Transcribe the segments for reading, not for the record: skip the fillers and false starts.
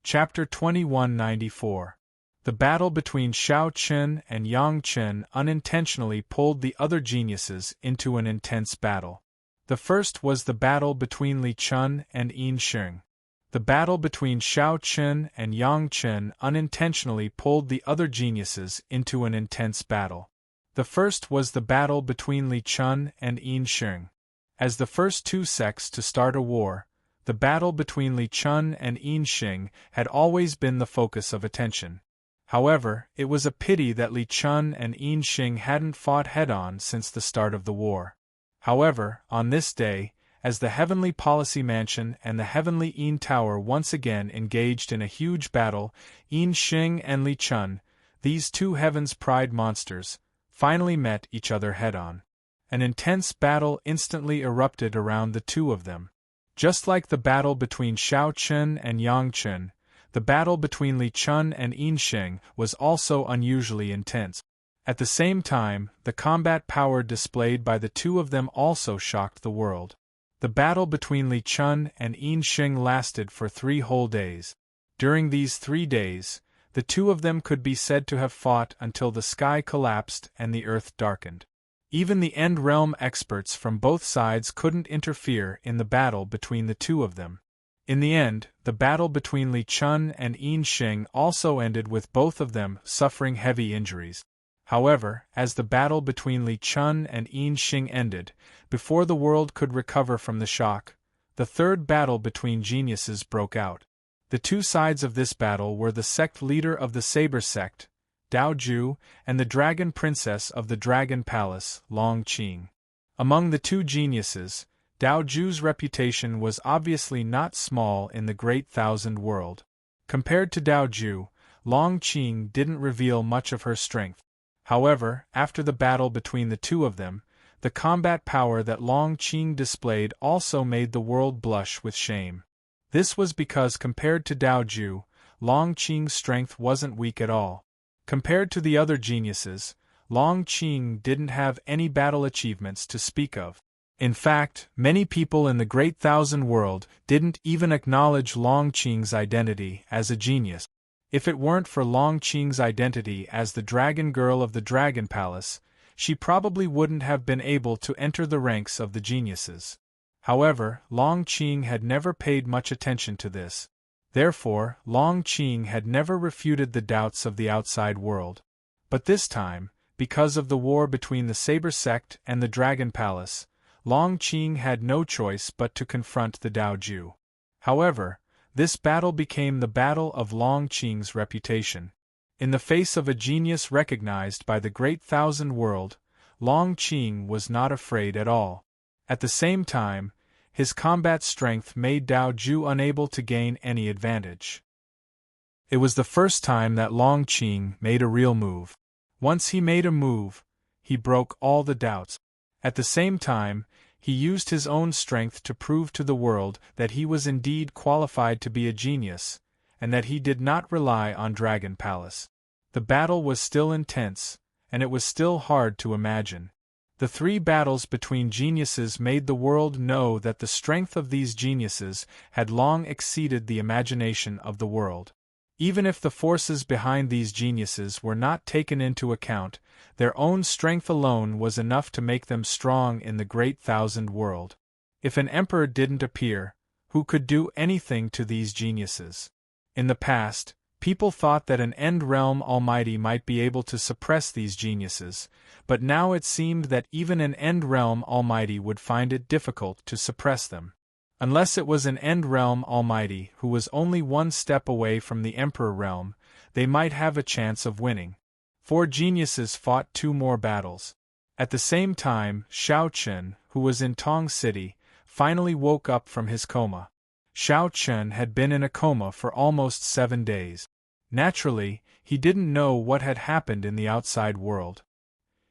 Chapter 2194. The battle between Shao Qun and Yang Qun unintentionally pulled the other geniuses into an intense battle. The first was the battle between Li Chun and Yin Xing. The battle between Shao Qun and Yang Qun unintentionally pulled the other geniuses into an intense battle. The first was the battle between Li Chun and Yin Xing. As the first two sects to start a war, the battle between Li Chun and Yin Xing had always been the focus of attention. However, it was a pity that Li Chun and Yin Xing hadn't fought head-on since the start of the war. However, on this day, as the Heavenly Policy Mansion and the Heavenly Yin Tower once again engaged in a huge battle, Yin Xing and Li Chun, these two Heaven's Pride monsters, finally met each other head-on. An intense battle instantly erupted around the two of them. Just like the battle between Shao Qun and Yang Qun, the battle between Li Chun and Yin Xing was also unusually intense. At the same time, the combat power displayed by the two of them also shocked the world. The battle between Li Chun and Yin Xing lasted for 3 whole days. During these 3 days, the two of them could be said to have fought until the sky collapsed and the earth darkened. Even the End Realm experts from both sides couldn't interfere in the battle between the two of them. In the end, the battle between Li Chun and Yin Xing also ended with both of them suffering heavy injuries. However, as the battle between Li Chun and Yin Xing ended, before the world could recover from the shock, the third battle between geniuses broke out. The two sides of this battle were the sect leader of the Saber sect, Dao Ju, and the Dragon Princess of the Dragon Palace, Long Qing. Among the two geniuses, Dao Ju's reputation was obviously not small in the Great Thousand World. Compared to Dao Ju, Long Qing didn't reveal much of her strength. However, after the battle between the two of them, the combat power that Long Qing displayed also made the world blush with shame. This was because compared to Dao Ju, Long Qing's strength wasn't weak at all. Compared to the other geniuses, Long Qing didn't have any battle achievements to speak of. In fact, many people in the Great Thousand World didn't even acknowledge Long Qing's identity as a genius. If it weren't for Long Qing's identity as the Dragon Girl of the Dragon Palace, she probably wouldn't have been able to enter the ranks of the geniuses. However, Long Qing had never paid much attention to this. Therefore, Long Qing had never refuted the doubts of the outside world. But this time, because of the war between the Saber sect and the Dragon Palace, Long Qing had no choice but to confront the Dao Ju. However, this battle became the battle of Long Qing's reputation. In the face of a genius recognized by the Great Thousand World, Long Qing was not afraid at all. At the same time, his combat strength made Dao Ju unable to gain any advantage. It was the first time that Long Qing made a real move. Once he made a move, he broke all the doubts. At the same time, he used his own strength to prove to the world that he was indeed qualified to be a genius, and that he did not rely on Dragon Palace. The battle was still intense, and it was still hard to imagine. The 3 battles between geniuses made the world know that the strength of these geniuses had long exceeded the imagination of the world. Even if the forces behind these geniuses were not taken into account, their own strength alone was enough to make them strong in the Great Thousand World. If an emperor didn't appear, who could do anything to these geniuses? In the past, people thought that an End Realm Almighty might be able to suppress these geniuses, but now it seemed that even an End Realm Almighty would find it difficult to suppress them. Unless it was an End Realm Almighty who was only 1 step away from the Emperor Realm, they might have a chance of winning. 4 geniuses fought 2 more battles. At the same time, Shao Qun, who was in Tong City, finally woke up from his coma. Shao Qun had been in a coma for almost 7 days. Naturally, he didn't know what had happened in the outside world.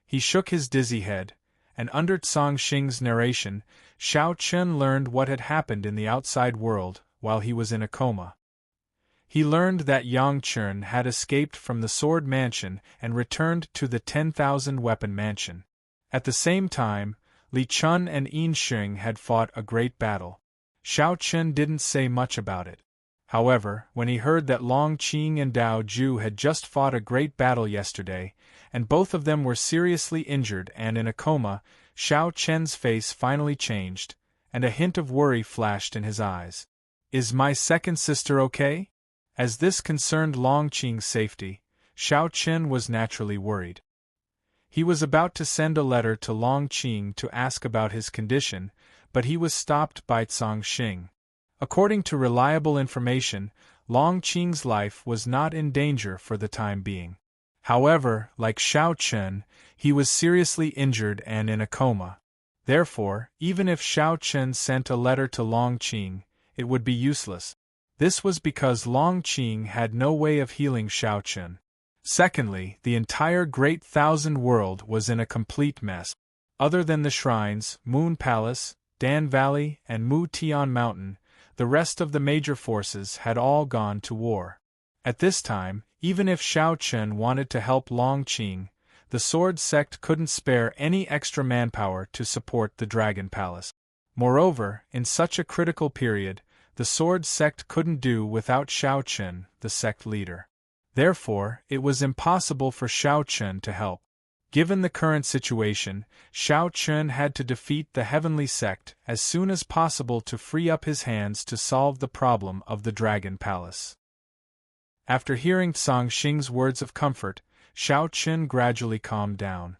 He shook his dizzy head, and under Tsang Xing's narration, Shao Qun learned what had happened in the outside world while he was in a coma. He learned that Yang Qun had escaped from the Sword Mansion and returned to the 10,000 Weapon Mansion. At the same time, Li Chun and Yin Xing had fought a great battle. Shao Qun didn't say much about it. However, when he heard that Long Qing and Dao Ju had just fought a great battle yesterday, and both of them were seriously injured and in a coma, Xiao Chen's face finally changed, and a hint of worry flashed in his eyes. "Is my second sister okay?" As this concerned Long Qing's safety, Xiao Chen was naturally worried. He was about to send a letter to Long Qing to ask about his condition, but he was stopped by Cang Xing. According to reliable information, Long Qing's life was not in danger for the time being. However, like Xiao Chen, he was seriously injured and in a coma. Therefore, even if Xiao Chen sent a letter to Long Qing, it would be useless. This was because Long Qing had no way of healing Xiao Chen. Secondly, the entire Great Thousand World was in a complete mess. Other than the shrines, Moon Palace, Dan Valley, and Mu Tian Mountain, the rest of the major forces had all gone to war. At this time, even if Xiao Chen wanted to help Long Qing, the Sword Sect couldn't spare any extra manpower to support the Dragon Palace. Moreover, in such a critical period, the Sword Sect couldn't do without Xiao Chen, the sect leader. Therefore, it was impossible for Xiao Chen to help. Given the current situation, Xiao Chen had to defeat the Heavenly Sect as soon as possible to free up his hands to solve the problem of the Dragon Palace. After hearing Cang Xing's words of comfort, Xiao Chen gradually calmed down.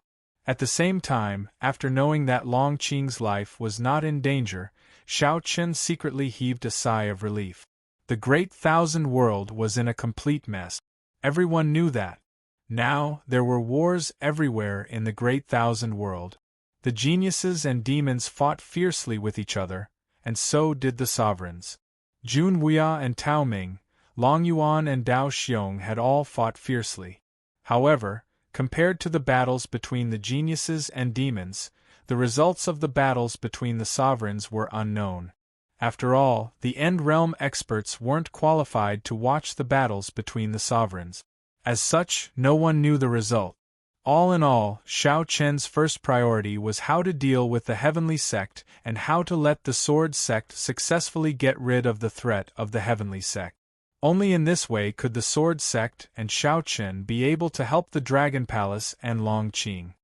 At the same time, after knowing that Long Qing's life was not in danger, Xiao Chen secretly heaved a sigh of relief. The Great Thousand World was in a complete mess. Everyone knew that. Now, there were wars everywhere in the Great Thousand World. The geniuses and demons fought fiercely with each other, and so did the sovereigns. Jun Wuya and Tao Ming, Long Yuan and Dao Xiong had all fought fiercely. However, compared to the battles between the geniuses and demons, the results of the battles between the sovereigns were unknown. After all, the End Realm experts weren't qualified to watch the battles between the sovereigns. As such, no one knew the result. All in all, Xiao Chen's first priority was how to deal with the Heavenly Sect and how to let the Sword Sect successfully get rid of the threat of the Heavenly Sect. Only in this way could the Sword Sect and Xiao Chen be able to help the Dragon Palace and Long Qing.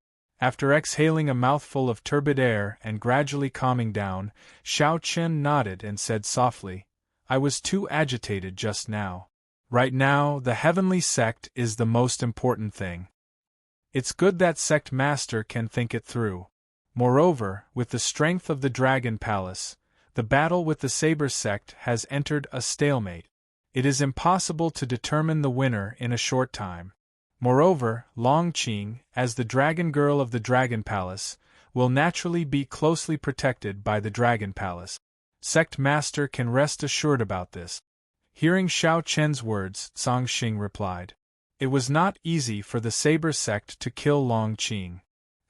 After exhaling a mouthful of turbid air and gradually calming down, Xiao Chen nodded and said softly, "I was too agitated just now. Right now, the Heavenly Sect is the most important thing. It's good that Sect Master can think it through. Moreover, with the strength of the Dragon Palace, the battle with the Saber Sect has entered a stalemate. It is impossible to determine the winner in a short time. Moreover, Long Qing, as the Dragon Girl of the Dragon Palace, will naturally be closely protected by the Dragon Palace. Sect Master can rest assured about this." Hearing Xiao Chen's words, Cang Xing replied. It was not easy for the Saber Sect to kill Long Qing.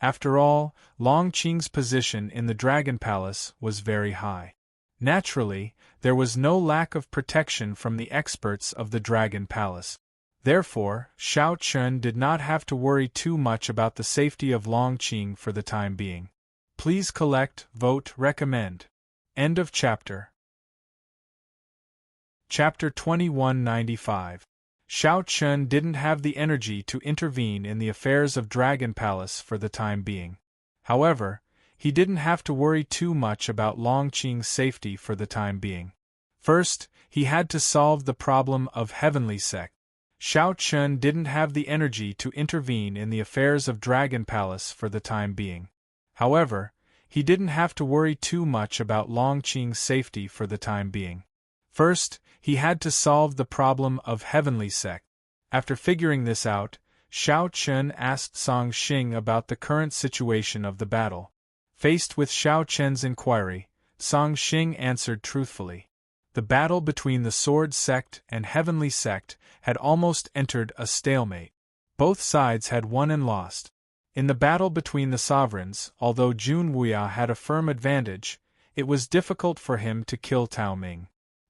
After all, Long Qing's position in the Dragon Palace was very high. Naturally, there was no lack of protection from the experts of the Dragon Palace. Therefore, Xiao Chen did not have to worry too much about the safety of Long Qing for the time being. Please collect, vote, recommend. End of chapter. Chapter 2195. Xiao Chen didn't have the energy to intervene in the affairs of Dragon Palace for the time being. However, he didn't have to worry too much about Long Qing's safety for the time being. First, he had to solve the problem of Heavenly Sect. Xiao Chen didn't have the energy to intervene in the affairs of Dragon Palace for the time being. However, he didn't have to worry too much about Long Qing's safety for the time being. First, he had to solve the problem of Heavenly Sect. After figuring this out, Xiao Chen asked Cang Xing about the current situation of the battle. Faced with Xiao Chen's inquiry, Cang Xing answered truthfully. The battle between the Sword Sect and Heavenly Sect had almost entered a stalemate. Both sides had won and lost. In the battle between the sovereigns, although Jun Wuya had a firm advantage, it was difficult for him to kill Tao Ming.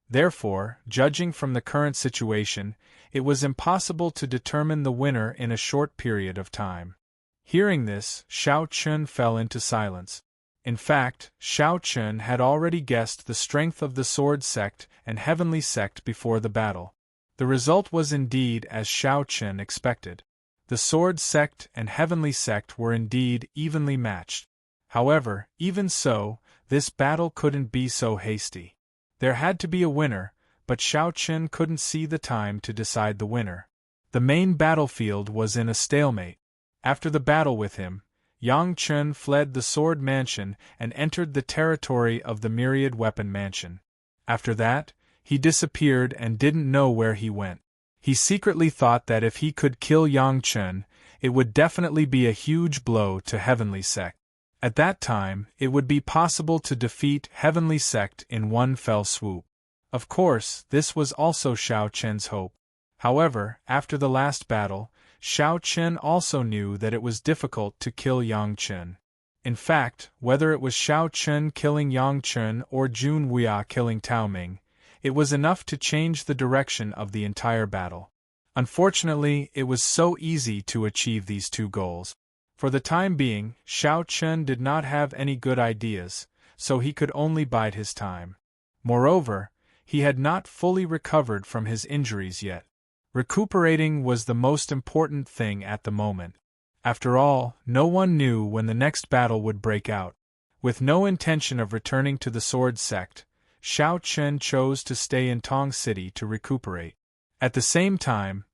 Therefore, judging from the current situation, it was impossible to determine the winner in a short period of time. Hearing this, Xiao Chen fell into silence. In fact, Xiao Chen had already guessed the strength of the Sword Sect and Heavenly Sect before the battle. The result was indeed as Xiao Chen expected. The Sword Sect and Heavenly Sect were indeed evenly matched. However, even so, this battle couldn't be so hasty. There had to be a winner, but Xiao Chen couldn't see the time to decide the winner. The main battlefield was in a stalemate. After the battle with him, Yang Chen fled the Sword Mansion and entered the territory of the Myriad Weapon Mansion. After that, he disappeared and didn't know where he went. He secretly thought that if he could kill Yang Chen, it would definitely be a huge blow to Heavenly Sect. At that time, it would be possible to defeat Heavenly Sect in one fell swoop. Of course, this was also Xiao Chen's hope. However, after the last battle, Xiao Chen also knew that it was difficult to kill Yang Chen. In fact, whether it was Xiao Chen killing Yang Chen or Jun Wuya killing Tao Ming, it was enough to change the direction of the entire battle. Unfortunately, it was so easy to achieve these two goals. For the time being, Xiao Chen did not have any good ideas, so he could only bide his time. Moreover, he had not fully recovered from his injuries yet. Recuperating was the most important thing at the moment. After all, no one knew when the next battle would break out. With no intention of returning to the Sword Sect, Xiao Chen chose to stay in Tong City to recuperate. At the same time,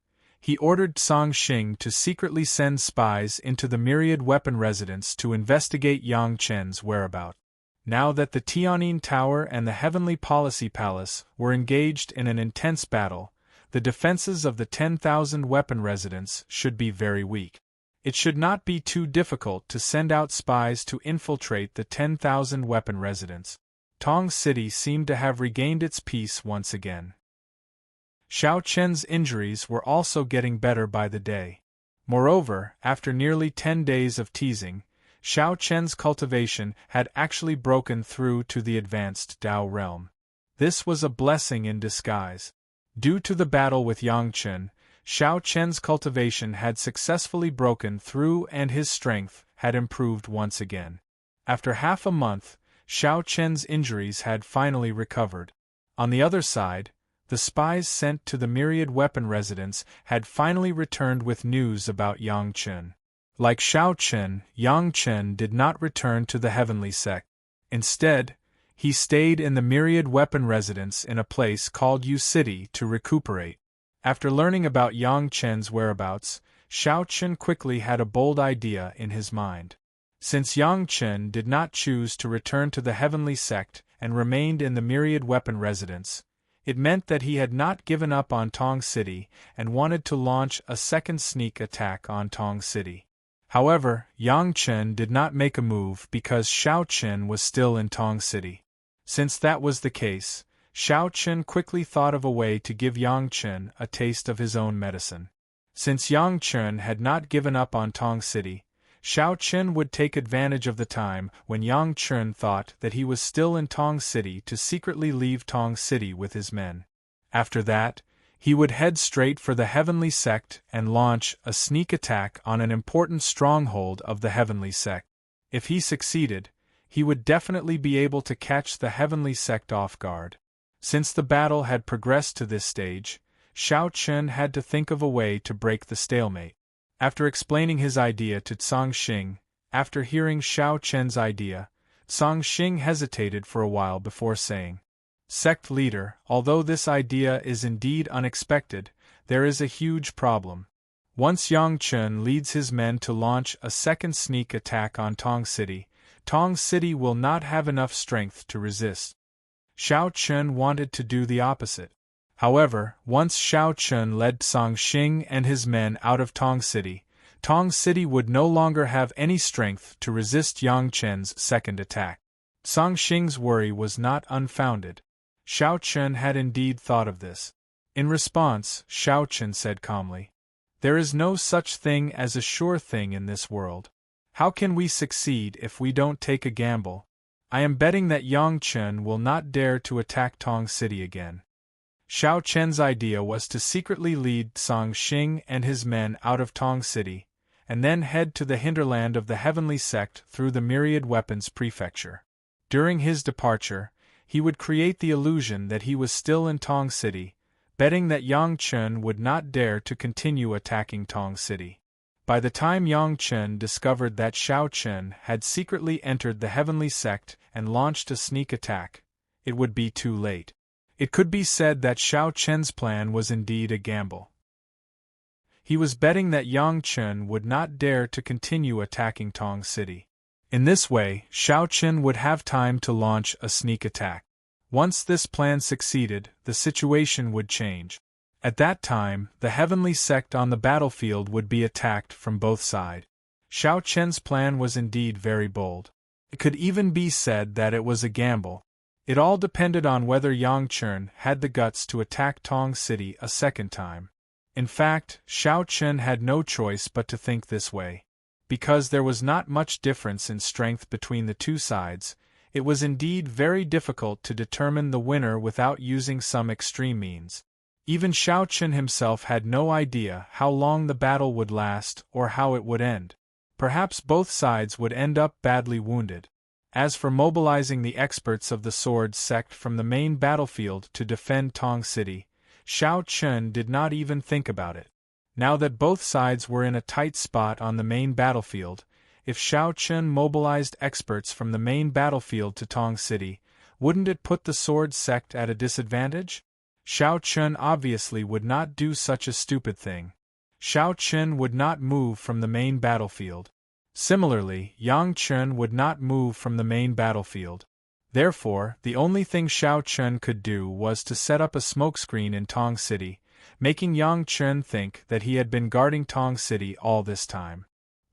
he ordered Song Xing to secretly send spies into the Myriad Weapon Residence to investigate Yang Chen's whereabouts. Now that the Tianyin Tower and the Heavenly Policy Palace were engaged in an intense battle, the defenses of the 10,000 weapon residence should be very weak. It should not be too difficult to send out spies to infiltrate the 10,000 weapon residence. Tong City seemed to have regained its peace once again. Xiao Chen's injuries were also getting better by the day. Moreover, after nearly 10 days of teasing, Xiao Chen's cultivation had actually broken through to the advanced Dao realm. This was a blessing in disguise. Due to the battle with Yang Chen, Xiao Chen's cultivation had successfully broken through and his strength had improved once again. After half a month, Xiao Chen's injuries had finally recovered. On the other side, the spies sent to the Myriad Weapon Residence had finally returned with news about Yang Chen. Like Xiao Chen, Yang Chen did not return to the Heavenly Sect. Instead, he stayed in the Myriad Weapon Residence in a place called Yu City to recuperate. After learning about Yang Chen's whereabouts, Xiao Chen quickly had a bold idea in his mind. Since Yang Chen did not choose to return to the Heavenly Sect and remained in the Myriad Weapon Residence, it meant that he had not given up on Tong City and wanted to launch a second sneak attack on Tong City. However, Yang Chen did not make a move because Xiao Chen was still in Tong City. Since that was the case, Xiao Chen quickly thought of a way to give Yang Chen a taste of his own medicine. Since Yang Chen had not given up on Tong City, Xiao Chen would take advantage of the time when Yang Chen thought that he was still in Tong City to secretly leave Tong City with his men. After that, he would head straight for the Heavenly Sect and launch a sneak attack on an important stronghold of the Heavenly Sect. If he succeeded, he would definitely be able to catch the Heavenly Sect off guard. Since the battle had progressed to this stage, Xiao Chen had to think of a way to break the stalemate. After explaining his idea to Song Xing, after hearing Xiao Chen's idea, Song Xing hesitated for a while before saying, "Sect leader, although this idea is indeed unexpected, there is a huge problem. Once Yang Chen leads his men to launch a second sneak attack on Tong City will not have enough strength to resist." Xiao Chen wanted to do the opposite. However, once Xiao Chen led Song Xing and his men out of Tong City would no longer have any strength to resist Yang Chen's second attack. Song Xing's worry was not unfounded. Xiao Chen had indeed thought of this. In response, Xiao Chen said calmly, "There is no such thing as a sure thing in this world. How can we succeed if we don't take a gamble? I am betting that Yang Chen will not dare to attack Tong City again." Xiao Chen's idea was to secretly lead Song Xing and his men out of Tong City, and then head to the hinterland of the heavenly sect through the myriad weapons prefecture. During his departure, he would create the illusion that he was still in Tong City, betting that Yang Chen would not dare to continue attacking Tong City. By the time Yang Chen discovered that Xiao Chen had secretly entered the heavenly sect and launched a sneak attack, it would be too late. It could be said that Xiao Chen's plan was indeed a gamble. He was betting that Yang Chen would not dare to continue attacking Tong City. In this way, Xiao Chen would have time to launch a sneak attack. Once this plan succeeded, the situation would change. At that time, the heavenly sect on the battlefield would be attacked from both sides. Xiao Chen's plan was indeed very bold. It could even be said that it was a gamble. It all depended on whether Yang Chen had the guts to attack Tong City a second time. In fact, Xiao Chen had no choice but to think this way. Because there was not much difference in strength between the two sides, it was indeed very difficult to determine the winner without using some extreme means. Even Xiao Chen himself had no idea how long the battle would last or how it would end. Perhaps both sides would end up badly wounded. As for mobilizing the experts of the Sword sect from the main battlefield to defend Tong City, Xiao Chen did not even think about it. Now that both sides were in a tight spot on the main battlefield, if Xiao Chen mobilized experts from the main battlefield to Tong City, wouldn't it put the Sword sect at a disadvantage? Xiao Chen obviously would not do such a stupid thing. Xiao Chen would not move from the main battlefield. Similarly, Yang Chen would not move from the main battlefield. Therefore, the only thing Xiao Chen could do was to set up a smokescreen in Tong City, making Yang Chen think that he had been guarding Tong City all this time.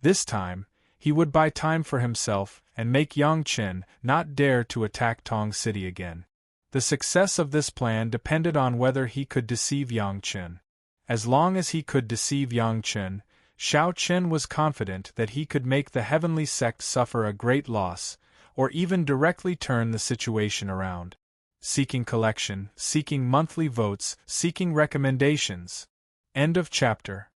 This time, he would buy time for himself and make Yang Chen not dare to attack Tong City again. The success of this plan depended on whether he could deceive Yang Chen. As long as he could deceive Yang Chen, Xiao Chen was confident that he could make the heavenly sect suffer a great loss, or even directly turn the situation around. Seeking collection, seeking monthly votes, seeking recommendations. End of chapter.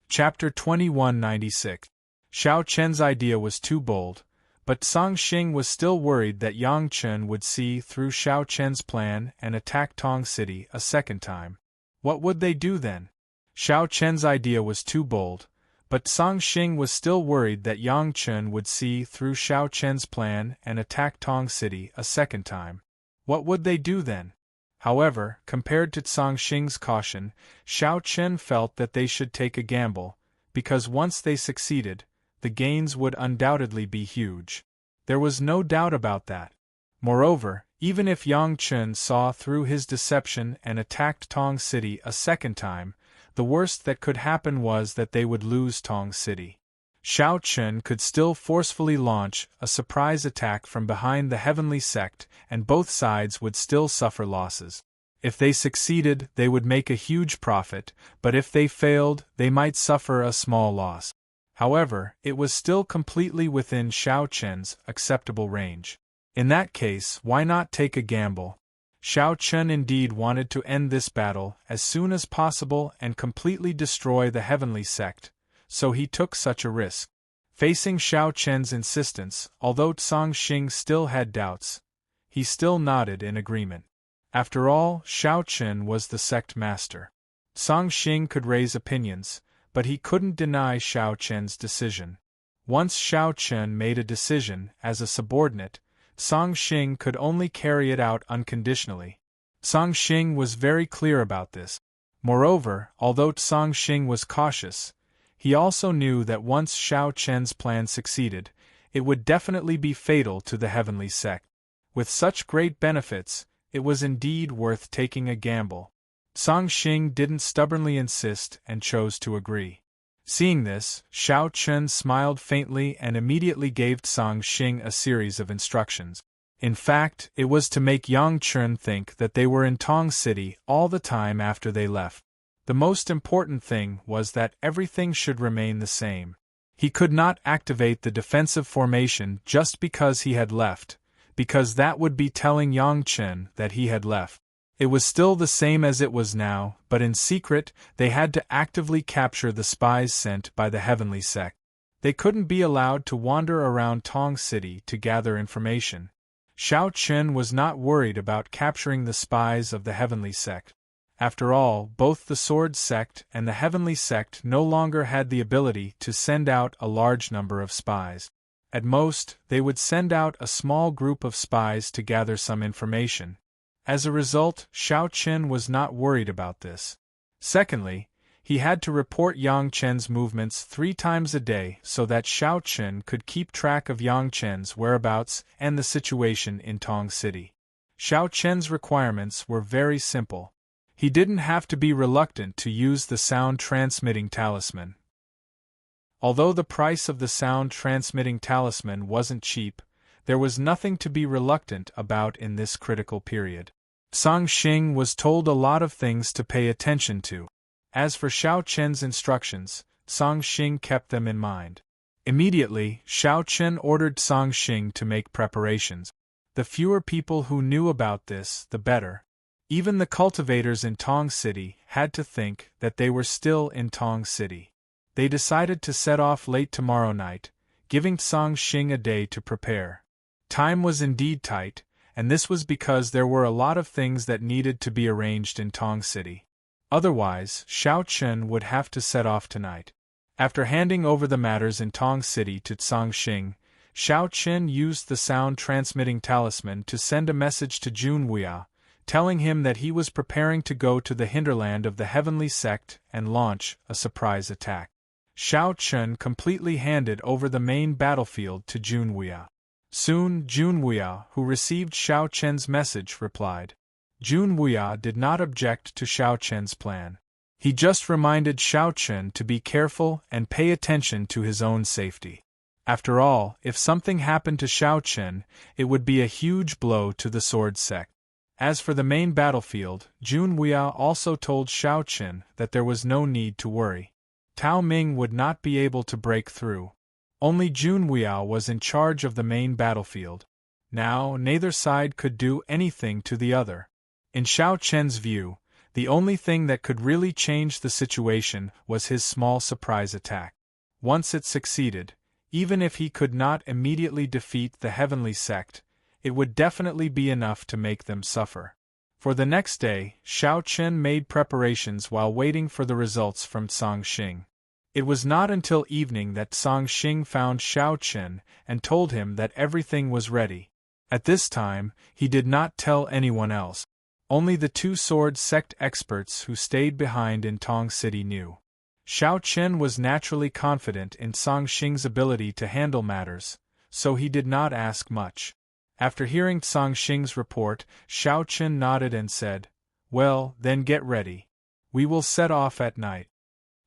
Chapter 2196. Xiao Chen's idea was too bold, but Song Xing was still worried that Yang Chen would see through Xiao Chen's plan and attack Tong City a second time. What would they do then? Xiao Chen's idea was too bold, but Song Xing was still worried that Yang Chen would see through Xiao Chen's plan and attack Tong City a second time. What would they do then? However, compared to Song Xing's caution, Xiao Chen felt that they should take a gamble, because once they succeeded, the gains would undoubtedly be huge. There was no doubt about that. Moreover, even if Yang Chen saw through his deception and attacked Tong City a second time, the worst that could happen was that they would lose Tong City. Xiao Chen could still forcefully launch a surprise attack from behind the heavenly sect, and both sides would still suffer losses. If they succeeded, they would make a huge profit, but if they failed, they might suffer a small loss. However, it was still completely within Xiao Chen's acceptable range. In that case, why not take a gamble? Xiao Chen indeed wanted to end this battle as soon as possible and completely destroy the heavenly sect, so he took such a risk. Facing Xiao Chen's insistence, although Song Xing still had doubts, he still nodded in agreement. After all, Xiao Chen was the sect master. Song Xing could raise opinions, but he couldn't deny Xiao Chen's decision. Once Xiao Chen made a decision as a subordinate, Song Xing could only carry it out unconditionally. Song Xing was very clear about this. Moreover, although Song Xing was cautious, he also knew that once Xiao Chen's plan succeeded, it would definitely be fatal to the heavenly sect. With such great benefits, it was indeed worth taking a gamble. Song Xing didn't stubbornly insist and chose to agree. Seeing this, Xiao Chen smiled faintly and immediately gave Song Xing a series of instructions. In fact, it was to make Yang Chen think that they were in Tong City all the time after they left. The most important thing was that everything should remain the same. He could not activate the defensive formation just because he had left, because that would be telling Yang Chen that he had left. It was still the same as it was now, but in secret, they had to actively capture the spies sent by the heavenly sect. They couldn't be allowed to wander around Tong City to gather information. Shao Chen was not worried about capturing the spies of the heavenly sect. After all, both the Sword Sect and the Heavenly Sect no longer had the ability to send out a large number of spies. At most, they would send out a small group of spies to gather some information. As a result, Shao Chen was not worried about this. Secondly, he had to report Yang Chen's movements 3 times a day so that Shao Chen could keep track of Yang Chen's whereabouts and the situation in Tong City. Shao Chen's requirements were very simple. He didn't have to be reluctant to use the sound-transmitting talisman. Although the price of the sound-transmitting talisman wasn't cheap, there was nothing to be reluctant about in this critical period. Song Xing was told a lot of things to pay attention to. As for Shao Chen's instructions, Song Xing kept them in mind. Immediately, Shao Chen ordered Song Xing to make preparations. The fewer people who knew about this, the better. Even the cultivators in Tong City had to think that they were still in Tong City. They decided to set off late tomorrow night, giving Song Xing a day to prepare. Time was indeed tight, and this was because there were a lot of things that needed to be arranged in Tong City. Otherwise, Shao Chen would have to set off tonight. After handing over the matters in Tong City to Song Xing, Shao Chen used the sound-transmitting talisman to send a message to Jun Wuya, telling him that he was preparing to go to the hinterland of the Heavenly Sect and launch a surprise attack. Shao Chen completely handed over the main battlefield to Jun Wuya. Soon, Jun Wuya, who received Shao Chen's message, replied. Jun Wuya did not object to Shao Chen's plan. He just reminded Shao Chen to be careful and pay attention to his own safety. After all, if something happened to Shao Chen, it would be a huge blow to the Sword Sect. As for the main battlefield, Jun Wuya also told Shao Chen that there was no need to worry. Tao Ming would not be able to break through. Only Jun Wuya was in charge of the main battlefield. Now, neither side could do anything to the other. In Shao Chen's view, the only thing that could really change the situation was his small surprise attack. Once it succeeded, even if he could not immediately defeat the Heavenly Sect, it would definitely be enough to make them suffer. For the next day, Shao Chen made preparations while waiting for the results from Song Xing. It was not until evening that Song Xing found Shao Chen and told him that everything was ready. At this time, he did not tell anyone else. Only the 2 Sword Sect experts who stayed behind in Tong City knew. Shao Chen was naturally confident in Song Xing's ability to handle matters, so he did not ask much. After hearing Song Xing's report, Shao Chen nodded and said, "Well, then get ready. We will set off at night."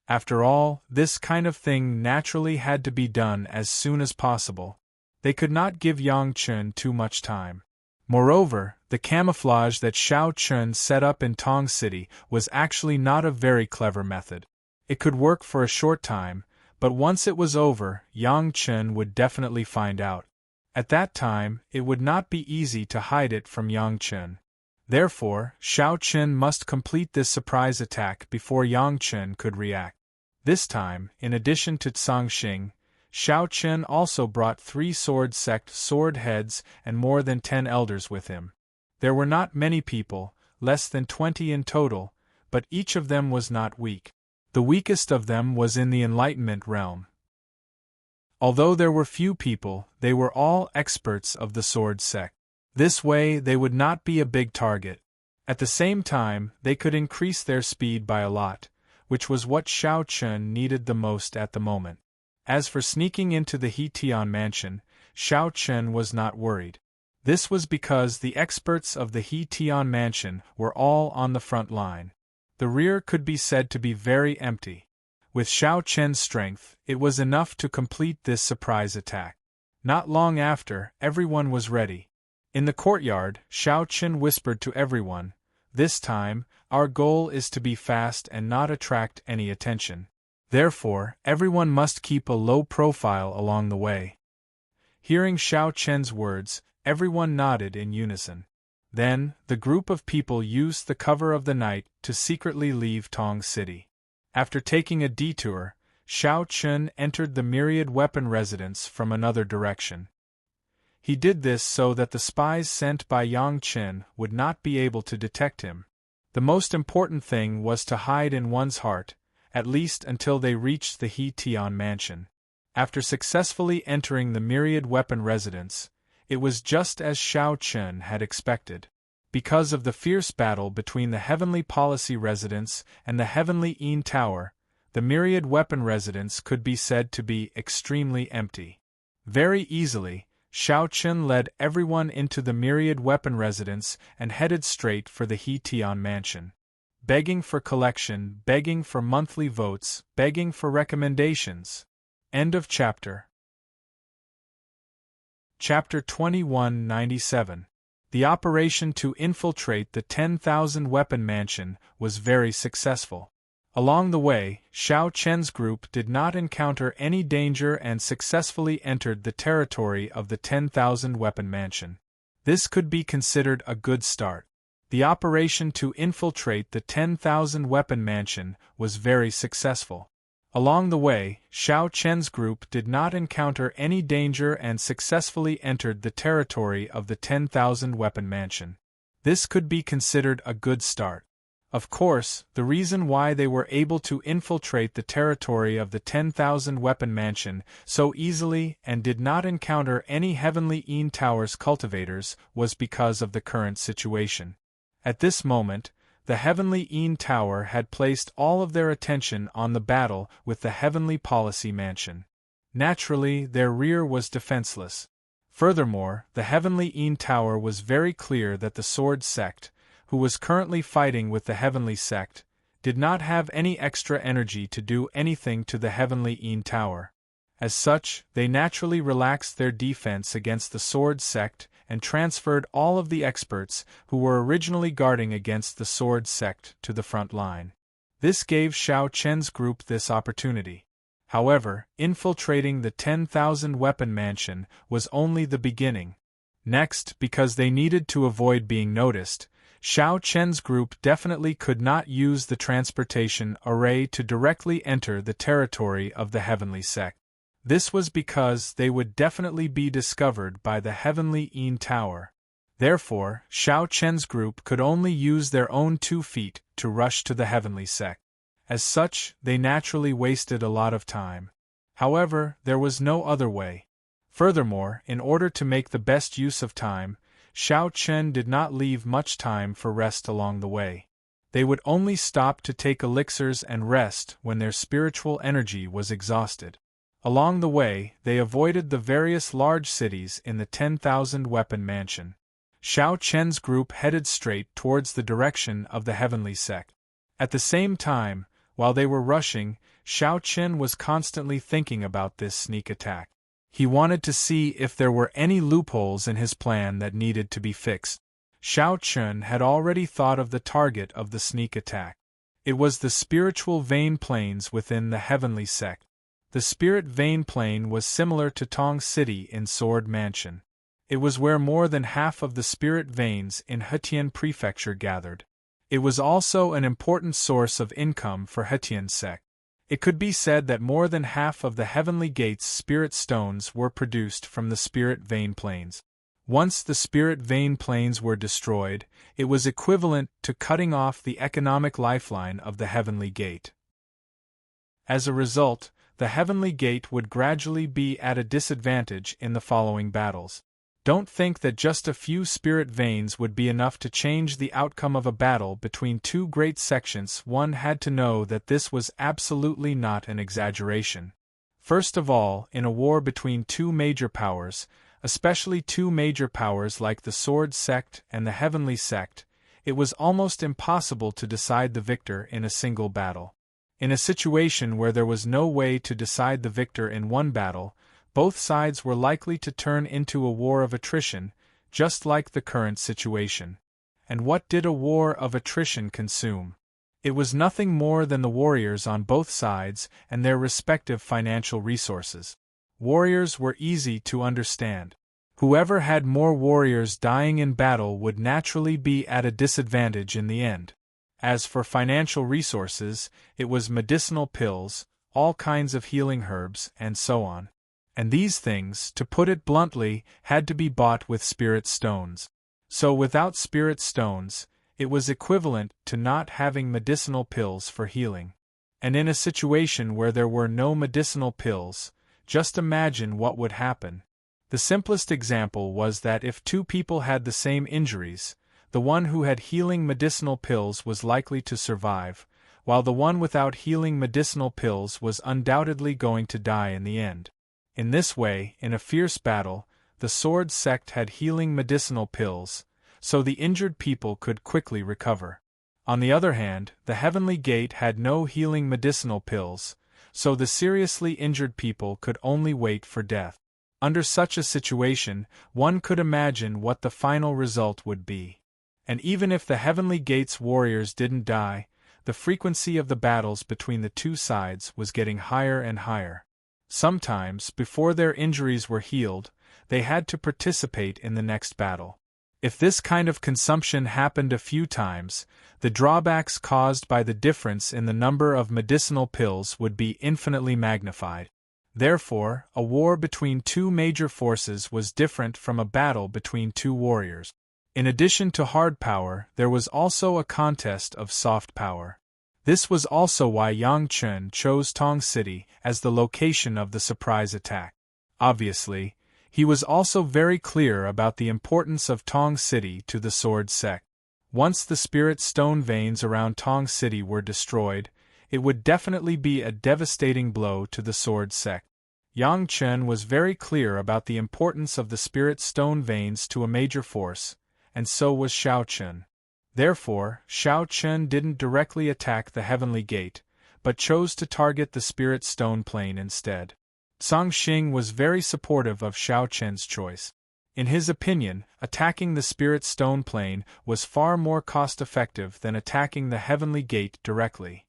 After all, this kind of thing naturally had to be done as soon as possible. They could not give Yang Chen too much time. Moreover, the camouflage that Shao Chen set up in Tong City was actually not a very clever method. It could work for a short time, but once it was over, Yang Chen would definitely find out. At that time, it would not be easy to hide it from Yang Chen. Therefore, Shao Chen must complete this surprise attack before Yang Chen could react. This time, in addition to Song Xing, Shao Chen also brought 3 Sword Sect sword heads and more than 10 elders with him. There were not many people, less than 20 in total, but each of them was not weak. The weakest of them was in the Enlightenment realm. Although there were few people, they were all experts of the Sword Sect. This way they would not be a big target. At the same time, they could increase their speed by a lot, which was what Shao Chen needed the most at the moment. As for sneaking into the He Tian mansion, Shao Chen was not worried. This was because the experts of the He Tian mansion were all on the front line. The rear could be said to be very empty. With Shao Chen's strength, it was enough to complete this surprise attack. Not long after, everyone was ready. In the courtyard, Shao Chen whispered to everyone, "This time, our goal is to be fast and not attract any attention. Therefore, everyone must keep a low profile along the way." Hearing Shao Chen's words, everyone nodded in unison. Then, the group of people used the cover of the night to secretly leave Tong City. After taking a detour, Xiao Chun entered the myriad weapon residence from another direction. He did this so that the spies sent by Yang Qin would not be able to detect him. The most important thing was to hide in one's heart, at least until they reached the He Tian mansion. After successfully entering the myriad weapon residence, it was just as Xiao Chun had expected. Because of the fierce battle between the Heavenly Policy Residence and the Heavenly Yin Tower, the myriad weapon residence could be said to be extremely empty. Very easily, Xiao Chun led everyone into the myriad weapon residence and headed straight for the He Tian mansion. Begging for collection, begging for monthly votes, begging for recommendations. End of chapter. Chapter 2197. The operation to infiltrate the 10,000 weapon mansion was very successful. Along the way, Xiao Chen's group did not encounter any danger and successfully entered the territory of the 10,000 weapon mansion. This could be considered a good start. The operation to infiltrate the 10,000 weapon mansion was very successful. Along the way, Xiao Chen's group did not encounter any danger and successfully entered the territory of the 10,000 weapon mansion. This could be considered a good start. Of course, the reason why they were able to infiltrate the territory of the 10,000 weapon mansion so easily and did not encounter any Heavenly Yin Tower's cultivators was because of the current situation. At this moment, the Heavenly Yin Tower had placed all of their attention on the battle with the Heavenly Policy Mansion. Naturally, their rear was defenseless. Furthermore, the Heavenly Yin Tower was very clear that the Sword Sect, who was currently fighting with the Heavenly Sect, did not have any extra energy to do anything to the Heavenly Yin Tower. As such, they naturally relaxed their defense against the Sword Sect and transferred all of the experts who were originally guarding against the Sword Sect to the front line. This gave Xiao Chen's group this opportunity. However, infiltrating the 10,000 weapon mansion was only the beginning. Next, because they needed to avoid being noticed, Xiao Chen's group definitely could not use the transportation array to directly enter the territory of the Heavenly Sect. This was because they would definitely be discovered by the Heavenly Yin Tower. Therefore, Xiao Chen's group could only use their own 2 feet to rush to the Heavenly Sect. As such, they naturally wasted a lot of time. However, there was no other way. Furthermore, in order to make the best use of time, Xiao Chen did not leave much time for rest along the way. They would only stop to take elixirs and rest when their spiritual energy was exhausted. Along the way, they avoided the various large cities in the 10,000 weapon mansion. Xiao Chen's group headed straight towards the direction of the Heavenly Sect. At the same time, while they were rushing, Xiao Chen was constantly thinking about this sneak attack. He wanted to see if there were any loopholes in his plan that needed to be fixed. Xiao Chen had already thought of the target of the sneak attack. It was the spiritual vein planes within the Heavenly Sect. The spirit vein plane was similar to Tong City in Sword Mansion. It was where more than half of the spirit veins in Hetian Prefecture gathered. It was also an important source of income for Hetian Sect. It could be said that more than half of the Heavenly Gate's spirit stones were produced from the spirit vein planes. Once the spirit vein planes were destroyed, it was equivalent to cutting off the economic lifeline of the Heavenly Gate. As a result, the Heavenly Gate would gradually be at a disadvantage in the following battles. Don't think that just a few spirit veins would be enough to change the outcome of a battle between 2 great sections. One had to know that this was absolutely not an exaggeration. First of all, in a war between 2 major powers, especially 2 major powers like the Sword Sect and the Heavenly Sect, it was almost impossible to decide the victor in a single battle. In a situation where there was no way to decide the victor in one battle, both sides were likely to turn into a war of attrition, just like the current situation. And what did a war of attrition consume? It was nothing more than the warriors on both sides and their respective financial resources. Warriors were easy to understand. Whoever had more warriors dying in battle would naturally be at a disadvantage in the end. As for financial resources, it was medicinal pills, all kinds of healing herbs, and so on. And these things, to put it bluntly, had to be bought with spirit stones. So without spirit stones, it was equivalent to not having medicinal pills for healing. And in a situation where there were no medicinal pills, just imagine what would happen. The simplest example was that if two people had the same injuries, the one who had healing medicinal pills was likely to survive, while the one without healing medicinal pills was undoubtedly going to die in the end. In this way, in a fierce battle, the sword sect had healing medicinal pills, so the injured people could quickly recover. On the other hand, the Heavenly Gate had no healing medicinal pills, so the seriously injured people could only wait for death. Under such a situation, one could imagine what the final result would be. And even if the Heavenly Gate's warriors didn't die, the frequency of the battles between the two sides was getting higher and higher. Sometimes, before their injuries were healed, they had to participate in the next battle. If this kind of consumption happened a few times, the drawbacks caused by the difference in the number of medicinal pills would be infinitely magnified. Therefore, a war between two major forces was different from a battle between two warriors. In addition to hard power, there was also a contest of soft power. This was also why Yang Chen chose Tong City as the location of the surprise attack. Obviously, he was also very clear about the importance of Tong City to the sword sect. Once the spirit stone veins around Tong City were destroyed, it would definitely be a devastating blow to the sword sect. Yang Chen was very clear about the importance of the spirit stone veins to a major force, and so was Xiao Chen. Therefore, Xiao Chen didn't directly attack the Heavenly Gate, but chose to target the spirit stone plane instead. Song Xing was very supportive of Xiao Chen's choice. In his opinion, attacking the spirit stone plane was far more cost-effective than attacking the Heavenly Gate directly.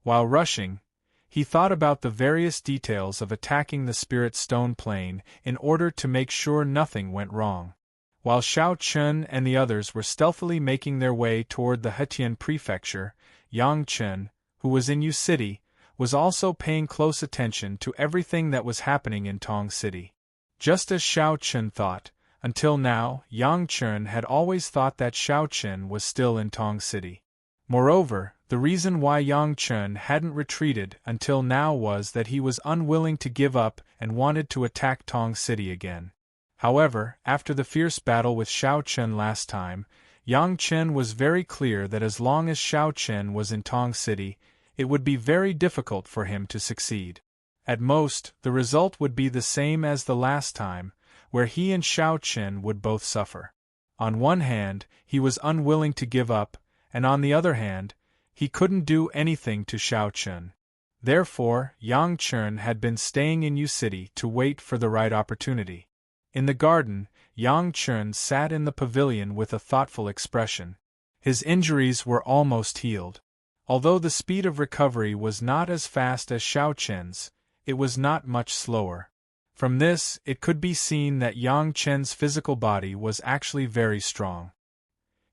While rushing, he thought about the various details of attacking the spirit stone plane in order to make sure nothing went wrong. While Xiao Chen and the others were stealthily making their way toward the Hetian prefecture, Yang Chen, who was in Yu City, was also paying close attention to everything that was happening in Tong City. Just as Xiao Chen thought, until now, Yang Chen had always thought that Xiao Chen was still in Tong City. Moreover, the reason why Yang Chen hadn't retreated until now was that he was unwilling to give up and wanted to attack Tong City again. However, after the fierce battle with Xiao Chen last time, Yang Chen was very clear that as long as Xiao Chen was in Tong City, it would be very difficult for him to succeed. At most, the result would be the same as the last time, where he and Xiao Chen would both suffer. On one hand, he was unwilling to give up, and on the other hand, he couldn't do anything to Xiao Chen. Therefore, Yang Chen had been staying in Yu City to wait for the right opportunity. In the garden, Yang Chen sat in the pavilion with a thoughtful expression. His injuries were almost healed. Although the speed of recovery was not as fast as Xiao Chen's, it was not much slower. From this, it could be seen that Yang Chen's physical body was actually very strong.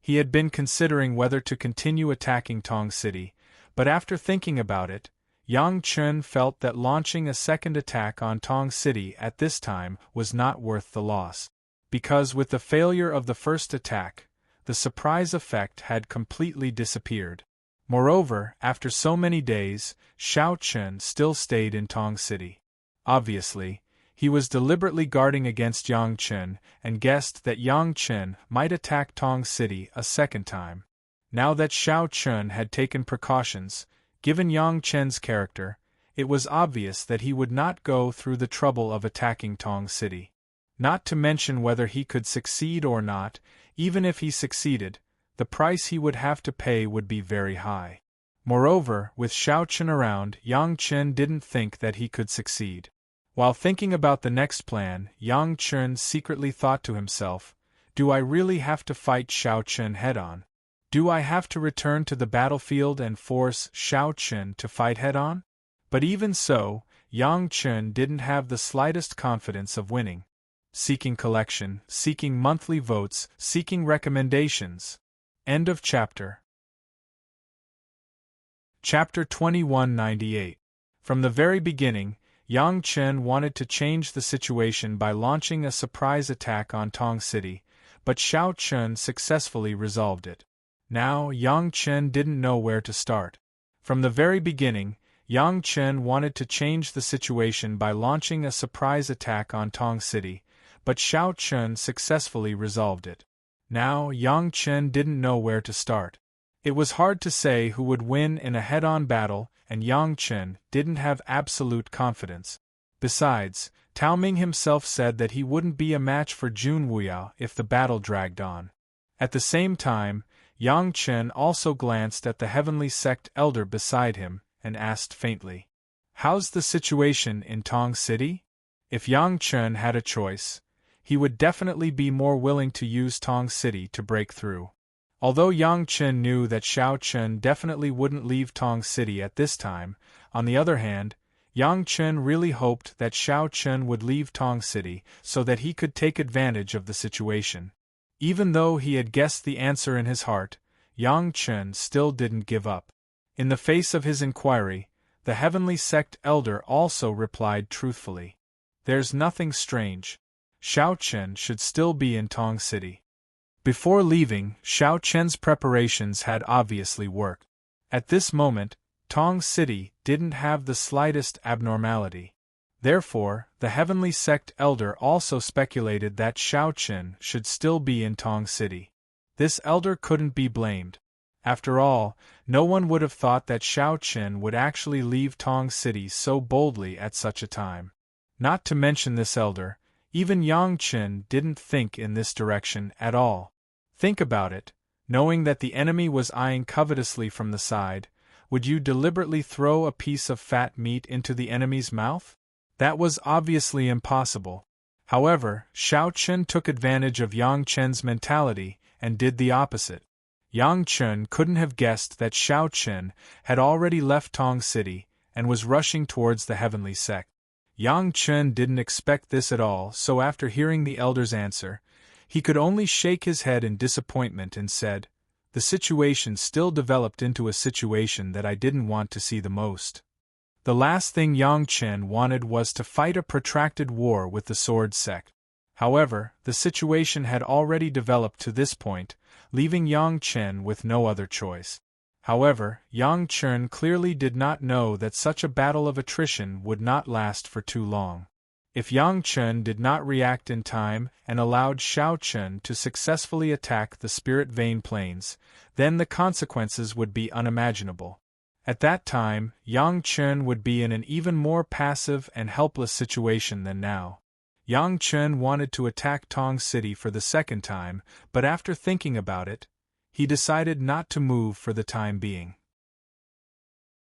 He had been considering whether to continue attacking Tong City, but after thinking about it, Yang Chen felt that launching a second attack on Tong City at this time was not worth the loss. Because with the failure of the first attack, the surprise effect had completely disappeared. Moreover, after so many days, Xiao Chen still stayed in Tong City. Obviously, he was deliberately guarding against Yang Chen and guessed that Yang Chen might attack Tong City a second time. Now that Xiao Chen had taken precautions, given Yang Chen's character, it was obvious that he would not go through the trouble of attacking Tong City. Not to mention whether he could succeed or not, even if he succeeded, the price he would have to pay would be very high. Moreover, with Xiao Chen around, Yang Chen didn't think that he could succeed. While thinking about the next plan, Yang Chen secretly thought to himself, "Do I really have to fight Xiao Chen head-on? Do I have to return to the battlefield and force Xiao Chen to fight head-on?" But even so, Yang Chen didn't have the slightest confidence of winning. seeking collection, seeking monthly votes, seeking recommendations. End of chapter. Chapter 2198. From the very beginning, Yang Chen wanted to change the situation by launching a surprise attack on Tong City, but Xiao Chun successfully resolved it. Now, Yang Chen didn't know where to start. From the very beginning, Yang Chen wanted to change the situation by launching a surprise attack on Tong City, but Xiao Chun successfully resolved it. Now, Yang Chen didn't know where to start. It was hard to say who would win in a head-on battle, and Yang Chen didn't have absolute confidence. Besides, Tao Ming himself said that he wouldn't be a match for Jun Wuyao if the battle dragged on. At the same time, Yang Chen also glanced at the heavenly sect elder beside him, and asked faintly, "How's the situation in Tong City?" If Yang Chen had a choice, he would definitely be more willing to use Tong City to break through. Although Yang Chen knew that Xiao Chen definitely wouldn't leave Tong City at this time, on the other hand, Yang Chen really hoped that Xiao Chen would leave Tong City so that he could take advantage of the situation. Even though he had guessed the answer in his heart, Yang Chen still didn't give up. In the face of his inquiry, the heavenly sect elder also replied truthfully, "There's nothing strange. Xiao Chen should still be in Tong City." Before leaving, Xiao Chen's preparations had obviously worked. At this moment, Tong City didn't have the slightest abnormality. Therefore, the heavenly sect elder also speculated that Xiao Chen should still be in Tong City. This elder couldn't be blamed. After all, no one would have thought that Xiao Chen would actually leave Tong City so boldly at such a time. Not to mention this elder, even Yang Chen didn't think in this direction at all. Think about it, knowing that the enemy was eyeing covetously from the side, would you deliberately throw a piece of fat meat into the enemy's mouth? That was obviously impossible. However, Xiao Chen took advantage of Yang Chen's mentality and did the opposite. Yang Chen couldn't have guessed that Xiao Chen had already left Tong City and was rushing towards the heavenly sect. Yang Chen didn't expect this at all, so after hearing the elder's answer, he could only shake his head in disappointment and said, "The situation still developed into a situation that I didn't want to see the most." The last thing Yang Chen wanted was to fight a protracted war with the sword sect. However, the situation had already developed to this point, leaving Yang Chen with no other choice. However, Yang Chen clearly did not know that such a battle of attrition would not last for too long. If Yang Chen did not react in time and allowed Xiao Chen to successfully attack the spirit vein planes, then the consequences would be unimaginable. At that time, Yang Chen would be in an even more passive and helpless situation than now. Yang Chen wanted to attack Tong City for the second time, but after thinking about it, he decided not to move for the time being.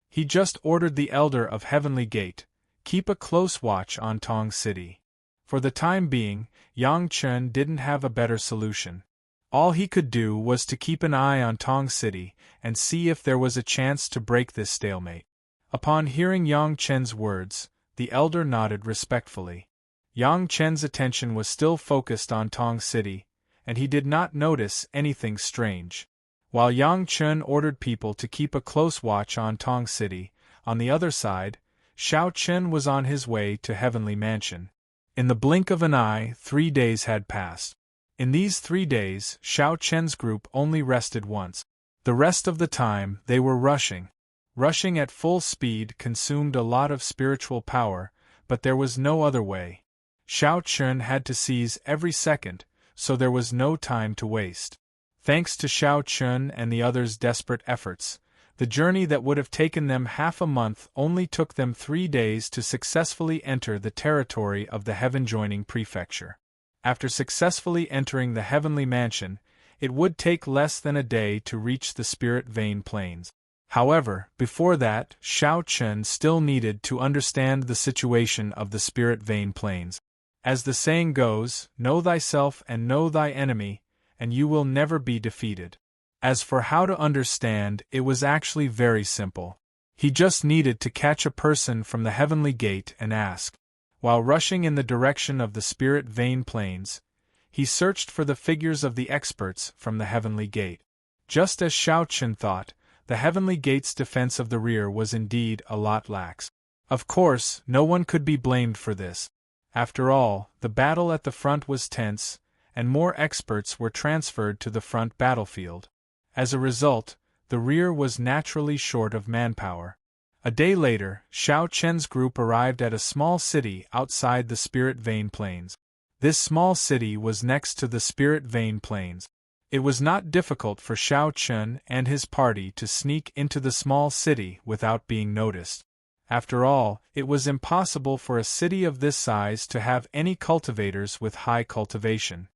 He just ordered the Elder of Heavenly Gate, "Keep a close watch on Tong City." For the time being, Yang Chen didn't have a better solution. All he could do was to keep an eye on Tong City and see if there was a chance to break this stalemate. Upon hearing Yang Chen's words, the elder nodded respectfully. Yang Chen's attention was still focused on Tong City, and he did not notice anything strange. While Yang Chen ordered people to keep a close watch on Tong City, on the other side, Xiao Chen was on his way to Heavenly Mansion. In the blink of an eye, 3 days had passed. In these 3 days, Xiao Chen's group only rested once. The rest of the time, they were rushing. Rushing at full speed consumed a lot of spiritual power, but there was no other way. Xiao Chen had to seize every second, so there was no time to waste. Thanks to Xiao Chen and the others' desperate efforts, the journey that would have taken them half a month only took them 3 days to successfully enter the territory of the heaven-joining prefecture. After successfully entering the heavenly mansion, it would take less than a day to reach the spirit vein plains. However, before that, Xiao Chen still needed to understand the situation of the spirit vein plains. As the saying goes, know thyself and know thy enemy, and you will never be defeated. As for how to understand, it was actually very simple. He just needed to catch a person from the heavenly gate and ask, While rushing in the direction of the spirit vein plains, he searched for the figures of the experts from the heavenly gate. Just as Xiao Chen thought, the heavenly gate's defense of the rear was indeed a lot lax. Of course, no one could be blamed for this. After all, the battle at the front was tense, and more experts were transferred to the front battlefield. As a result, the rear was naturally short of manpower. A day later, Xiao Chen's group arrived at a small city outside the Spirit Vein Plains. This small city was next to the Spirit Vein Plains. It was not difficult for Xiao Chen and his party to sneak into the small city without being noticed. After all, it was impossible for a city of this size to have any cultivators with high cultivation.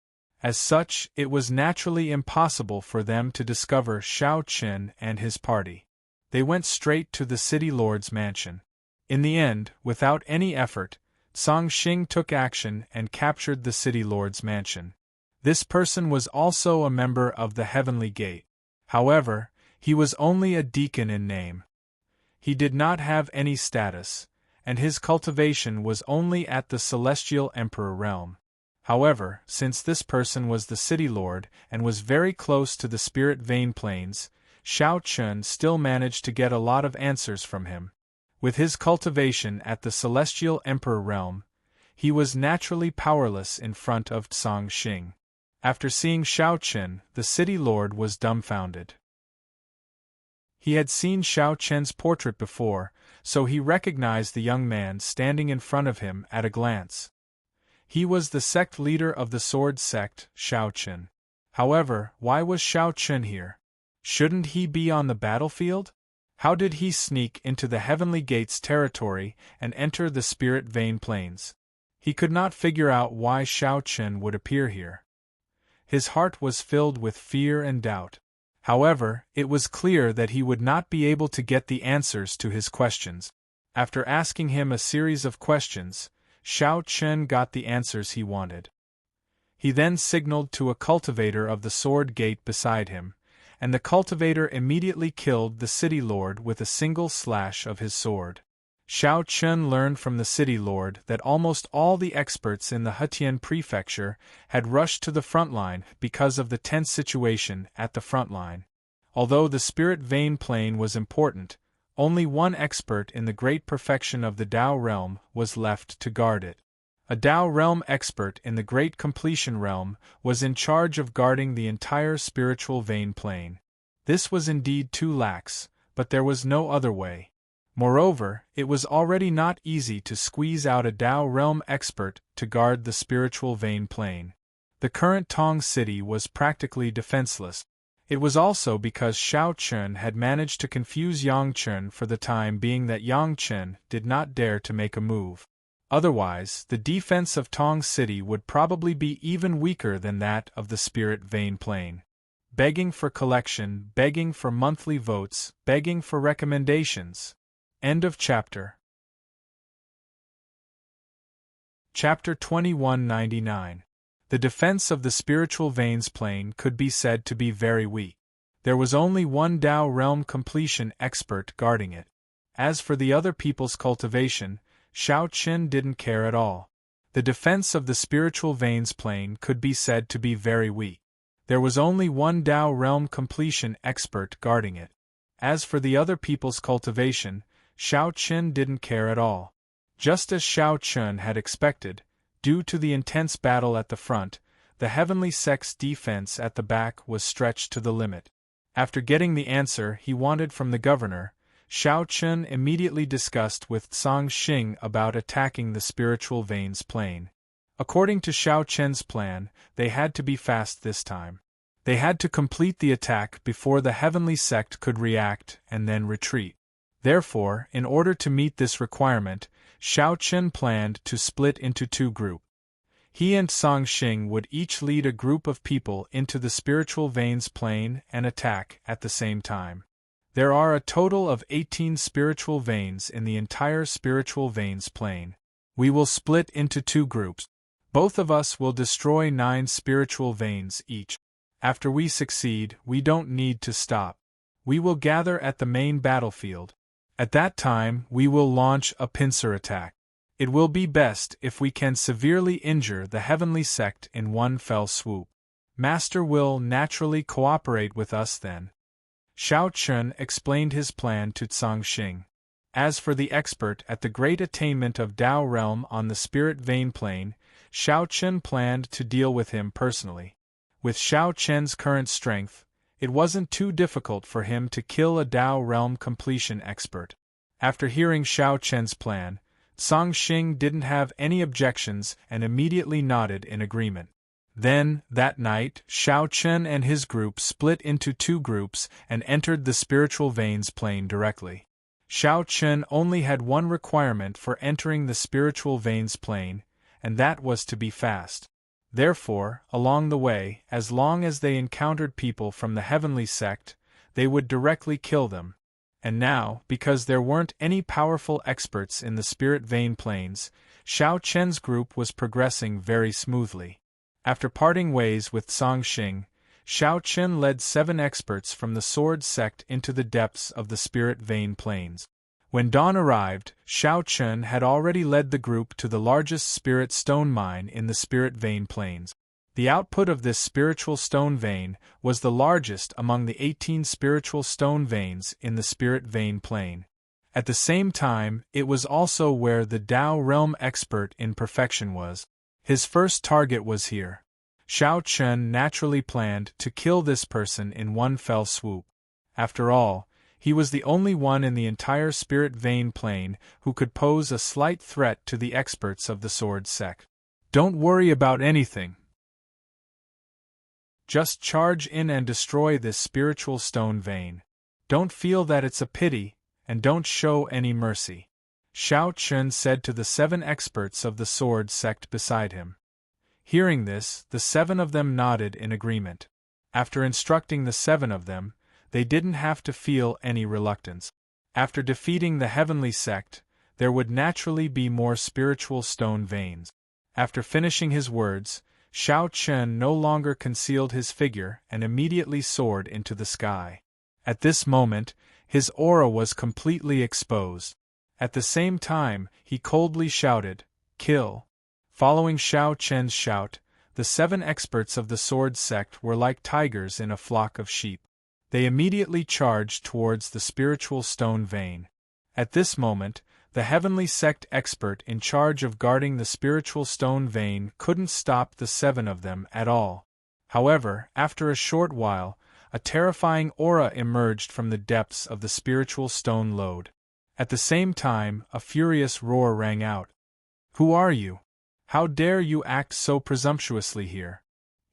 As such, it was naturally impossible for them to discover Xiao Chen and his party. They went straight to the city lord's mansion. In the end, without any effort, Song Xing took action and captured the city lord's mansion. This person was also a member of the Heavenly Gate. However, he was only a deacon in name. He did not have any status, and his cultivation was only at the Celestial Emperor realm. However, since this person was the city lord and was very close to the Spirit Vein Plains, Xiao Chen still managed to get a lot of answers from him. With his cultivation at the Celestial Emperor realm, he was naturally powerless in front of Song Xing. After seeing Xiao Chen, the city lord was dumbfounded. He had seen Xiao Chen's portrait before, so he recognized the young man standing in front of him at a glance. He was the sect leader of the sword sect, Xiao Chen. However, why was Xiao Chen here? Shouldn't he be on the battlefield? How did he sneak into the Heavenly Gate's territory and enter the Spirit Vein Plains? He could not figure out why Xiao Chen would appear here. His heart was filled with fear and doubt. However, it was clear that he would not be able to get the answers to his questions. After asking him a series of questions, Xiao Chen got the answers he wanted. He then signaled to a cultivator of the sword gate beside him, and the cultivator immediately killed the city lord with a single slash of his sword. Xiao Chen learned from the city lord that almost all the experts in the Hetian prefecture had rushed to the front line because of the tense situation at the front line. Although the Spirit Vein Plain was important, only one expert in the great perfection of the Dao realm was left to guard it. A Dao realm expert in the Great Completion realm was in charge of guarding the entire spiritual vein plane. This was indeed too lax, but there was no other way. Moreover, it was already not easy to squeeze out a Dao realm expert to guard the spiritual vein plane. The current Tong city was practically defenseless. It was also because Xiao Chen had managed to confuse Yang Chen for the time being that Yang Chen did not dare to make a move. Otherwise, the defense of Tong City would probably be even weaker than that of the Spirit Vein Plain. Begging for collection, begging for monthly votes, begging for recommendations. End of chapter. Chapter 2199. The defense of the spiritual veins plane could be said to be very weak. There was only one Dao realm completion expert guarding it. As for the other people's cultivation, Xiao Chen didn't care at all. The defense of the spiritual veins plane could be said to be very weak. There was only one Dao realm completion expert guarding it. As for the other people's cultivation, Xiao Chen didn't care at all. Just as Xiao Chen had expected, due to the intense battle at the front, the heavenly sect's defense at the back was stretched to the limit. After getting the answer he wanted from the governor, Xiao Chen immediately discussed with Song Xing about attacking the spiritual veins plane. According to Xiao Chen's plan, they had to be fast this time. They had to complete the attack before the heavenly sect could react and then retreat. Therefore, in order to meet this requirement, Xiao Chen planned to split into two groups. He and Song Xing would each lead a group of people into the spiritual veins plane and attack at the same time. There are a total of 18 spiritual veins in the entire spiritual veins plane. We will split into two groups. Both of us will destroy 9 spiritual veins each. After we succeed, we don't need to stop. We will gather at the main battlefield. At that time, we will launch a pincer attack. It will be best if we can severely injure the heavenly sect in one fell swoop. Master will naturally cooperate with us then. Shao Chun explained his plan to Tsang Xing. As for the expert at the great attainment of Tao realm on the spirit vein plane, Shao Chun planned to deal with him personally. With Shao Chen's current strength, it wasn't too difficult for him to kill a Tao realm completion expert. After hearing Shao Chen's plan, Tsang Xing didn't have any objections and immediately nodded in agreement. Then, that night, Shao Chen and his group split into two groups and entered the spiritual veins plane directly. Shao Chen only had one requirement for entering the spiritual veins plane, and that was to be fast. Therefore, along the way, as long as they encountered people from the heavenly sect, they would directly kill them. And now, because there weren't any powerful experts in the spirit vein planes, Shao Chen's group was progressing very smoothly. After parting ways with Tsang Xing, Shao Chen led 7 experts from the sword sect into the depths of the spirit vein planes. When dawn arrived, Shao Chen had already led the group to the largest spirit stone mine in the spirit vein planes. The output of this spiritual stone vein was the largest among the 18 spiritual stone veins in the spirit vein plane. At the same time, it was also where the Tao realm expert in perfection was. His first target was here. Shao Chen naturally planned to kill this person in one fell swoop. After all, he was the only one in the entire spirit vein plane who could pose a slight threat to the experts of the sword sect. Don't worry about anything. Just charge in and destroy this spiritual stone vein. Don't feel that it's a pity, and don't show any mercy. Shao Chen said to the 7 experts of the sword sect beside him. Hearing this, the 7 of them nodded in agreement. After instructing the 7 of them, they didn't have to feel any reluctance. After defeating the heavenly sect, there would naturally be more spiritual stone veins. After finishing his words, Shao Chen no longer concealed his figure and immediately soared into the sky. At this moment, his aura was completely exposed. At the same time, he coldly shouted, "Kill!" Following Shao Chen's shout, the 7 experts of the sword sect were like tigers in a flock of sheep. They immediately charged towards the spiritual stone vein. At this moment, the heavenly sect expert in charge of guarding the spiritual stone vein couldn't stop the 7 of them at all. However, after a short while, a terrifying aura emerged from the depths of the spiritual stone lode. At the same time, a furious roar rang out. "Who are you? How dare you act so presumptuously here?"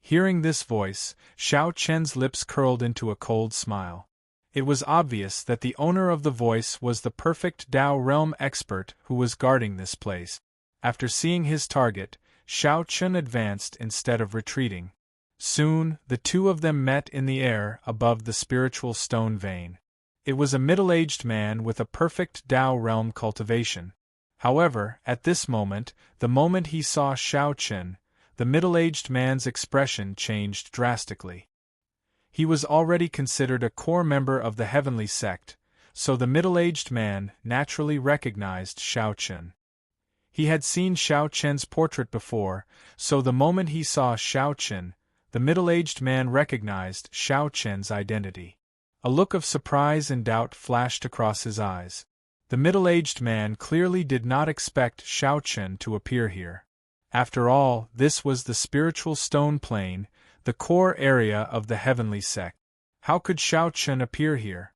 Hearing this voice, Shao Chen's lips curled into a cold smile. It was obvious that the owner of the voice was the perfect Tao realm expert who was guarding this place. After seeing his target, Shao Chen advanced instead of retreating. Soon, the 2 of them met in the air above the spiritual stone vein. It was a middle-aged man with a perfect Tao realm cultivation. However, at this moment, the moment he saw Shao Chen, the middle-aged man's expression changed drastically. He was already considered a core member of the heavenly sect, so the middle-aged man naturally recognized Shao Chen. He had seen Shao Chen's portrait before, so the moment he saw Shao Chen, the middle-aged man recognized Shao Chen's identity. A look of surprise and doubt flashed across his eyes. The middle-aged man clearly did not expect Shao Chen to appear here. After all, this was the spiritual stone plane, the core area of the heavenly sect. How could Shao Chen appear here?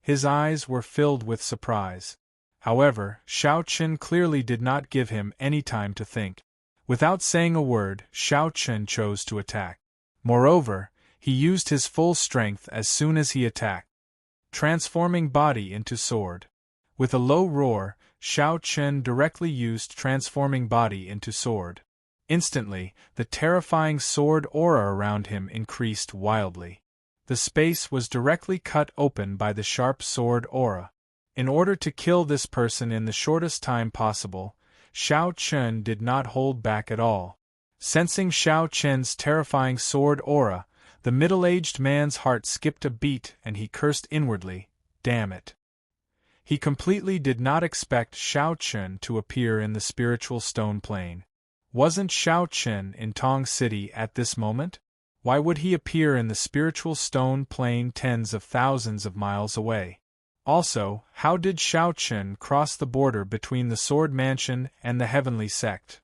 His eyes were filled with surprise. However, Shao Chen clearly did not give him any time to think. Without saying a word, Shao Chen chose to attack. Moreover, he used his full strength as soon as he attacked, transforming body into sword. With a low roar, Shao Chen directly used transforming body into sword. Instantly, the terrifying sword aura around him increased wildly. The space was directly cut open by the sharp sword aura. In order to kill this person in the shortest time possible, Shao Chen did not hold back at all. Sensing Shao Chen's terrifying sword aura, the middle-aged man's heart skipped a beat and he cursed inwardly, "Damn it." He completely did not expect Xiao Chen to appear in the spiritual stone plane. Wasn't Xiao Chen in Tong City at this moment? Why would he appear in the spiritual stone plane tens of thousands of miles away? Also, how did Xiao Chen cross the border between the Sword Mansion and the Heavenly Sect?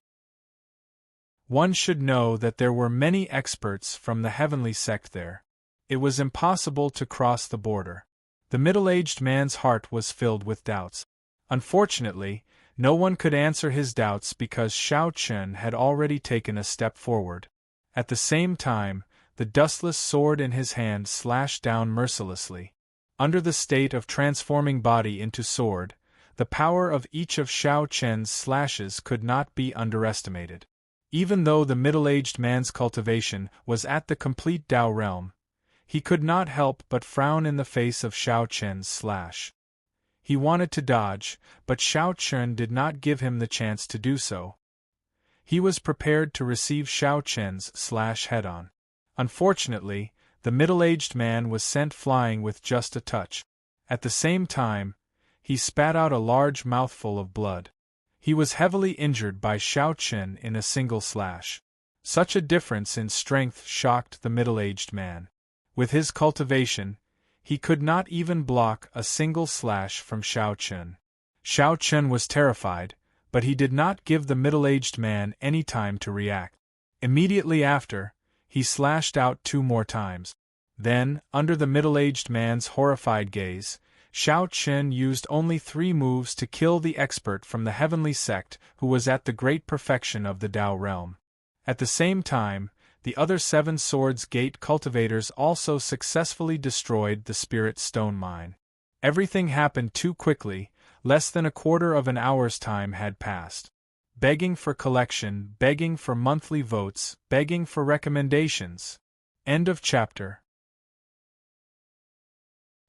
One should know that there were many experts from the Heavenly Sect there. It was impossible to cross the border. The middle-aged man's heart was filled with doubts. Unfortunately, no one could answer his doubts because Xiao Chen had already taken a step forward. At the same time, the dustless sword in his hand slashed down mercilessly. Under the state of transforming body into sword, the power of each of Xiao Chen's slashes could not be underestimated. Even though the middle-aged man's cultivation was at the complete Dao realm, he could not help but frown in the face of Xiao Chen's slash. He wanted to dodge, but Xiao Chen did not give him the chance to do so. He was prepared to receive Xiao Chen's slash head-on. Unfortunately, the middle-aged man was sent flying with just a touch. At the same time, he spat out a large mouthful of blood. He was heavily injured by Xiao Chen in a single slash. Such a difference in strength shocked the middle-aged man. With his cultivation, he could not even block a single slash from Xiao Chen. Xiao Chen was terrified, but he did not give the middle-aged man any time to react. Immediately after, he slashed out 2 more times. Then, under the middle-aged man's horrified gaze, Xiao Chen used only 3 moves to kill the expert from the Heavenly Sect who was at the great perfection of the Dao realm. At the same time, the other 7 Swords Gate cultivators also successfully destroyed the Spirit Stone Mine. Everything happened too quickly, less than a quarter of an hour's time had passed. Begging for collection, begging for monthly votes, begging for recommendations. End of chapter.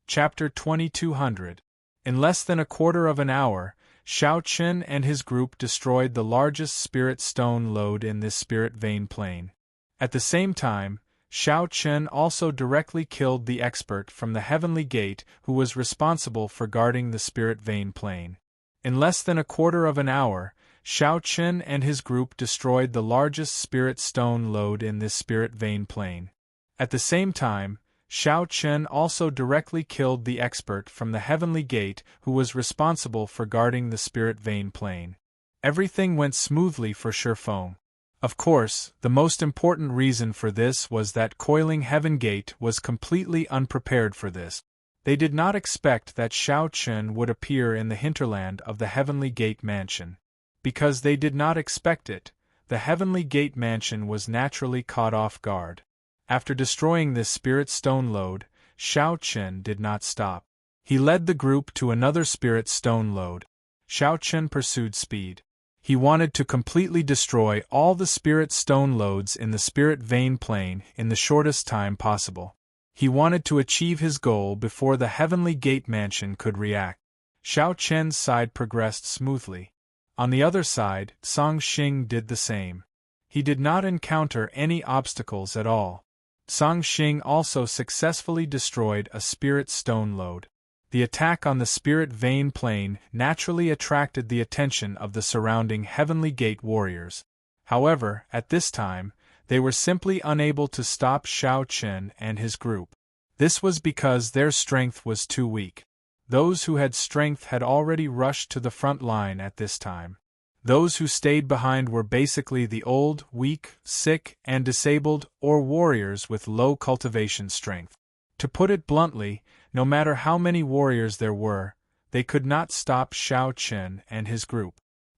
Chapter 2200. In less than a quarter of an hour, Xiao Chen and his group destroyed the largest spirit stone lode in this spirit vein plane. At the same time, Xiao Chen also directly killed the expert from the Heavenly Gate who was responsible for guarding the spirit vein plane. In less than a quarter of an hour, Xiao Chen and his group destroyed the largest spirit stone lode in this spirit vein plane. At the same time, Xiao Chen also directly killed the expert from the Heavenly Gate who was responsible for guarding the spirit vein plane. Everything went smoothly for Shifeng. Of course, the most important reason for this was that Coiling Heaven Gate was completely unprepared for this. They did not expect that Xiao Chen would appear in the hinterland of the Heavenly Gate Mansion. Because they did not expect it, the Heavenly Gate Mansion was naturally caught off guard. After destroying this spirit stone lode, Xiao Chen did not stop. He led the group to another spirit stone lode. Xiao Chen pursued speed. He wanted to completely destroy all the spirit stone lodes in the spirit vein plane in the shortest time possible. He wanted to achieve his goal before the Heavenly Gate Mansion could react. Xiao Chen's side progressed smoothly. On the other side, Song Xing did the same. He did not encounter any obstacles at all. Song Xing also successfully destroyed a spirit stone lode. The attack on the spirit vein plane naturally attracted the attention of the surrounding Heavenly Gate warriors. However, at this time, they were simply unable to stop Xiao Chen and his group. This was because their strength was too weak. Those who had strength had already rushed to the front line at this time. Those who stayed behind were basically the old, weak, sick, and disabled, or warriors with low cultivation strength. To put it bluntly, no matter how many warriors there were, they could not stop Xiao Chen and his group.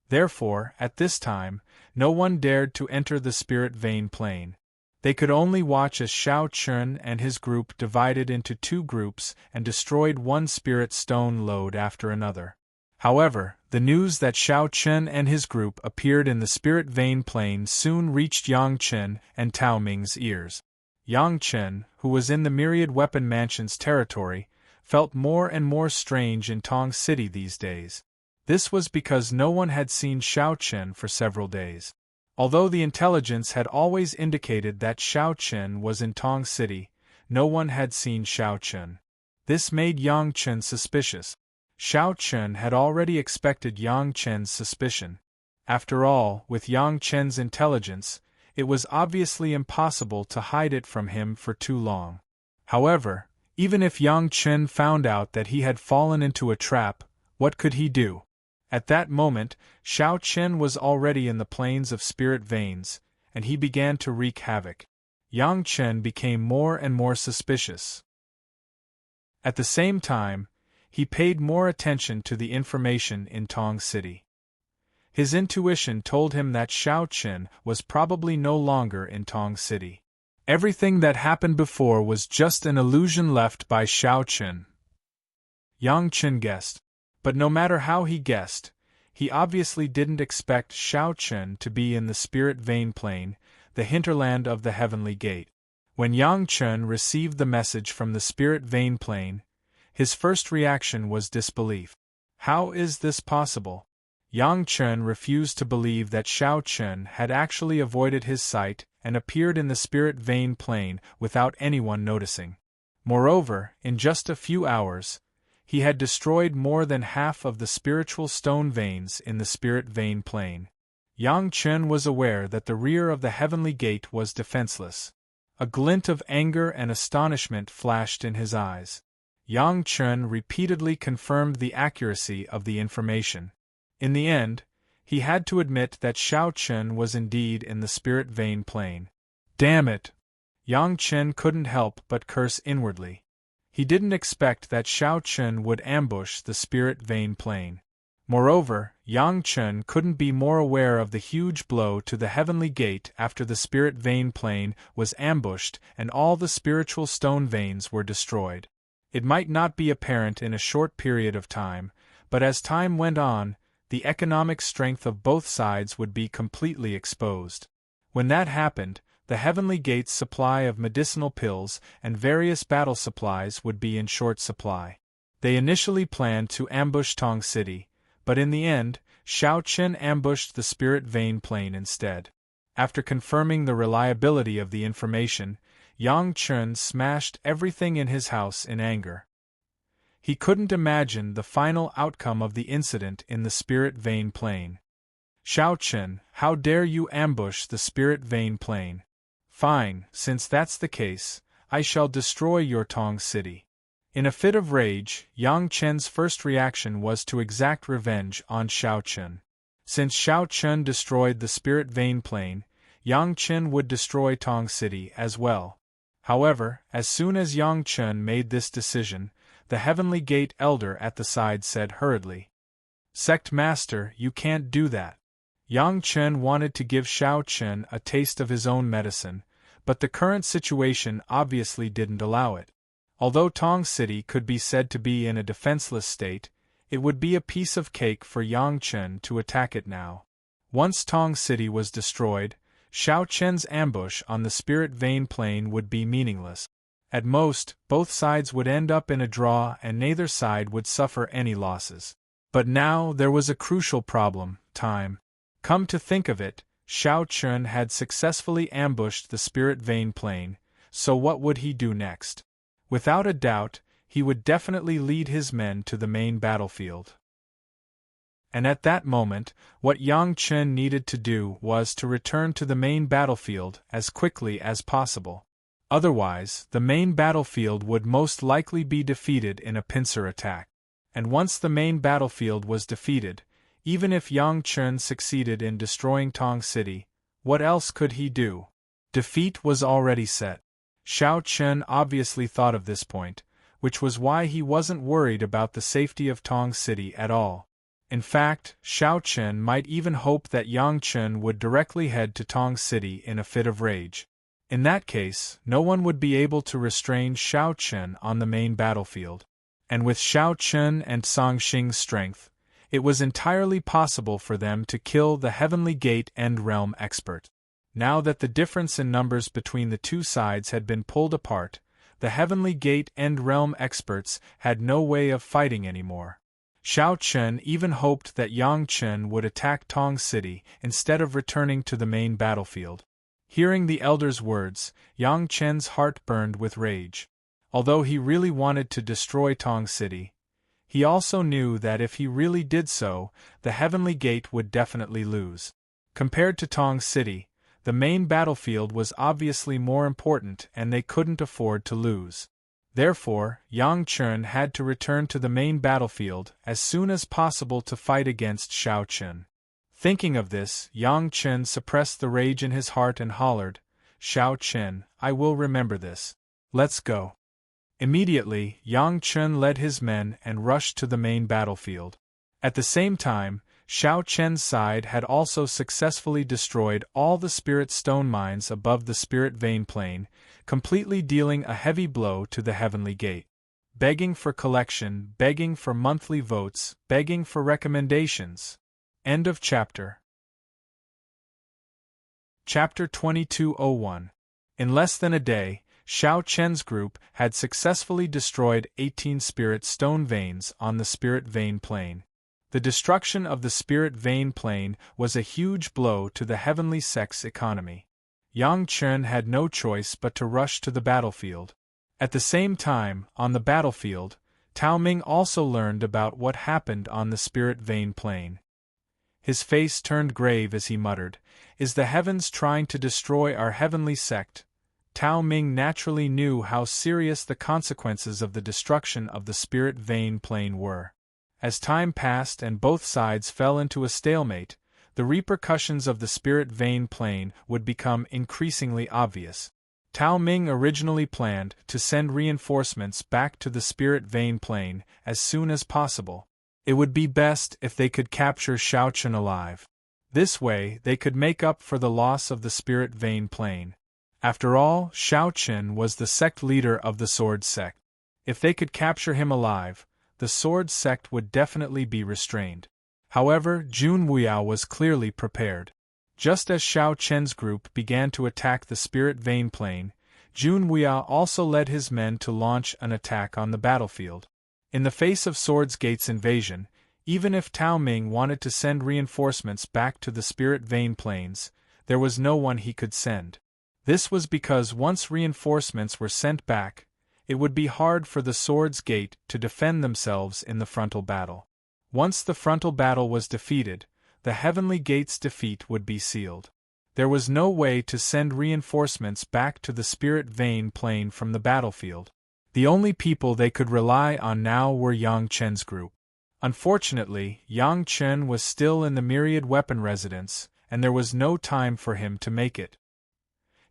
Therefore, at this time, no one dared to enter the spirit vein plane. They could only watch as Xiao Chen and his group divided into 2 groups and destroyed one spirit stone lode after another. However, the news that Xiao Chen and his group appeared in the spirit vein plane soon reached Yang Chen and Tao Ming's ears. Yang Chen, who was in the Myriad Weapon Mansion's territory, felt more and more strange in Tong City these days. This was because no one had seen Xiao Chen for several days. Although the intelligence had always indicated that Xiao Chen was in Tong City, no one had seen Xiao Chen. This made Yang Chen suspicious. Xiao Chen had already expected Yang Chen's suspicion. After all, with Yang Chen's intelligence, it was obviously impossible to hide it from him for too long. However, even if Yang Chen found out that he had fallen into a trap, what could he do? At that moment, Xiao Chen was already in the plains of spirit veins, and he began to wreak havoc. Yang Chen became more and more suspicious. At the same time, he paid more attention to the information in Tong City. His intuition told him that Xiao Chen was probably no longer in Tong City. Everything that happened before was just an illusion left by Xiao Chen. Yang Chen guessed. But no matter how he guessed, he obviously didn't expect Xiao Chen to be in the spirit vein plane, the hinterland of the heavenly gate. When Yang Chen received the message from the spirit vein plane, his first reaction was disbelief. How is this possible? Yang Chen refused to believe that Xiao Chen had actually avoided his sight and appeared in the spirit vein plane without anyone noticing. Moreover, in just a few hours, he had destroyed more than half of the spiritual stone veins in the spirit vein plane. Yang Chen was aware that the rear of the heavenly gate was defenseless. A glint of anger and astonishment flashed in his eyes. Yang Chen repeatedly confirmed the accuracy of the information. In the end, he had to admit that Xiao Chen was indeed in the spirit vein plane. Damn it! Yang Chen couldn't help but curse inwardly. He didn't expect that Xiao Chen would ambush the spirit vein plane. Moreover, Yang Chen couldn't be more aware of the huge blow to the heavenly gate after the spirit vein plane was ambushed and all the spiritual stone veins were destroyed. It might not be apparent in a short period of time, but as time went on, the economic strength of both sides would be completely exposed. When that happened, the heavenly gate's supply of medicinal pills and various battle supplies would be in short supply. They initially planned to ambush Tong City, but in the end, Xiao Chen ambushed the spirit vein plane instead. After confirming the reliability of the information, Yang Chen smashed everything in his house in anger. He couldn't imagine the final outcome of the incident in the spirit vein plane. Xiao Chen, how dare you ambush the spirit vein plane? Fine, since that's the case, I shall destroy your Tong City. In a fit of rage, Yang Chen's first reaction was to exact revenge on Xiao Chen. Since Xiao Chen destroyed the spirit vein plane, Yang Chen would destroy Tong City as well. However, as soon as Yang Chen made this decision, the Heavenly Gate Elder at the side said hurriedly, "Sect Master, you can't do that." Yang Chen wanted to give Xiao Chen a taste of his own medicine, but the current situation obviously didn't allow it. Although Tong City could be said to be in a defenseless state, it would be a piece of cake for Yang Chen to attack it now. Once Tong City was destroyed, Xiao Chen's ambush on the spirit vein plane would be meaningless. At most, both sides would end up in a draw and neither side would suffer any losses. But now there was a crucial problem: time. Come to think of it, Xiao Chen had successfully ambushed the spirit vein plane, so what would he do next? Without a doubt, he would definitely lead his men to the main battlefield. And at that moment, what Yang Chen needed to do was to return to the main battlefield as quickly as possible. Otherwise, the main battlefield would most likely be defeated in a pincer attack. And once the main battlefield was defeated, even if Yang Chen succeeded in destroying Tong City, what else could he do? Defeat was already set. Xiao Chen obviously thought of this point, which was why he wasn't worried about the safety of Tong City at all. In fact, Xiao Chen might even hope that Yang Chen would directly head to Tong City in a fit of rage. In that case, no one would be able to restrain Xiao Chen on the main battlefield. And with Xiao Chen and Song Xing's strength, it was entirely possible for them to kill the Heavenly Gate End Realm expert. Now that the difference in numbers between the two sides had been pulled apart, the Heavenly Gate End Realm experts had no way of fighting anymore. Xiao Chen even hoped that Yang Chen would attack Tong City instead of returning to the main battlefield. Hearing the elder's words, Yang Chen's heart burned with rage. Although he really wanted to destroy Tong City, He also knew that if he really did so, the Heavenly Gate would definitely lose. Compared to Tong City, the main battlefield was obviously more important and they couldn't afford to lose. Therefore, Yang Chun had to return to the main battlefield as soon as possible to fight against Xiao Chun. Thinking of this, Yang Chun suppressed the rage in his heart and hollered, "Xiao Chun, I will remember this. Let's go." Immediately, Yang Chun led his men and rushed to the main battlefield. At the same time, Xiao Chen's side had also successfully destroyed all the spirit stone mines above the spirit vein plane, completely dealing a heavy blow to the Heavenly Gate. Begging for collection, begging for monthly votes, begging for recommendations. End of chapter. Chapter 2201. In less than a day, Xiao Chen's group had successfully destroyed 18 spirit stone veins on the spirit vein plane. The destruction of the spirit vein plane was a huge blow to the heavenly sect's economy. Yang Chun had no choice but to rush to the battlefield. At the same time, on the battlefield, Tao Ming also learned about what happened on the spirit vein plane. His face turned grave as he muttered, "Is the heavens trying to destroy our heavenly sect?" Tao Ming naturally knew how serious the consequences of the destruction of the spirit vein plane were. As time passed and both sides fell into a stalemate, the repercussions of the spirit vein plane would become increasingly obvious. Tao Ming originally planned to send reinforcements back to the spirit vein plane as soon as possible. It would be best if they could capture Xiao Chun alive. This way they could make up for the loss of the spirit vein plane. After all, Xiao Chun was the sect leader of the sword sect. If they could capture him alive, the sword sect would definitely be restrained. However, Jun Wuya was clearly prepared. Just as Xiao Chen's group began to attack the spirit vein plane, Jun Wuya also led his men to launch an attack on the battlefield. In the face of Swords Gate's invasion, even if Tao Ming wanted to send reinforcements back to the spirit vein planes, there was no one he could send. This was because once reinforcements were sent back, it would be hard for the Swords Gate to defend themselves in the frontal battle. Once the frontal battle was defeated, the Heavenly Gate's defeat would be sealed. There was no way to send reinforcements back to the spirit vein plane from the battlefield. The only people they could rely on now were Yang Chen's group. Unfortunately, Yang Chen was still in the Myriad Weapon Residence, and there was no time for him to make it.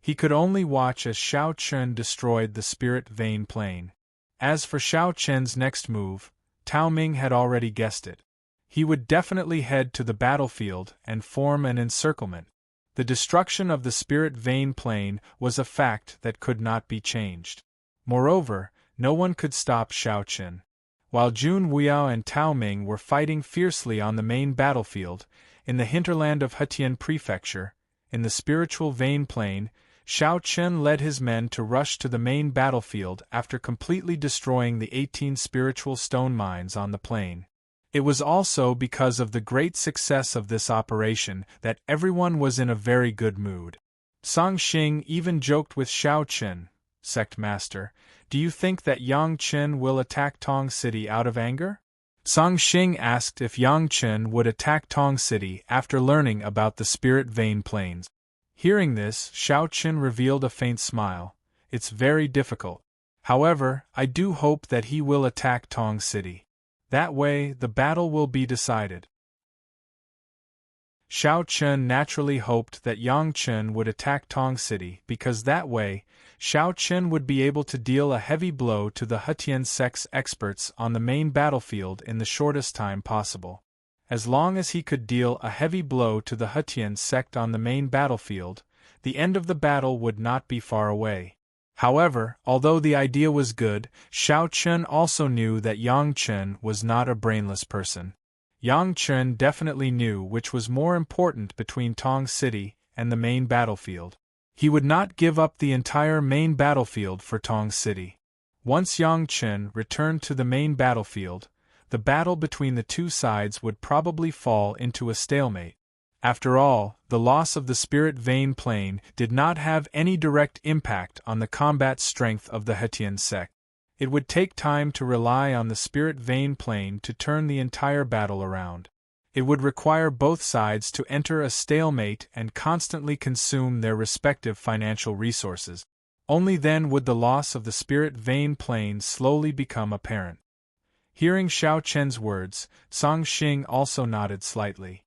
He could only watch as Xiao Chun destroyed the spirit vein plane. As for Xiao Chen's next move, Tao Ming had already guessed it. He would definitely head to the battlefield and form an encirclement. The destruction of the spirit vein plane was a fact that could not be changed. Moreover, no one could stop Xiao Chun. While Jun Wuya and Tao Ming were fighting fiercely on the main battlefield, in the hinterland of Hetian Prefecture, in the spiritual vein plane, Xiao Chun led his men to rush to the main battlefield after completely destroying the 18 spiritual stone mines on the plain. It was also because of the great success of this operation that everyone was in a very good mood. Song Xing even joked with Xiao Chun, "Sect Master, do you think that Yang Chun will attack Tong City out of anger?" Song Xing asked if Yang Chun would attack Tong City after learning about the spirit vein planes. Hearing this, Xiao Chun revealed a faint smile. "It's very difficult. However, I do hope that he will attack Tong City. That way, the battle will be decided." Xiao Chun naturally hoped that Yang Chun would attack Tong City because that way, Xiao Chun would be able to deal a heavy blow to the Hetian sect's experts on the main battlefield in the shortest time possible. As long as he could deal a heavy blow to the Hetian sect on the main battlefield, the end of the battle would not be far away. However, although the idea was good, Xiao Chun also knew that Yang Chun was not a brainless person. Yang Chun definitely knew which was more important between Tong City and the main battlefield. He would not give up the entire main battlefield for Tong City. Once Yang Chun returned to the main battlefield, the battle between the two sides would probably fall into a stalemate. After all, the loss of the spirit vein plane did not have any direct impact on the combat strength of the Hetian sect. It would take time to rely on the spirit vein plane to turn the entire battle around. It would require both sides to enter a stalemate and constantly consume their respective financial resources. Only then would the loss of the spirit vein plane slowly become apparent. Hearing Xiao Chen's words, Song Xing also nodded slightly.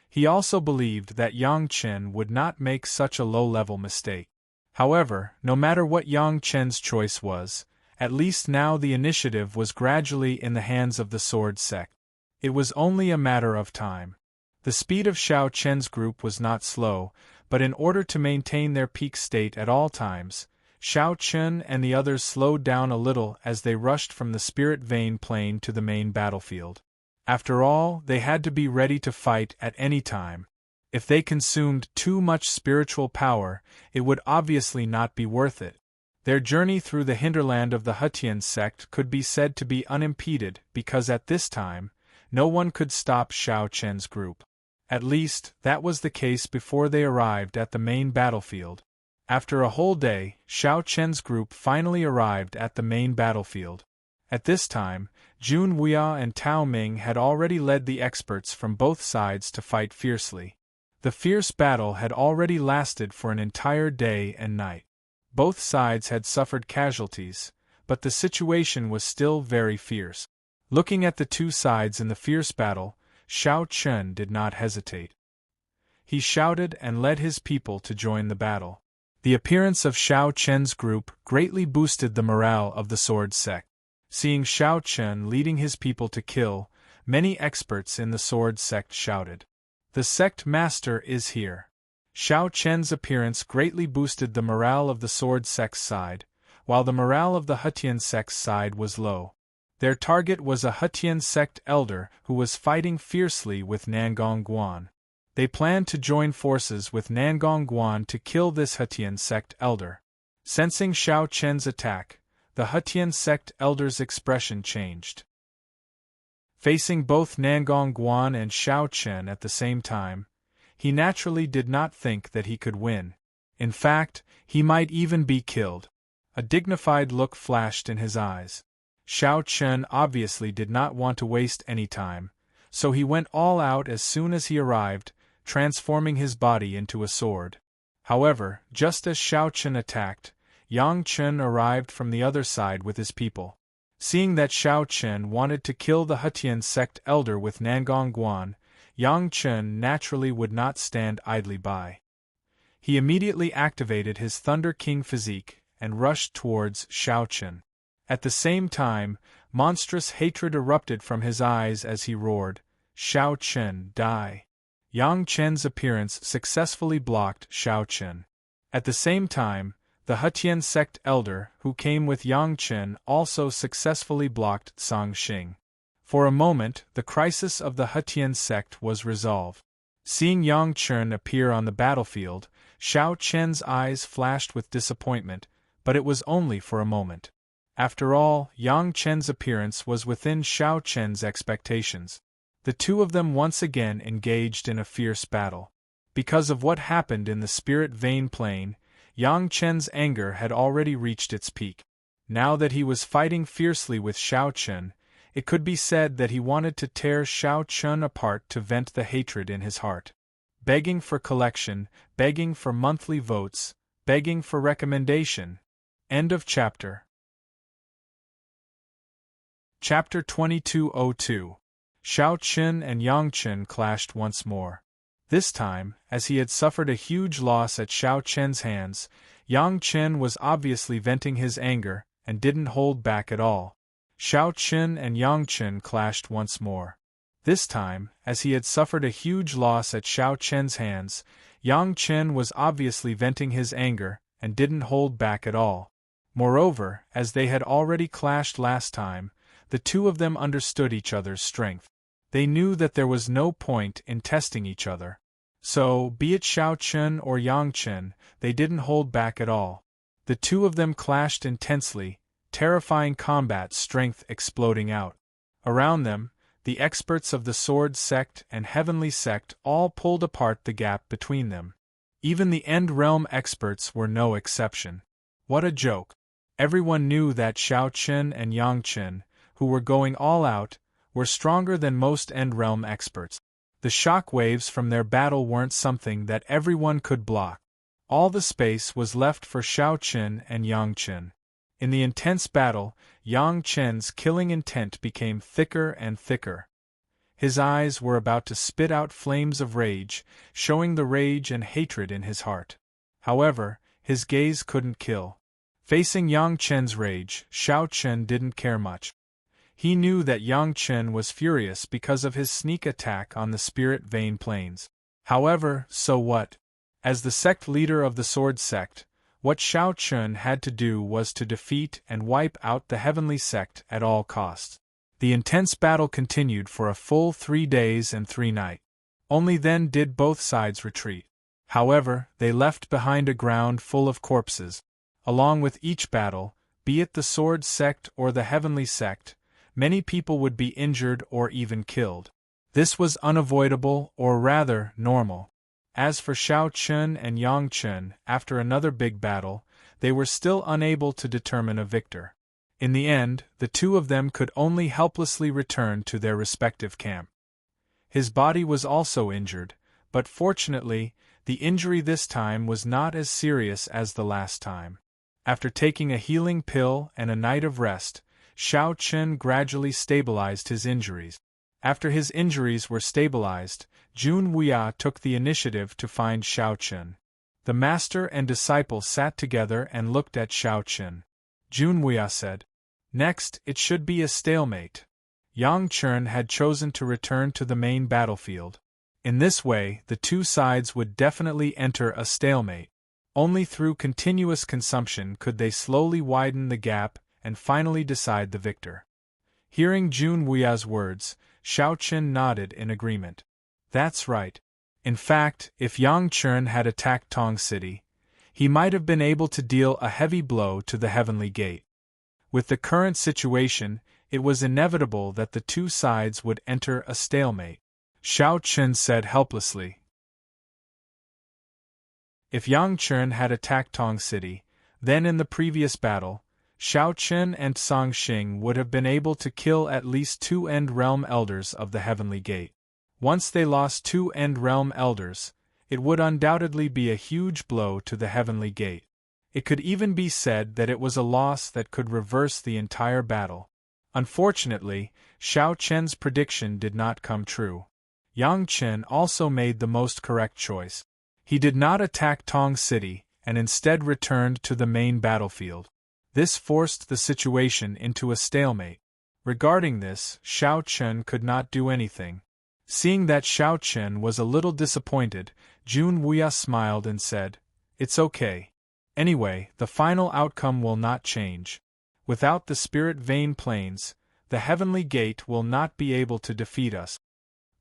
He also believed that Yang Chen would not make such a low-level mistake. However, no matter what Yang Chen's choice was, at least now the initiative was gradually in the hands of the sword sect. It was only a matter of time. The speed of Xiao Chen's group was not slow, but in order to maintain their peak state at all times, Xiao Chen and the others slowed down a little as they rushed from the spirit vein plane to the main battlefield. After all, they had to be ready to fight at any time. If they consumed too much spiritual power, it would obviously not be worth it. Their journey through the hinterland of the Hetian sect could be said to be unimpeded because at this time, no one could stop Xiao Chen's group. At least, that was the case before they arrived at the main battlefield. After a whole day, Xiao Chen's group finally arrived at the main battlefield. At this time, Jun Wuya and Tao Ming had already led the experts from both sides to fight fiercely. The fierce battle had already lasted for an entire day and night. Both sides had suffered casualties, but the situation was still very fierce. Looking at the two sides in the fierce battle, Xiao Chen did not hesitate. He shouted and led his people to join the battle. The appearance of Xiao Chen's group greatly boosted the morale of the sword sect. Seeing Xiao Chen leading his people to kill, many experts in the sword sect shouted, "The sect master is here." Xiao Chen's appearance greatly boosted the morale of the sword sect's side, while the morale of the Hetian sect's side was low. Their target was a Hetian sect elder who was fighting fiercely with Nangong Guan. They planned to join forces with Nangong Guan to kill this Hetian sect elder. Sensing Xiao Chen's attack, the Hetian sect elder's expression changed. Facing both Nangong Guan and Xiao Chen at the same time, he naturally did not think that he could win. In fact, he might even be killed. A dignified look flashed in his eyes. Xiao Chen obviously did not want to waste any time, so he went all out as soon as he arrived, transforming his body into a sword. However, just as Xiao Chen attacked, Yang Chen arrived from the other side with his people. Seeing that Xiao Chen wanted to kill the Hetian sect elder with Nangong Guan, Yang Chen naturally would not stand idly by. He immediately activated his Thunder King physique and rushed towards Xiao Chen. At the same time, monstrous hatred erupted from his eyes as he roared, "Xiao Chen, die!" Yang Chen's appearance successfully blocked Xiao Chen. At the same time, the Hetian sect elder who came with Yang Chen also successfully blocked Song Xing. For a moment, the crisis of the Hetian sect was resolved. Seeing Yang Chen appear on the battlefield, Xiao Chen's eyes flashed with disappointment, but it was only for a moment. After all, Yang Chen's appearance was within Xiao Chen's expectations. The two of them once again engaged in a fierce battle. Because of what happened in the spirit vein plane, Yang Chen's anger had already reached its peak. Now that he was fighting fiercely with Xiao Chen, it could be said that he wanted to tear Xiao Chen apart to vent the hatred in his heart. Begging for collection, begging for monthly votes, begging for recommendation. End of chapter. Chapter 2202. Xiao Chen and Yang Chen clashed once more. This time, as he had suffered a huge loss at Xiao Chen's hands, Yang Chen was obviously venting his anger and didn't hold back at all. Xiao Chen and Yang Chen clashed once more. This time, as he had suffered a huge loss at Xiao Chen's hands, Yang Chen was obviously venting his anger and didn't hold back at all. Moreover, as they had already clashed last time, the two of them understood each other's strength. They knew that there was no point in testing each other. So, be it Xiao Chen or Yang Chen, they didn't hold back at all. The two of them clashed intensely, terrifying combat strength exploding out. Around them, the experts of the Sword Sect and Heavenly Sect all pulled apart the gap between them. Even the End Realm experts were no exception. What a joke! Everyone knew that Xiao Qin and Yang Qin, who were going all out, were stronger than most End-realm experts. The shock waves from their battle weren't something that everyone could block. All the space was left for Xiao Qin and Yang Qin. In the intense battle, Yang Qin's killing intent became thicker and thicker. His eyes were about to spit out flames of rage, showing the rage and hatred in his heart. However, his gaze couldn't kill. Facing Yang Qin's rage, Xiao Qin didn't care much. He knew that Yang Qin was furious because of his sneak attack on the spirit vein planes. However, so what? As the sect leader of the Sword Sect, what Xiao Qin had to do was to defeat and wipe out the Heavenly Sect at all costs. The intense battle continued for a full 3 days and 3 nights. Only then did both sides retreat. However, they left behind a ground full of corpses. Along with each battle, be it the Sword Sect or the Heavenly Sect, many people would be injured or even killed. This was unavoidable, or rather, normal. As for Xiao Qin and Yang Qin, after another big battle, they were still unable to determine a victor. In the end, the two of them could only helplessly return to their respective camp. His body was also injured, but fortunately, the injury this time was not as serious as the last time. After taking a healing pill and a night of rest, Xiao Qin gradually stabilized his injuries. After his injuries were stabilized, Jun Wuya took the initiative to find Xiao Qin. The master and disciple sat together and looked at Xiao Qin. Jun Wuya said, "Next, it should be a stalemate." Yang Qin had chosen to return to the main battlefield. In this way, the two sides would definitely enter a stalemate. Only through continuous consumption could they slowly widen the gap and finally decide the victor. Hearing Jun Wuya's words, Xiao Qin nodded in agreement. That's right. In fact, if Yang Qin had attacked Tong City, he might have been able to deal a heavy blow to the Heavenly Gate. With the current situation, it was inevitable that the two sides would enter a stalemate. Xiao Qin said helplessly. If Yang Qin had attacked Tong City, then in the previous battle, Xiao Qin and Song Xing would have been able to kill at least 2 End-realm elders of the Heavenly Gate. Once they lost 2 End-realm elders, it would undoubtedly be a huge blow to the Heavenly Gate. It could even be said that it was a loss that could reverse the entire battle. Unfortunately, Xiao Qin's prediction did not come true. Yang Qin also made the most correct choice. He did not attack Tong City, and instead returned to the main battlefield. This forced the situation into a stalemate. Regarding this, Xiao Qin could not do anything. Seeing that Xiao Qin was a little disappointed, Jun Wuya smiled and said, "It's okay. Anyway, the final outcome will not change. Without the spirit vein planes, the Heavenly Gate will not be able to defeat us."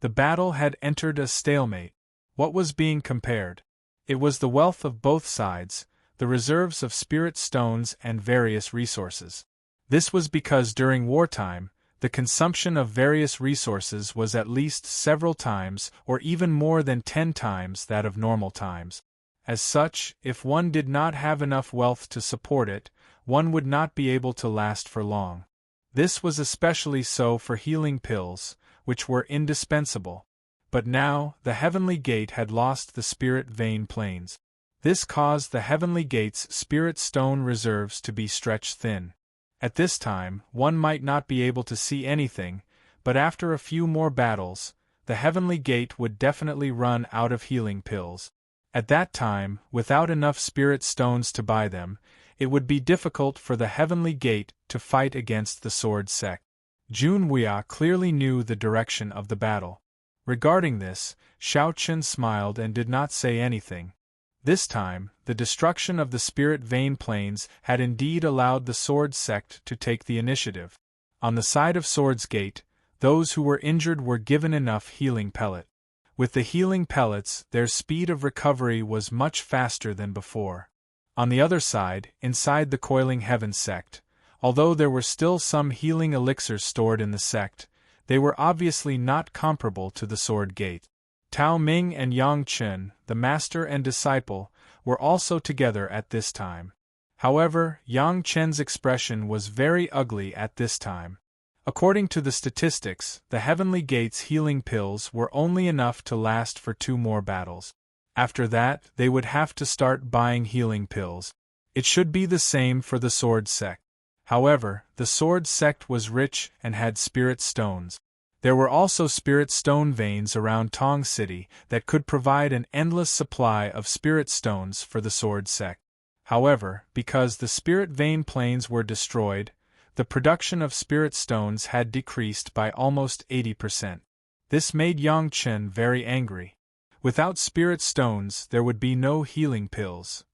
The battle had entered a stalemate. What was being compared? It was the wealth of both sides, the reserves of spirit stones and various resources. This was because during wartime, the consumption of various resources was at least several times or even more than 10 times that of normal times. As such, if one did not have enough wealth to support it, one would not be able to last for long. This was especially so for healing pills, which were indispensable. But now, the Heavenly Gate had lost the spirit vein planes. This caused the Heavenly Gate's spirit stone reserves to be stretched thin. At this time, one might not be able to see anything, but after a few more battles, the Heavenly Gate would definitely run out of healing pills. At that time, without enough spirit stones to buy them, it would be difficult for the Heavenly Gate to fight against the Sword Sect. Jun Wuya clearly knew the direction of the battle. Regarding this, Xiao Qin smiled and did not say anything. This time, the destruction of the spirit vein planes had indeed allowed the Sword Sect to take the initiative. On the side of Sword's Gate, those who were injured were given enough healing pellet. With the healing pellets, their speed of recovery was much faster than before. On the other side, inside the Coiling Heaven sect, although there were still some healing elixirs stored in the sect, they were obviously not comparable to the Sword Gate. Tao Ming and Yang Qin, the master and disciple, were also together at this time. However, Yang Chen's expression was very ugly at this time. According to the statistics, the Heavenly Gate's healing pills were only enough to last for 2 more battles. After that, they would have to start buying healing pills. It should be the same for the Sword Sect. However, the Sword Sect was rich and had spirit stones. There were also spirit stone veins around Tong City that could provide an endless supply of spirit stones for the Sword Sect. However, because the spirit vein plains were destroyed, the production of spirit stones had decreased by almost 80%. This made Yang Chen very angry. Without spirit stones, there would be no healing pills.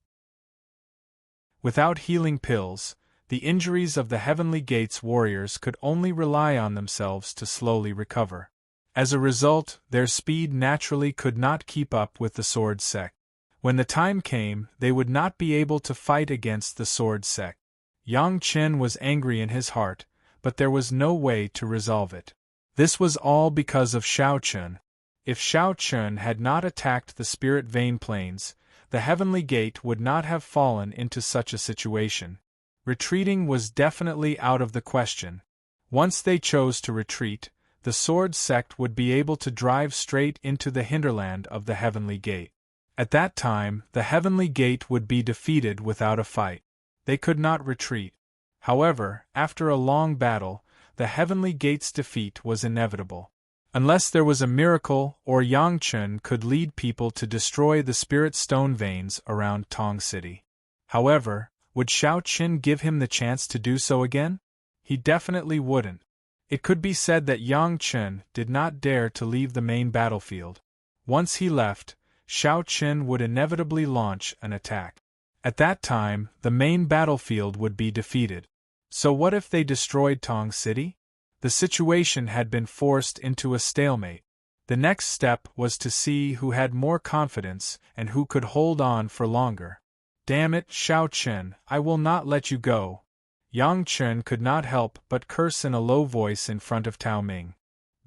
Without healing pills, the injuries of the Heavenly Gate's warriors could only rely on themselves to slowly recover. As a result, their speed naturally could not keep up with the Sword Sect. When the time came, they would not be able to fight against the Sword Sect. Yang Chen was angry in his heart, but there was no way to resolve it. This was all because of Xiao Chun. If Xiao Chun had not attacked the Spirit Vein Plains, the Heavenly Gate would not have fallen into such a situation. Retreating was definitely out of the question. Once they chose to retreat, the Sword Sect would be able to drive straight into the hinterland of the Heavenly Gate. At that time, the Heavenly Gate would be defeated without a fight. They could not retreat. However, after a long battle, the Heavenly Gate's defeat was inevitable. Unless there was a miracle or Yang Chen could lead people to destroy the spirit stone veins around Tong City. However, would Xiao Qin give him the chance to do so again? He definitely wouldn't. It could be said that Yang Chen did not dare to leave the main battlefield. Once he left, Xiao Qin would inevitably launch an attack. At that time, the main battlefield would be defeated. So what if they destroyed Tong City? The situation had been forced into a stalemate. The next step was to see who had more confidence and who could hold on for longer. Damn it, Xiao Chen, I will not let you go. Yang Chen could not help but curse in a low voice in front of Tao Ming.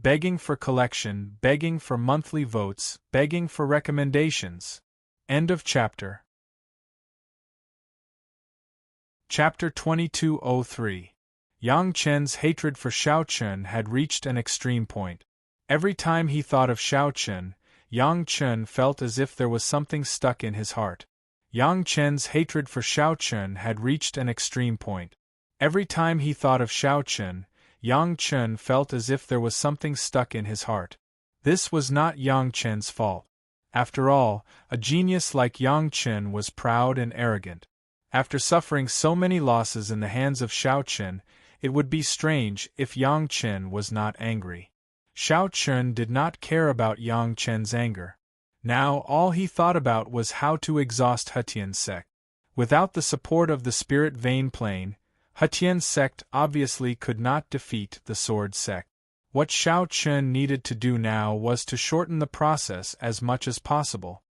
Begging for collection, begging for monthly votes, begging for recommendations. End of chapter. Chapter 2203. Yang Chen's hatred for Xiao Chen had reached an extreme point. Every time he thought of Xiao Chen, Yang Chen felt as if there was something stuck in his heart. Yang Chen's hatred for Xiao Chen had reached an extreme point. Every time he thought of Xiao Chen, Yang Chen felt as if there was something stuck in his heart. This was not Yang Chen's fault. After all, a genius like Yang Chen was proud and arrogant. After suffering so many losses in the hands of Xiao Chen, it would be strange if Yang Chen was not angry. Xiao Chen did not care about Yang Chen's anger. Now all he thought about was how to exhaust Hetian's sect. Without the support of the Spirit Vein Plane, Hetian's sect obviously could not defeat the Sword Sect. What Xiao Chen needed to do now was to shorten the process as much as possible.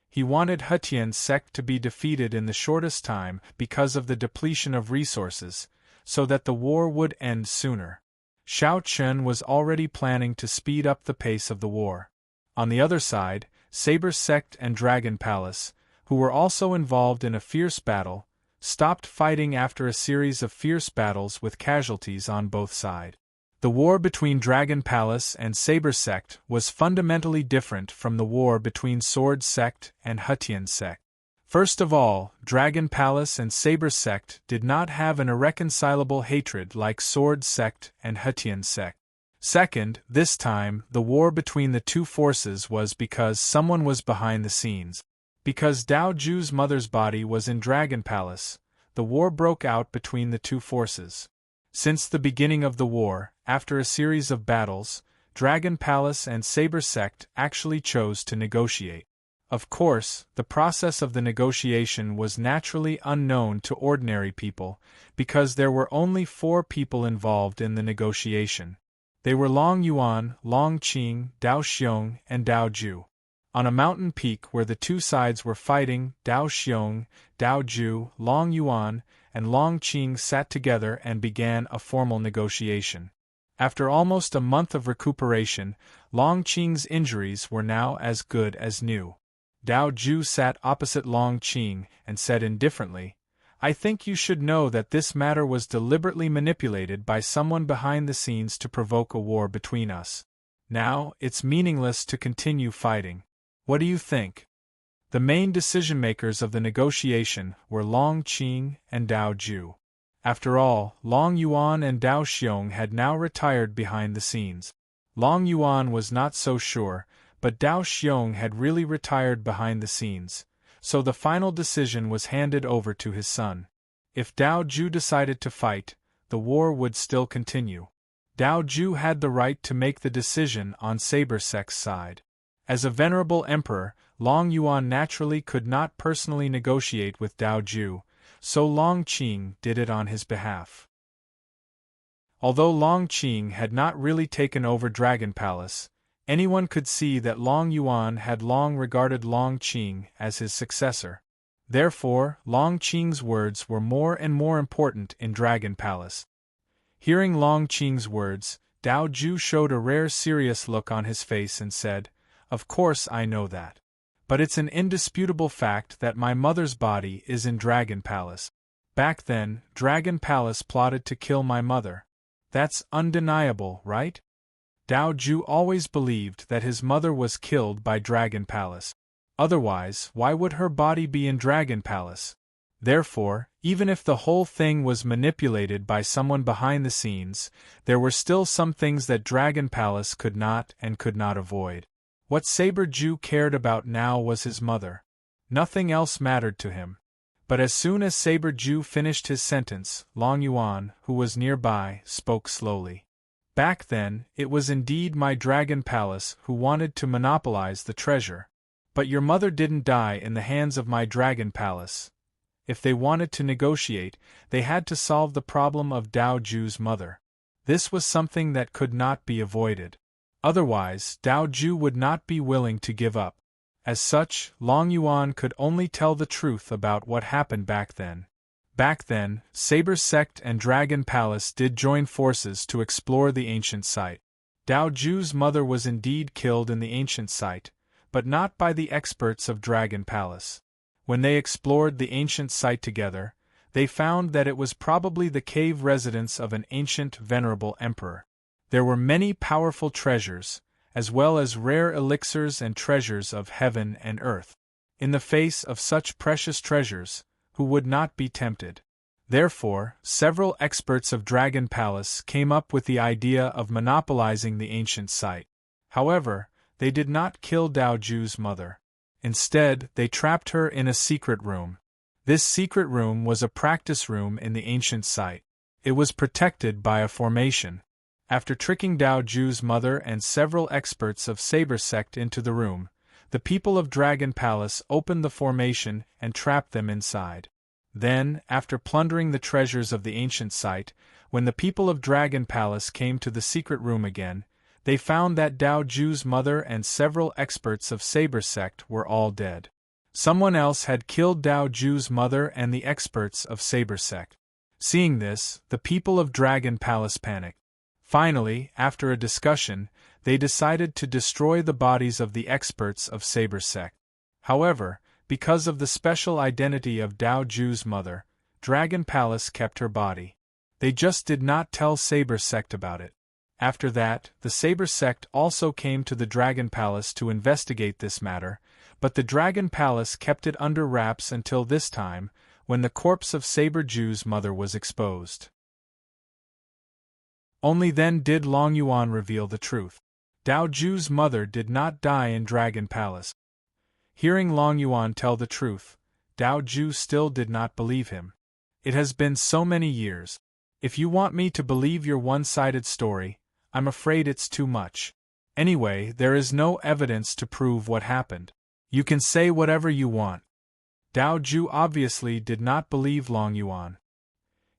He wanted Hetian's sect to be defeated in the shortest time because of the depletion of resources, so that the war would end sooner. Xiao Chen was already planning to speed up the pace of the war. On the other side, Saber Sect and Dragon Palace, who were also involved in a fierce battle, stopped fighting after a series of fierce battles with casualties on both sides. The war between Dragon Palace and Saber Sect was fundamentally different from the war between Sword Sect and Hetian Sect. First of all, Dragon Palace and Saber Sect did not have an irreconcilable hatred like Sword Sect and Hetian Sect. Second, this time, the war between the two forces was because someone was behind the scenes. Because Dao Ju's mother's body was in Dragon Palace, the war broke out between the two forces. Since the beginning of the war, after a series of battles, Dragon Palace and Saber Sect actually chose to negotiate. Of course, the process of the negotiation was naturally unknown to ordinary people, because there were only 4 people involved in the negotiation. They were Long Yuan, Long Qing, Dao Xiong, and Dao Ju. On a mountain peak where the two sides were fighting, Dao Xiong, Dao Ju, Long Yuan, and Long Qing sat together and began a formal negotiation. After almost a month of recuperation, Long Qing's injuries were now as good as new. Dao Ju sat opposite Long Qing and said indifferently, I think you should know that this matter was deliberately manipulated by someone behind the scenes to provoke a war between us. Now, it's meaningless to continue fighting. What do you think?" The main decision-makers of the negotiation were Long Qing and Dao Ju. After all, Long Yuan and Dao Xiong had now retired behind the scenes. Long Yuan was not so sure, but Dao Xiong had really retired behind the scenes, so the final decision was handed over to his son. If Dao Ju decided to fight, the war would still continue. Dao Ju had the right to make the decision on Saber Sect's side. As a venerable emperor, Long Yuan naturally could not personally negotiate with Dao Ju, so Long Qing did it on his behalf. Although Long Qing had not really taken over Dragon Palace, anyone could see that Long Yuan had long regarded Long Qing as his successor. Therefore, Long Qing's words were more and more important in Dragon Palace. Hearing Long Qing's words, Dao Ju showed a rare serious look on his face and said, "Of course I know that. But it's an indisputable fact that my mother's body is in Dragon Palace. Back then, Dragon Palace plotted to kill my mother. That's undeniable, right?" Dao Ju always believed that his mother was killed by Dragon Palace. Otherwise, why would her body be in Dragon Palace? Therefore, even if the whole thing was manipulated by someone behind the scenes, there were still some things that Dragon Palace could not avoid. What Saber Ju cared about now was his mother. Nothing else mattered to him. But as soon as Saber Ju finished his sentence, Long Yuan, who was nearby, spoke slowly. "Back then, it was indeed my Dragon Palace who wanted to monopolize the treasure. But your mother didn't die in the hands of my Dragon Palace. If they wanted to negotiate, they had to solve the problem of Dao Ju's mother. This was something that could not be avoided. Otherwise, Dao Ju would not be willing to give up. As such, Long Yuan could only tell the truth about what happened back then. Back then, Saber Sect and Dragon Palace did join forces to explore the ancient site. Dao Ju's mother was indeed killed in the ancient site, but not by the experts of Dragon Palace. When they explored the ancient site together, they found that it was probably the cave residence of an ancient, venerable emperor. There were many powerful treasures, as well as rare elixirs and treasures of heaven and earth. In the face of such precious treasures, who would not be tempted? Therefore, several experts of Dragon Palace came up with the idea of monopolizing the ancient site. However, they did not kill Dao Ju's mother. Instead, they trapped her in a secret room. This secret room was a practice room in the ancient site. It was protected by a formation. After tricking Dao Ju's mother and several experts of Saber Sect into the room, the people of Dragon Palace opened the formation and trapped them inside. Then, after plundering the treasures of the ancient site, when the people of Dragon Palace came to the secret room again, they found that Dao Ju's mother and several experts of Saber Sect were all dead. Someone else had killed Dao Ju's mother and the experts of Saber Sect. Seeing this, the people of Dragon Palace panicked. Finally, after a discussion, they decided to destroy the bodies of the experts of Saber Sect. However, because of the special identity of Dao Ju's mother, Dragon Palace kept her body. They just did not tell Saber Sect about it. After that, the Saber Sect also came to the Dragon Palace to investigate this matter, but the Dragon Palace kept it under wraps until this time, when the corpse of Saber Ju's mother was exposed. Only then did Long Yuan reveal the truth. Dao Ju's mother did not die in Dragon Palace. Hearing Long Yuan tell the truth, Dao Ju still did not believe him. "It has been so many years. If you want me to believe your one-sided story, I'm afraid it's too much. Anyway, there is no evidence to prove what happened. You can say whatever you want." Dao Ju obviously did not believe Long Yuan.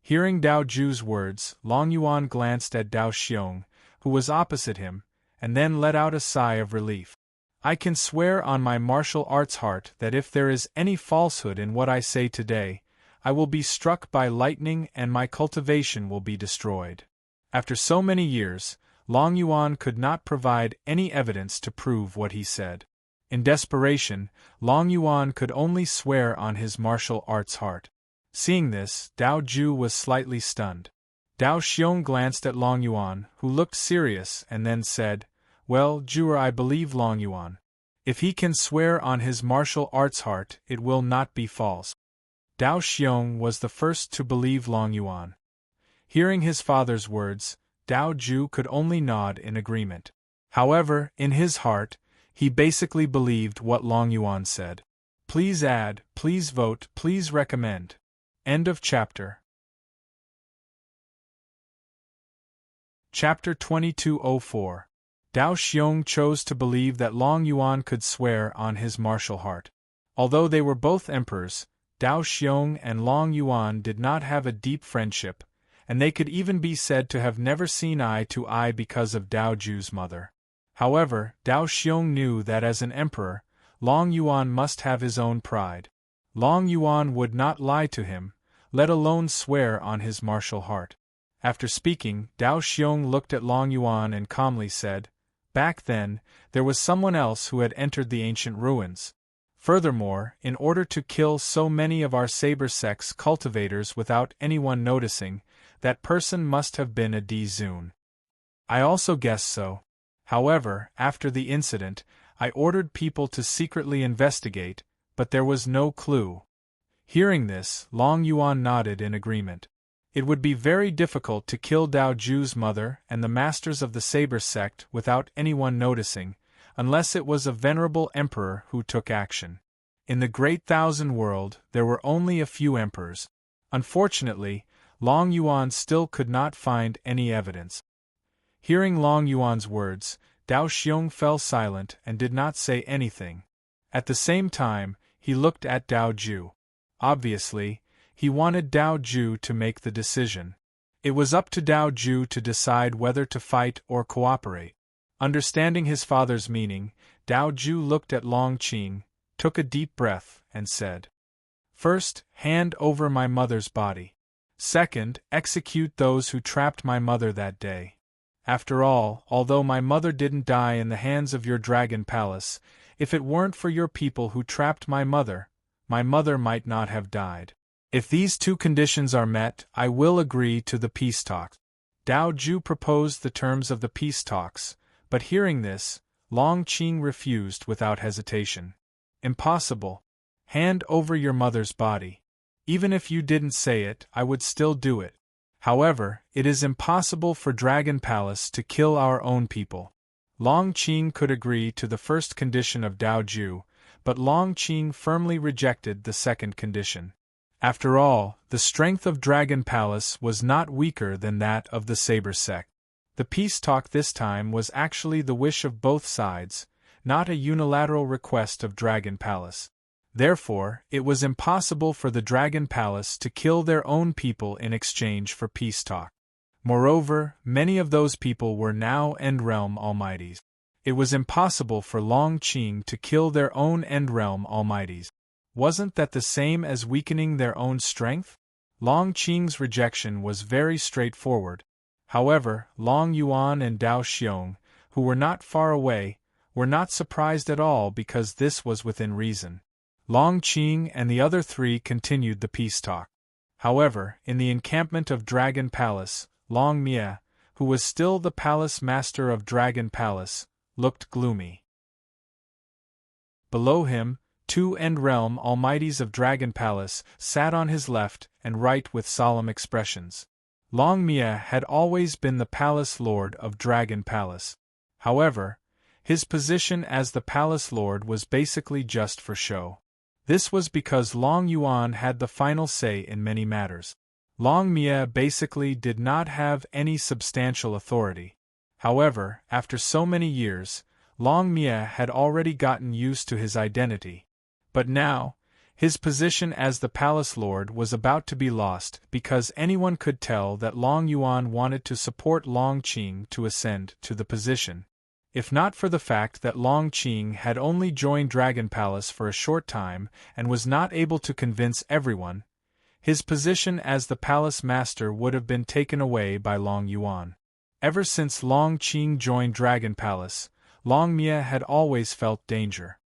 Hearing Dao Ju's words, Long Yuan glanced at Dao Xiong, who was opposite him, and then let out a sigh of relief. "I can swear on my martial arts heart that if there is any falsehood in what I say today, I will be struck by lightning and my cultivation will be destroyed." After so many years, Long Yuan could not provide any evidence to prove what he said. In desperation, Long Yuan could only swear on his martial arts heart. Seeing this, Dao Ju was slightly stunned. Dao Xiong glanced at Long Yuan, who looked serious, and then said, "Well, Juror, I believe Long Yuan. If he can swear on his martial arts heart, it will not be false." Dao Xiong was the first to believe Long Yuan. Hearing his father's words, Dao Ju could only nod in agreement. However, in his heart, he basically believed what Long Yuan said. Please add, please vote, please recommend. End of chapter. Chapter 2204. Dao Xiong chose to believe that Long Yuan could swear on his martial heart. Although they were both emperors, Dao Xiong and Long Yuan did not have a deep friendship, and they could even be said to have never seen eye to eye because of Dao Ju's mother. However, Dao Xiong knew that as an emperor, Long Yuan must have his own pride. Long Yuan would not lie to him, let alone swear on his martial heart. After speaking, Dao Xiong looked at Long Yuan and calmly said, "Back then, there was someone else who had entered the ancient ruins. Furthermore, in order to kill so many of our saber sex cultivators without anyone noticing, that person must have been a Di-Zun. I also guessed so. However, after the incident, I ordered people to secretly investigate, but there was no clue." Hearing this, Long Yuan nodded in agreement. It would be very difficult to kill Dao Ju's mother and the masters of the saber sect without anyone noticing, unless it was a venerable emperor who took action. In the Great Thousand World, there were only a few emperors. Unfortunately, Long Yuan still could not find any evidence. Hearing Long Yuan's words, Dao Xiong fell silent and did not say anything. At the same time, he looked at Dao Ju. Obviously, he wanted Dao Ju to make the decision. It was up to Dao Ju to decide whether to fight or cooperate. Understanding his father's meaning, Dao Ju looked at Long Qing, took a deep breath, and said, "First, hand over my mother's body. Second, execute those who trapped my mother that day. After all, although my mother didn't die in the hands of your dragon palace, if it weren't for your people who trapped my mother might not have died. If these two conditions are met, I will agree to the peace talks." Dao Ju proposed the terms of the peace talks, but hearing this, Long Qing refused without hesitation. "Impossible. Hand over your mother's body. Even if you didn't say it, I would still do it. However, it is impossible for Dragon Palace to kill our own people." Long Qing could agree to the first condition of Dao Ju, but Long Qing firmly rejected the second condition. After all, the strength of Dragon Palace was not weaker than that of the Saber sect. The peace talk this time was actually the wish of both sides, not a unilateral request of Dragon Palace. Therefore, it was impossible for the Dragon Palace to kill their own people in exchange for peace talk. Moreover, many of those people were now End Realm Almighties. It was impossible for Long Qing to kill their own End Realm Almighties. Wasn't that the same as weakening their own strength? Long Qing's rejection was very straightforward. However, Long Yuan and Dao Xiong, who were not far away, were not surprised at all because this was within reason. Long Qing and the other three continued the peace talk. However, in the encampment of Dragon Palace, Long Mia, who was still the palace master of Dragon Palace, looked gloomy. Below him, two End Realm Almighties of Dragon Palace sat on his left and right with solemn expressions. Long Mia had always been the palace lord of Dragon Palace. However, his position as the palace lord was basically just for show. This was because Long Yuan had the final say in many matters. Long Mia basically did not have any substantial authority. However, after so many years, Long Mia had already gotten used to his identity. But now, his position as the palace lord was about to be lost because anyone could tell that Long Yuan wanted to support Long Qing to ascend to the position. If not for the fact that Long Qing had only joined Dragon Palace for a short time and was not able to convince everyone, his position as the palace master would have been taken away by Long Yuan. Ever since Long Qing joined Dragon Palace, Long Mia had always felt danger.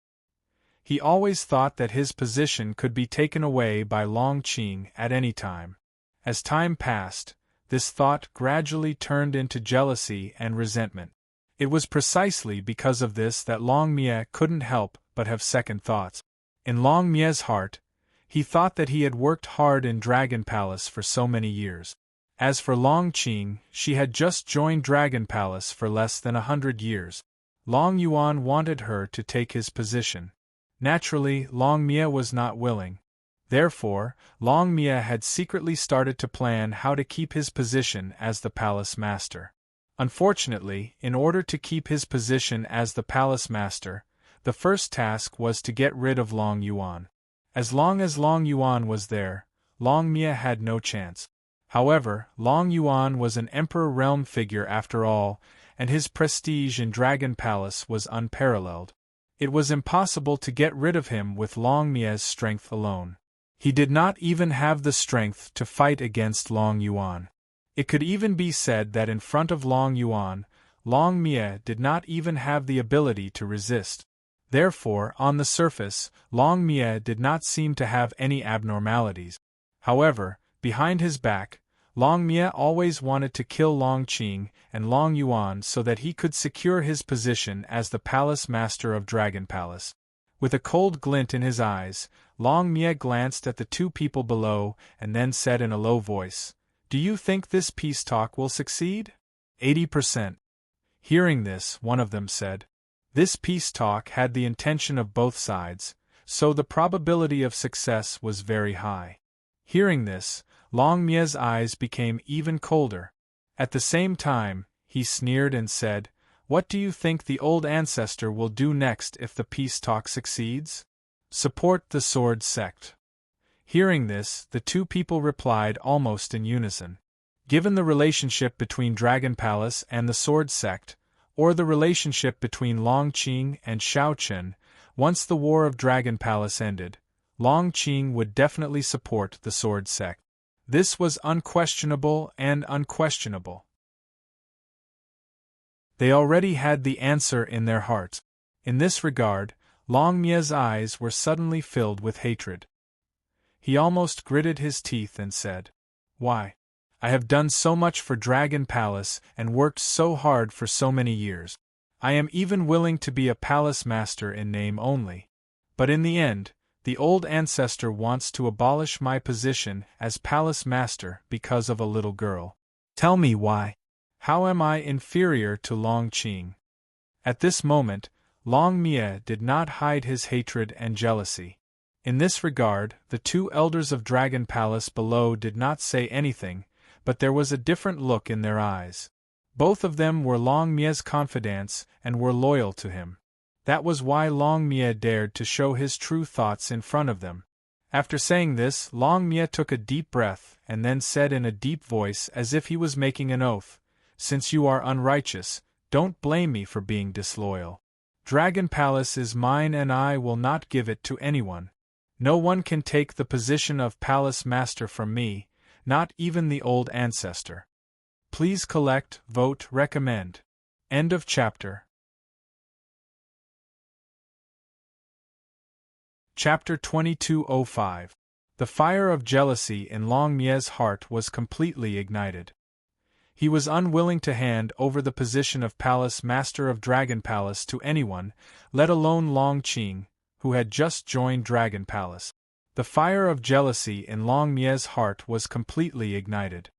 He always thought that his position could be taken away by Long Qing at any time. As time passed, this thought gradually turned into jealousy and resentment. It was precisely because of this that Long Mie couldn't help but have second thoughts. In Long Mie's heart, he thought that he had worked hard in Dragon Palace for so many years. As for Long Qing, she had just joined Dragon Palace for less than 100 years. Long Yuan wanted her to take his position. Naturally, Long Mie was not willing. Therefore, Long Mie had secretly started to plan how to keep his position as the palace master. Unfortunately, in order to keep his position as the palace master, the first task was to get rid of Long Yuan. As long as Long Yuan was there, Long Mie had no chance. However, Long Yuan was an emperor realm figure after all, and his prestige in Dragon Palace was unparalleled. It was impossible to get rid of him with Long Mie's strength alone. He did not even have the strength to fight against Long Yuan. It could even be said that in front of Long Yuan, Long Mie did not even have the ability to resist. Therefore, on the surface, Long Mie did not seem to have any abnormalities. However, behind his back, Long Mie always wanted to kill Long Qing and Long Yuan so that he could secure his position as the palace master of Dragon Palace. With a cold glint in his eyes, Long Mie glanced at the two people below and then said in a low voice, "Do you think this peace talk will succeed?" 80%. Hearing this, one of them said. This peace talk had the intention of both sides, so the probability of success was very high. Hearing this, Long Mie's eyes became even colder. At the same time, he sneered and said, "What do you think the old ancestor will do next if the peace talk succeeds?" "Support the sword sect." Hearing this, the two people replied almost in unison. Given the relationship between Dragon Palace and the sword sect, or the relationship between Long Qing and Shao Chen, once the War of Dragon Palace ended, Long Qing would definitely support the sword sect. This was unquestionable and unquestionable. They already had the answer in their hearts. In this regard, Long Mie's eyes were suddenly filled with hatred. He almost gritted his teeth and said, "Why? I have done so much for Dragon Palace and worked so hard for so many years. I am even willing to be a palace master in name only. But in the end, the old ancestor wants to abolish my position as palace master because of a little girl. Tell me why. How am I inferior to Long Qing?" At this moment, Long Mie did not hide his hatred and jealousy. In this regard, the two elders of Dragon Palace below did not say anything, but there was a different look in their eyes. Both of them were Long Mie's confidants and were loyal to him. That was why Long Mie dared to show his true thoughts in front of them. After saying this, Long Mie took a deep breath and then said in a deep voice as if he was making an oath, "Since you are unrighteous, don't blame me for being disloyal. Dragon Palace is mine and I will not give it to anyone. No one can take the position of palace master from me, not even the old ancestor. Please collect, vote, recommend." End of chapter. Chapter 2205. The fire of jealousy in Long Mie's heart was completely ignited. He was unwilling to hand over the position of palace master of Dragon Palace to anyone, let alone Long Qing, who had just joined Dragon Palace. The fire of jealousy in Long Mie's heart was completely ignited.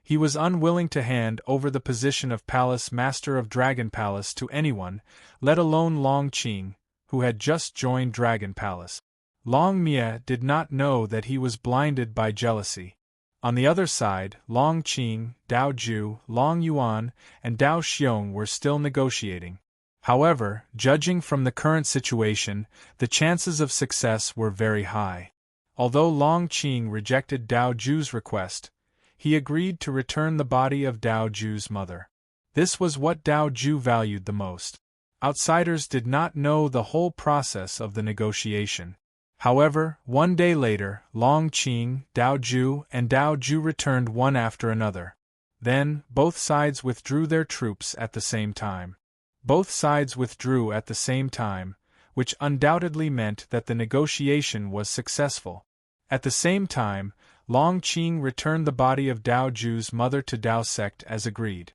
He was unwilling to hand over the position of palace master of Dragon Palace to anyone, let alone Long Qing, who had just joined Dragon Palace. Long Mie did not know that he was blinded by jealousy. On the other side, Long Qing, Dao Ju, Long Yuan, and Dao Xiong were still negotiating. However, judging from the current situation, the chances of success were very high. Although Long Qing rejected Dao Ju's request, he agreed to return the body of Dao Ju's mother. This was what Dao Ju valued the most. Outsiders did not know the whole process of the negotiation. However, one day later, Long Qing, Dao Ju, and Dao Ju returned one after another. Then, both sides withdrew their troops at the same time. Both sides withdrew at the same time, which undoubtedly meant that the negotiation was successful. At the same time, Long Qing returned the body of Dao Ju's mother to Dao sect as agreed.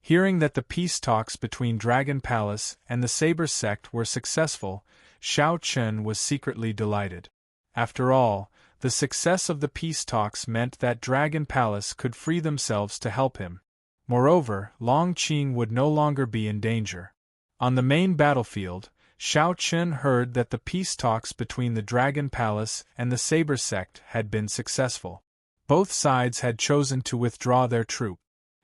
Hearing that the peace talks between Dragon Palace and the Saber sect were successful, Xiao Chen was secretly delighted. After all, the success of the peace talks meant that Dragon Palace could free themselves to help him. Moreover, Long Qing would no longer be in danger. On the main battlefield, Xiao Chen heard that the peace talks between the Dragon Palace and the Saber sect had been successful. Both sides had chosen to withdraw their troop.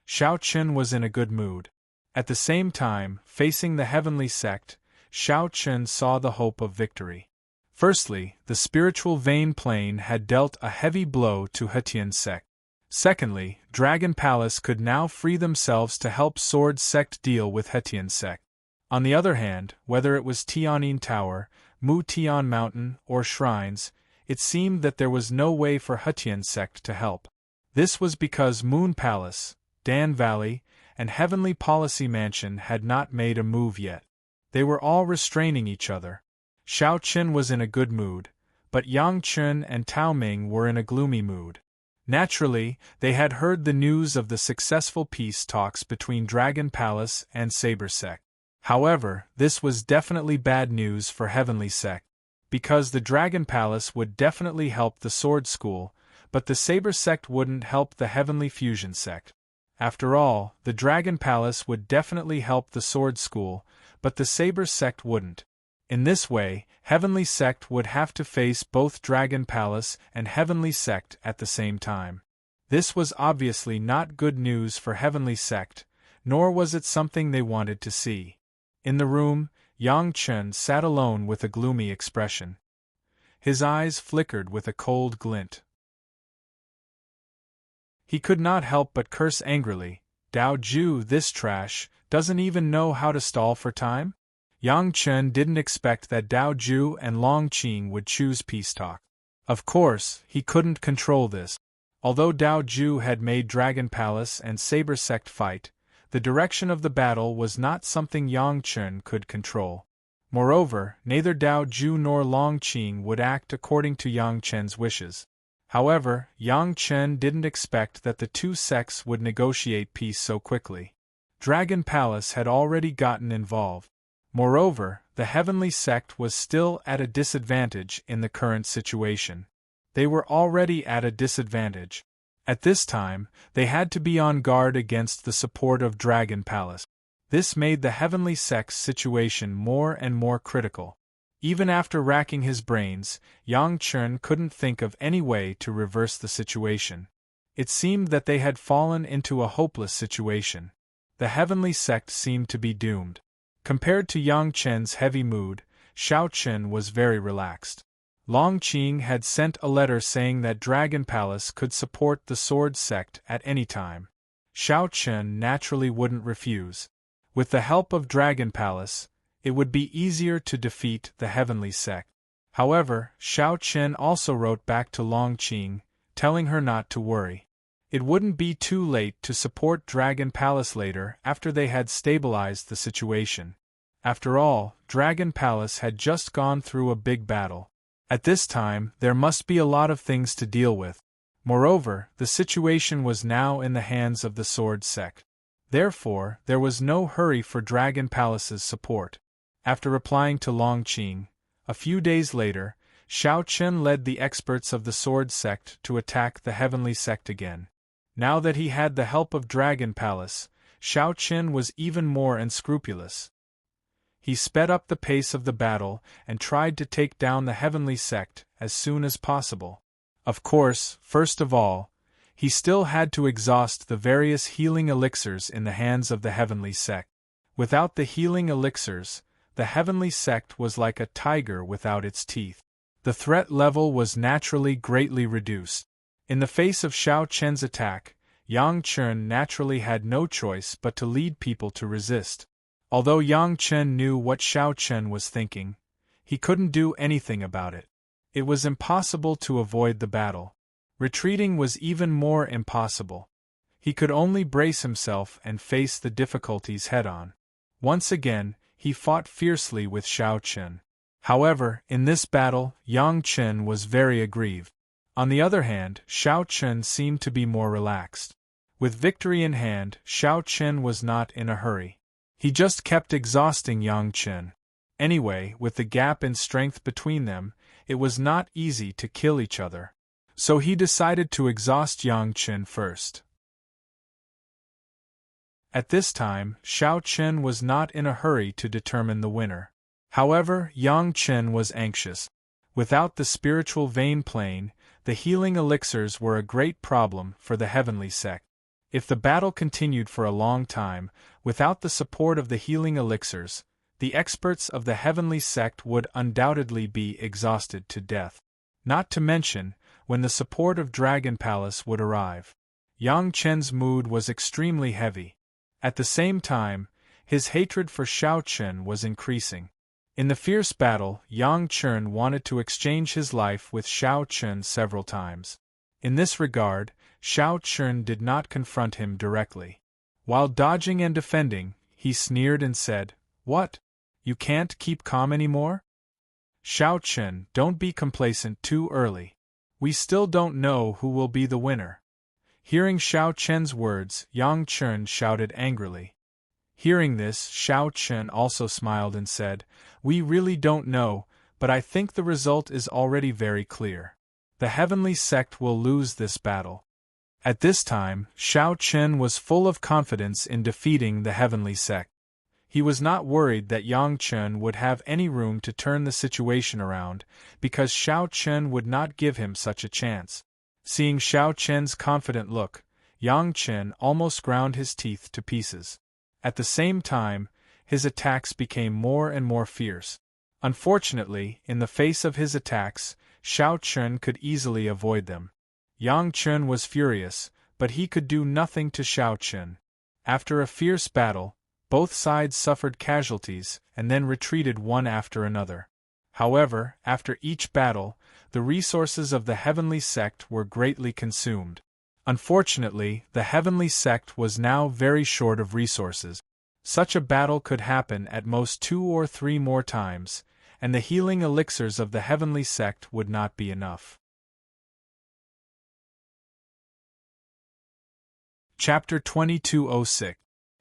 Xiao Chen was in a good mood. At the same time, facing the heavenly sect, Xiao Chen saw the hope of victory. Firstly, the spiritual vein plane had dealt a heavy blow to Hetian sect. Secondly, Dragon Palace could now free themselves to help Sword sect deal with Hetian sect. On the other hand, whether it was Tianyin Tower, Mu Tian Mountain, or shrines, it seemed that there was no way for Hetian sect to help. This was because Moon Palace, Dan Valley, and Heavenly Policy Mansion had not made a move yet. They were all restraining each other. Xiao Chen was in a good mood, but Yang Chen and Tao Ming were in a gloomy mood. Naturally, they had heard the news of the successful peace talks between Dragon Palace and Saber sect. However, this was definitely bad news for Heavenly sect, because the Dragon Palace would definitely help the Sword School, but the Saber sect wouldn't help the Heavenly Fusion sect. After all, the Dragon Palace would definitely help the Sword School, but the Saber sect wouldn't. In this way, Heavenly sect would have to face both Dragon Palace and Heavenly sect at the same time. This was obviously not good news for Heavenly sect, nor was it something they wanted to see. In the room, Yang Chen sat alone with a gloomy expression. His eyes flickered with a cold glint. He could not help but curse angrily. Dao Ju, this trash, doesn't even know how to stall for time? Yang Chen didn't expect that Dao Ju and Long Qing would choose peace talk. Of course, he couldn't control this. Although Dao Ju had made Dragon Palace and Saber sect fight, the direction of the battle was not something Yang Chen could control. Moreover, neither Dao Ju nor Long Qing would act according to Yang Chen's wishes. However, Yang Chen didn't expect that the two sects would negotiate peace so quickly. Dragon Palace had already gotten involved. Moreover, the Heavenly sect was still at a disadvantage in the current situation. They were already at a disadvantage. At this time, they had to be on guard against the support of Dragon Palace. This made the Heavenly sect's situation more and more critical. Even after racking his brains, Yang Chen couldn't think of any way to reverse the situation. It seemed that they had fallen into a hopeless situation. The Heavenly sect seemed to be doomed. Compared to Yang Chen's heavy mood, Xiao Chen was very relaxed. Long Qing had sent a letter saying that Dragon Palace could support the Sword sect at any time. Xiao Chen naturally wouldn't refuse. With the help of Dragon Palace, it would be easier to defeat the Heavenly sect. However, Xiao Chen also wrote back to Long Qing, telling her not to worry. It wouldn't be too late to support Dragon Palace later after they had stabilized the situation. After all, Dragon Palace had just gone through a big battle. At this time, there must be a lot of things to deal with. Moreover, the situation was now in the hands of the Sword sect. Therefore, there was no hurry for Dragon Palace's support. After replying to Long Qing, a few days later, Xiao Chen led the experts of the Sword sect to attack the Heavenly sect again. Now that he had the help of Dragon Palace, Xiao Chen was even more unscrupulous. He sped up the pace of the battle and tried to take down the Heavenly sect as soon as possible. Of course, first of all, he still had to exhaust the various healing elixirs in the hands of the Heavenly sect. Without the healing elixirs, the Heavenly sect was like a tiger without its teeth. The threat level was naturally greatly reduced. In the face of Xiao Chen's attack, Yang Chen naturally had no choice but to lead people to resist. Although Yang Chen knew what Xiao Chen was thinking, he couldn't do anything about it. It was impossible to avoid the battle. Retreating was even more impossible. He could only brace himself and face the difficulties head-on. Once again, he fought fiercely with Xiao Chen. However, in this battle, Yang Chen was very aggrieved. On the other hand, Xiao Chen seemed to be more relaxed. With victory in hand, Xiao Chen was not in a hurry. He just kept exhausting Yang Chen. Anyway, with the gap in strength between them, it was not easy to kill each other. So he decided to exhaust Yang Chen first. At this time, Xiao Chen was not in a hurry to determine the winner. However, Yang Chen was anxious. Without the spiritual vein plane, the healing elixirs were a great problem for the heavenly sect. If the battle continued for a long time, without the support of the healing elixirs, the experts of the heavenly sect would undoubtedly be exhausted to death. Not to mention, when the support of Dragon Palace would arrive. Yang Chen's mood was extremely heavy. At the same time, his hatred for Xiao Chen was increasing. In the fierce battle, Yang Chen wanted to exchange his life with Xiao Chen several times. In this regard, Xiao Chen did not confront him directly. While dodging and defending, he sneered and said, "What? You can't keep calm anymore? Xiao Chen, don't be complacent too early. We still don't know who will be the winner." Hearing Xiao Chen's words, Yang Chen shouted angrily. Hearing this, Xiao Chen also smiled and said, "We really don't know, but I think the result is already very clear. The heavenly sect will lose this battle." At this time, Xiao Chen was full of confidence in defeating the heavenly sect. He was not worried that Yang Chen would have any room to turn the situation around, because Xiao Chen would not give him such a chance. Seeing Xiao Chen's confident look, Yang Chen almost ground his teeth to pieces. At the same time, his attacks became more and more fierce. Unfortunately, in the face of his attacks, Xiao Chen could easily avoid them. Yang Chen was furious, but he could do nothing to Xiao Chen. After a fierce battle, both sides suffered casualties and then retreated one after another. However, after each battle, the resources of the heavenly sect were greatly consumed. Unfortunately, the heavenly sect was now very short of resources. Such a battle could happen at most 2 or 3 more times, and the healing elixirs of the heavenly sect would not be enough. Chapter 2206.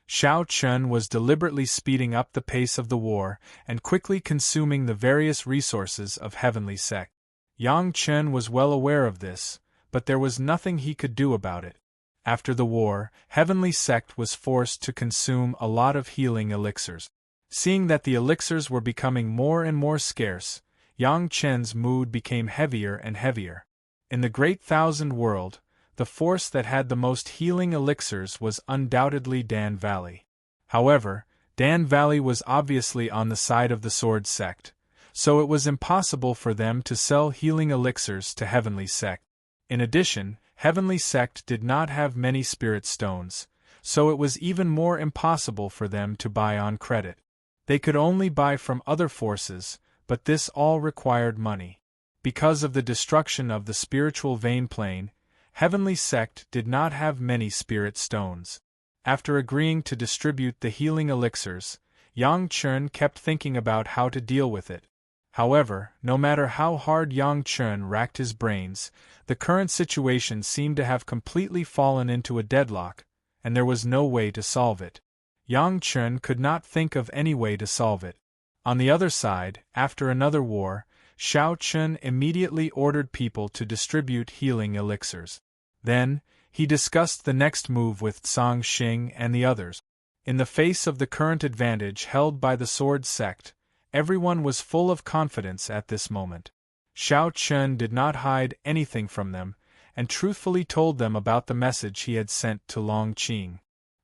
Xiao Chen was deliberately speeding up the pace of the war and quickly consuming the various resources of heavenly sect. Yang Chen was well aware of this, but there was nothing he could do about it. After the war, heavenly sect was forced to consume a lot of healing elixirs. Seeing that the elixirs were becoming more and more scarce, Yang Chen's mood became heavier and heavier. In the Great Thousand World, the force that had the most healing elixirs was undoubtedly Dan Valley. However, Dan Valley was obviously on the side of the Sword Sect, so it was impossible for them to sell healing elixirs to Heavenly Sect. In addition, Heavenly Sect did not have many spirit stones, so it was even more impossible for them to buy on credit. They could only buy from other forces, but this all required money. Because of the destruction of the spiritual vein plane, Heavenly Sect did not have many spirit stones. After agreeing to distribute the healing elixirs, Yang Chen kept thinking about how to deal with it. However, no matter how hard Yang Chen racked his brains, the current situation seemed to have completely fallen into a deadlock, and there was no way to solve it. Yang Chen could not think of any way to solve it. On the other side, after another war, Xiao Chen immediately ordered people to distribute healing elixirs. Then, he discussed the next move with Zhang Xing and the others. In the face of the current advantage held by the Sword Sect, everyone was full of confidence at this moment. Xiao Chen did not hide anything from them, and truthfully told them about the message he had sent to Long Qing.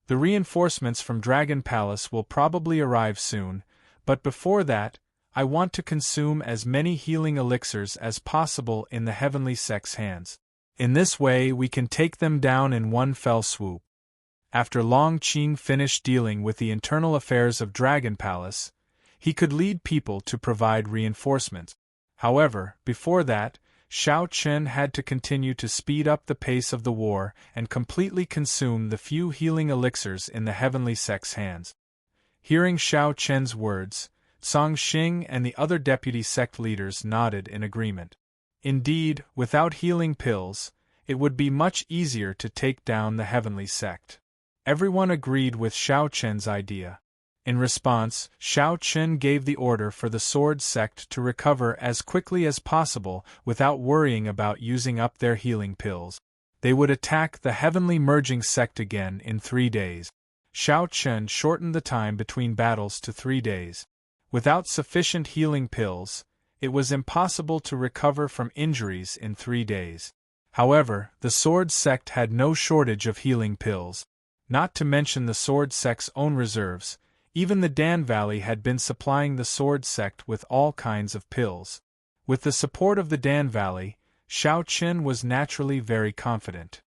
The reinforcements from Dragon Palace will probably arrive soon, but before that, I want to consume as many healing elixirs as possible in the Heavenly Sect's hands. In this way we can take them down in one fell swoop. After Long Qing finished dealing with the internal affairs of Dragon Palace, he could lead people to provide reinforcements. However, before that, Xiao Chen had to continue to speed up the pace of the war and completely consume the few healing elixirs in the Heavenly Sect's hands. Hearing Xiao Chen's words, Song Xing and the other deputy sect leaders nodded in agreement. Indeed, without healing pills, it would be much easier to take down the heavenly sect. Everyone agreed with Xiao Chen's idea. In response, Xiao Chen gave the order for the sword sect to recover as quickly as possible without worrying about using up their healing pills. They would attack the heavenly merging sect again in 3 days. Xiao Chen shortened the time between battles to 3 days. Without sufficient healing pills, it was impossible to recover from injuries in 3 days. However, the sword sect had no shortage of healing pills. Not to mention the sword sect's own reserves, even the Dan Valley had been supplying the sword sect with all kinds of pills. With the support of the Dan Valley, Xiao Chen was naturally very confident.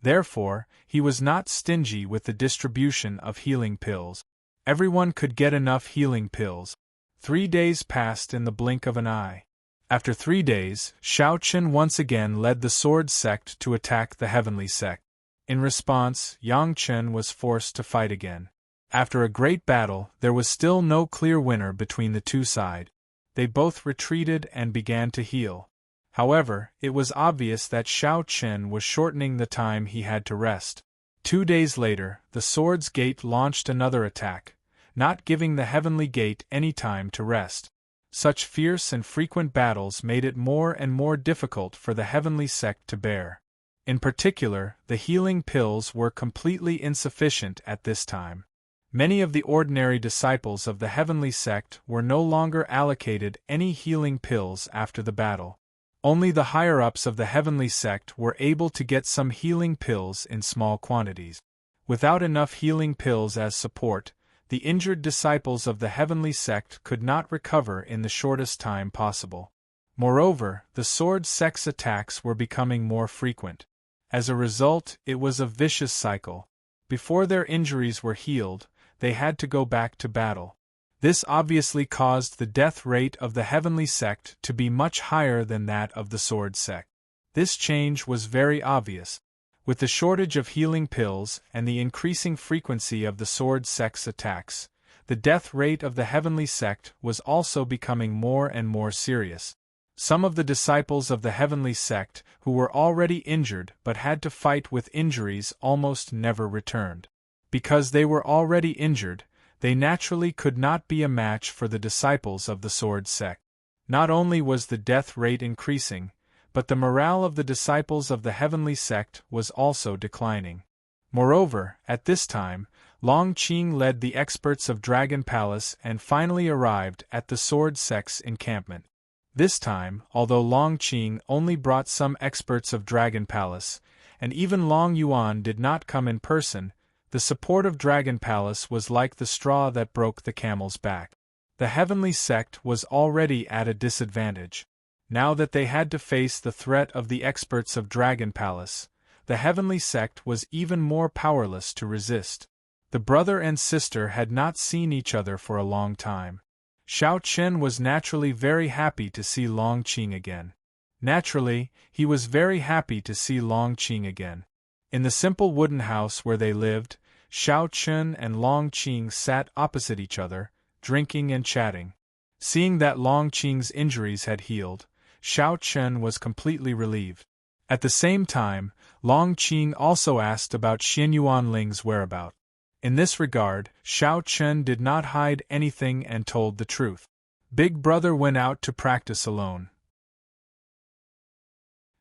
Therefore, he was not stingy with the distribution of healing pills. Everyone could get enough healing pills. 3 days passed in the blink of an eye. After 3 days, Xiao Chen once again led the sword sect to attack the heavenly sect. In response, Yang Chen was forced to fight again. After a great battle, there was still no clear winner between the two sides. They both retreated and began to heal. However, it was obvious that Xiao Chen was shortening the time he had to rest. 2 days later, the Sword's Gate launched another attack, not giving the Heavenly Gate any time to rest. Such fierce and frequent battles made it more and more difficult for the Heavenly Sect to bear. In particular, the healing pills were completely insufficient at this time. Many of the ordinary disciples of the Heavenly Sect were no longer allocated any healing pills after the battle. Only the higher-ups of the Heavenly Sect were able to get some healing pills in small quantities. Without enough healing pills as support, the injured disciples of the Heavenly Sect could not recover in the shortest time possible. Moreover, the Sword Sect's attacks were becoming more frequent. As a result, it was a vicious cycle. Before their injuries were healed, they had to go back to battle. This obviously caused the death rate of the Heavenly Sect to be much higher than that of the Sword Sect. This change was very obvious. With the shortage of healing pills and the increasing frequency of the Sword Sect's attacks, the death rate of the Heavenly Sect was also becoming more and more serious. Some of the disciples of the Heavenly Sect who were already injured but had to fight with injuries almost never returned. Because they were already injured, they naturally could not be a match for the disciples of the Sword Sect. Not only was the death rate increasing, but the morale of the disciples of the Heavenly Sect was also declining. Moreover, at this time, Long Qing led the experts of Dragon Palace and finally arrived at the Sword Sect's encampment. This time, although Long Qing only brought some experts of Dragon Palace, and even Long Yuan did not come in person, the support of Dragon Palace was like the straw that broke the camel's back. The Heavenly Sect was already at a disadvantage. Now that they had to face the threat of the experts of Dragon Palace, the Heavenly Sect was even more powerless to resist. The brother and sister had not seen each other for a long time. Xiao Chen was naturally very happy to see Long Qing again. Naturally, he was very happy to see Long Qing again. In the simple wooden house where they lived, Xiao Chen and Long Qing sat opposite each other, drinking and chatting. Seeing that Long Qing's injuries had healed, Xiao Chen was completely relieved. At the same time, Long Qing also asked about Xianyuan Ling's whereabouts. In this regard, Xiao Chen did not hide anything and told the truth. Big Brother went out to practice alone.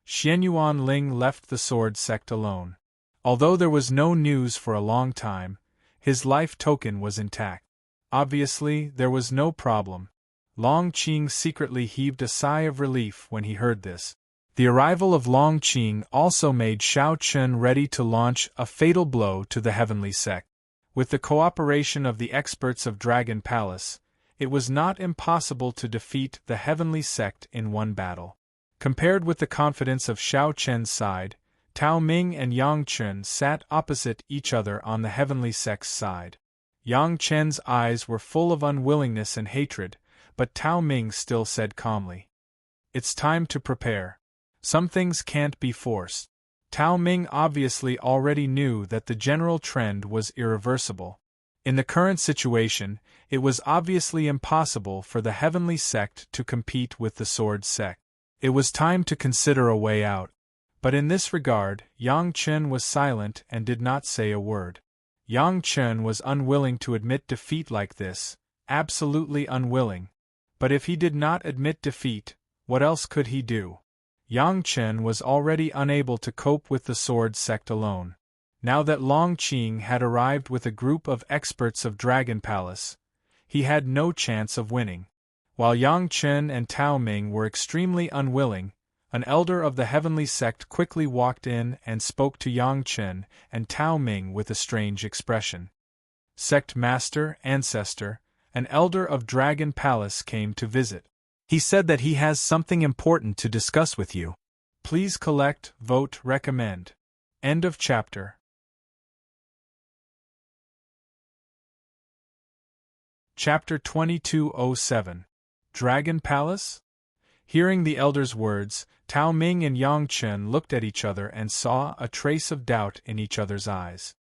Xianyuan Ling left the Sword Sect alone. Although there was no news for a long time, his life token was intact. Obviously, there was no problem. Long Qing secretly heaved a sigh of relief when he heard this. The arrival of Long Qing also made Xiao Chen ready to launch a fatal blow to the Heavenly Sect. With the cooperation of the experts of Dragon Palace, it was not impossible to defeat the Heavenly Sect in one battle. Compared with the confidence of Xiao Chen's side, Tao Ming and Yang Chen sat opposite each other on the Heavenly Sect's side. Yang Chen's eyes were full of unwillingness and hatred, but Tao Ming still said calmly, "It's time to prepare. Some things can't be forced." Tao Ming obviously already knew that the general trend was irreversible. In the current situation, it was obviously impossible for the heavenly sect to compete with the sword sect. It was time to consider a way out. But in this regard, Yang Chen was silent and did not say a word. Yang Chen was unwilling to admit defeat like this, absolutely unwilling. But if he did not admit defeat, what else could he do? Yang Chen was already unable to cope with the sword sect alone. Now that Long Qing had arrived with a group of experts of Dragon Palace, he had no chance of winning. While Yang Chen and Tao Ming were extremely unwilling, an elder of the heavenly sect quickly walked in and spoke to Yang Chen and Tao Ming with a strange expression. Sect Master, Ancestor, an elder of Dragon Palace came to visit. He said that he has something important to discuss with you. Please collect, vote, recommend. End of chapter. Chapter 2207. Dragon Palace? Hearing the elder's words, Tao Ming and Yang Chen looked at each other and saw a trace of doubt in each other's eyes.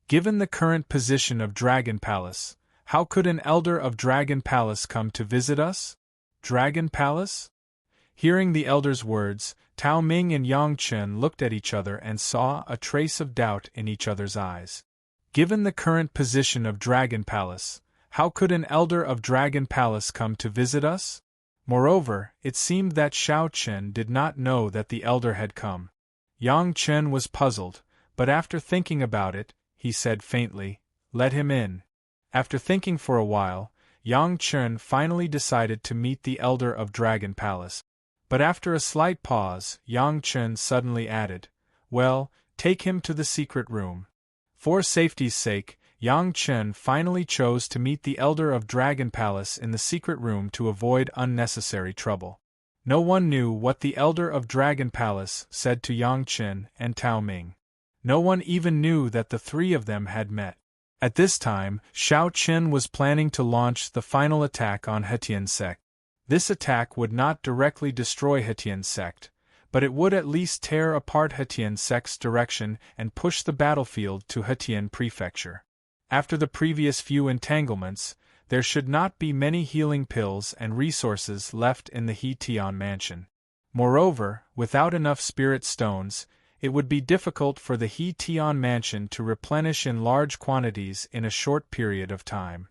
Given the current position of Dragon Palace, how could an elder of Dragon Palace come to visit us? Dragon Palace? Hearing the elder's words, Tao Ming and Yang Chen looked at each other and saw a trace of doubt in each other's eyes. Given the current position of Dragon Palace, how could an elder of Dragon Palace come to visit us? Moreover, it seemed that Xiao Chen did not know that the elder had come. Yang Chen was puzzled, but after thinking about it, he said faintly, "Let him in." After thinking for a while, Yang Chen finally decided to meet the elder of Dragon Palace. But after a slight pause, Yang Chen suddenly added, "Well, take him to the secret room." For safety's sake, Yang Chen finally chose to meet the elder of Dragon Palace in the secret room to avoid unnecessary trouble. No one knew what the elder of Dragon Palace said to Yang Chen and Tao Ming. No one even knew that the three of them had met. At this time, Xiao Qin was planning to launch the final attack on Hetian sect. This attack would not directly destroy Hetian sect, but it would at least tear apart Hetian sect's direction and push the battlefield to Hetian prefecture. After the previous few entanglements, there should not be many healing pills and resources left in the Hetian mansion. Moreover, without enough spirit stones, it would be difficult for the Hetian mansion to replenish in large quantities in a short period of time.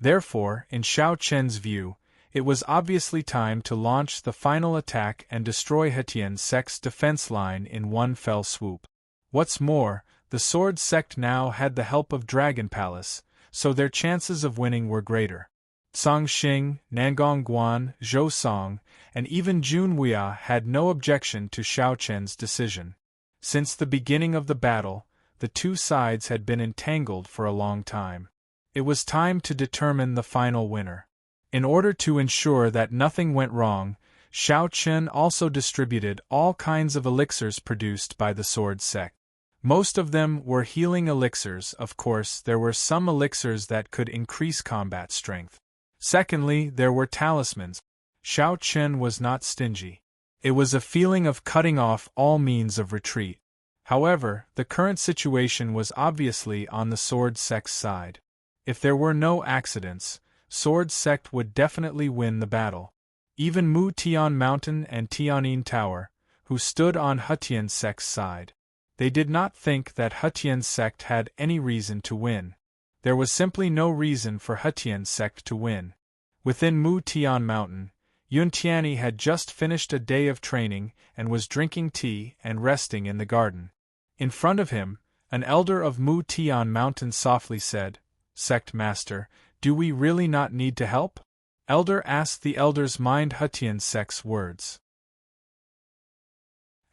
Therefore, in Xiao Chen's view, it was obviously time to launch the final attack and destroy Hetian sect's defense line in one fell swoop. What's more, the Sword sect now had the help of Dragon Palace, so their chances of winning were greater. Song Xing, Nangong Guan, Zhou Song, and even Jun Wuya had no objection to Xiao Chen's decision. Since the beginning of the battle, the two sides had been entangled for a long time. It was time to determine the final winner. In order to ensure that nothing went wrong, Xiao Chen also distributed all kinds of elixirs produced by the Sword sect. Most of them were healing elixirs. Of course, there were some elixirs that could increase combat strength. Secondly, there were talismans. Xiao Chen was not stingy. It was a feeling of cutting off all means of retreat. However, the current situation was obviously on the Sword sect's side. If there were no accidents, Sword sect would definitely win the battle. Even Mu Tian Mountain and Tianyin Tower, who stood on Hetian sect's side. They did not think that Hetian sect had any reason to win. There was simply no reason for Hetian sect to win. Within Mu Tian Mountain, Yun Tianyi had just finished a day of training and was drinking tea and resting in the garden. In front of him, an elder of Mu Tian Mountain softly said, "Sect Master, do we really not need to help?" Elder asked the elder's mind Hetian sect's words.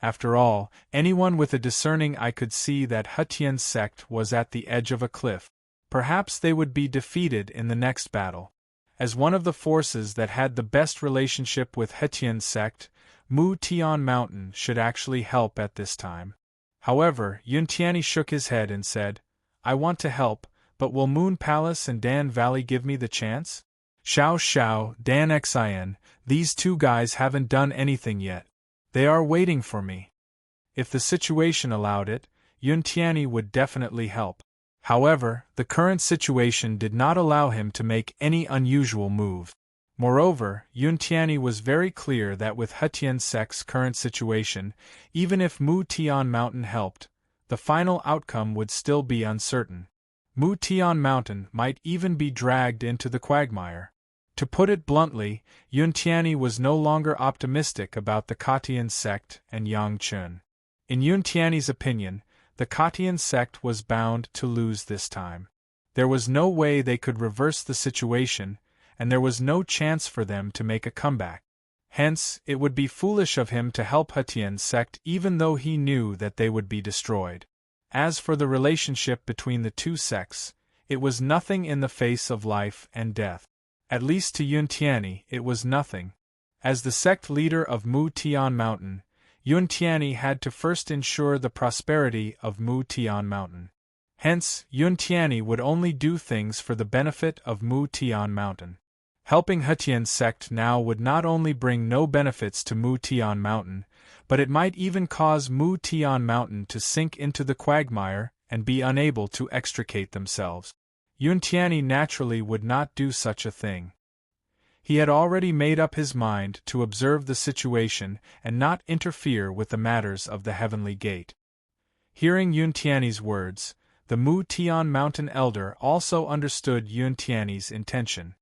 After all, anyone with a discerning eye could see that Hetian sect was at the edge of a cliff. Perhaps they would be defeated in the next battle. As one of the forces that had the best relationship with Hetian sect, Mu Tian Mountain should actually help at this time. However, Yun Tianyi shook his head and said, "I want to help, but will Moon Palace and Dan Valley give me the chance? Xiao Xiao, Dan Xin, these two guys haven't done anything yet. They are waiting for me." If the situation allowed it, Yun Tianyi would definitely help. However, the current situation did not allow him to make any unusual move. Moreover, Yun Tianyi was very clear that with Hetian Sect's current situation, even if Mu Tian Mountain helped, the final outcome would still be uncertain. Mu Tian Mountain might even be dragged into the quagmire. To put it bluntly, Yun Tianyi was no longer optimistic about the Katian sect and Yang Chun. In Yun Tianyi's opinion, the Katian sect was bound to lose this time. There was no way they could reverse the situation, and there was no chance for them to make a comeback. Hence, it would be foolish of him to help Hetian sect even though he knew that they would be destroyed. As for the relationship between the two sects, it was nothing in the face of life and death. At least to Yun Tianyi, it was nothing. As the sect leader of Mu Tian Mountain, Yun Tianyi had to first ensure the prosperity of Mu Tian Mountain. Hence, Yun Tianyi would only do things for the benefit of Mu Tian Mountain. Helping Hetian sect now would not only bring no benefits to Mu Tian Mountain, but it might even cause Mu Tian Mountain to sink into the quagmire and be unable to extricate themselves. Yun Tianyi naturally would not do such a thing. He had already made up his mind to observe the situation and not interfere with the matters of the Heavenly Gate. Hearing Yun Tianyi's words, the Mu Tian Mountain elder also understood Yun Tianyi's intention.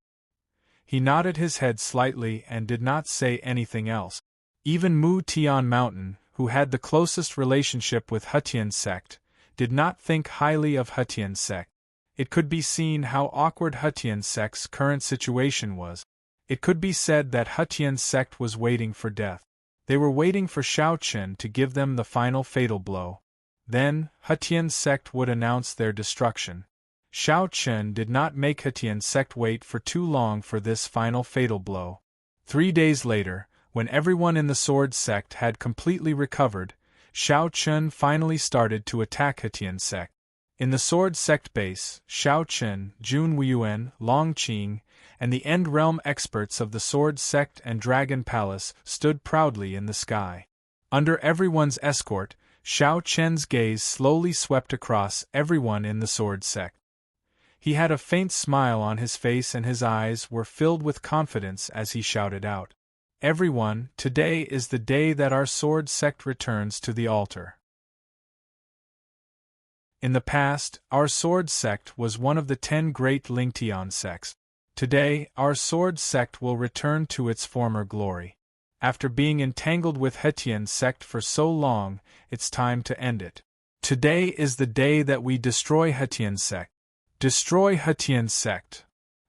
He nodded his head slightly and did not say anything else. Even Mu Tian Mountain, who had the closest relationship with Hetian sect, did not think highly of Hetian sect. It could be seen how awkward Hetian sect's current situation was. It could be said that Hetian sect was waiting for death. They were waiting for Shao Chen to give them the final fatal blow. Then, Hetian sect would announce their destruction. Shao Chen did not make Hetian sect wait for too long for this final fatal blow. 3 days later, when everyone in the Sword sect had completely recovered, Shao Chen finally started to attack Hetian sect. In the Sword sect base, Shao Chen, Jun Weiyuan, Long Qing, and the End Realm experts of the Sword sect and Dragon Palace stood proudly in the sky. Under everyone's escort, Shao Chen's gaze slowly swept across everyone in the Sword sect. He had a faint smile on his face and his eyes were filled with confidence as he shouted out, "Everyone, today is the day that our Sword sect returns to the altar." In the past, our Sword sect was one of the 10 great Lingtian sects. Today, our Sword sect will return to its former glory. After being entangled with Hetian sect for so long, it's time to end it. Today is the day that we destroy Hetian sect. Destroy Hetian sect.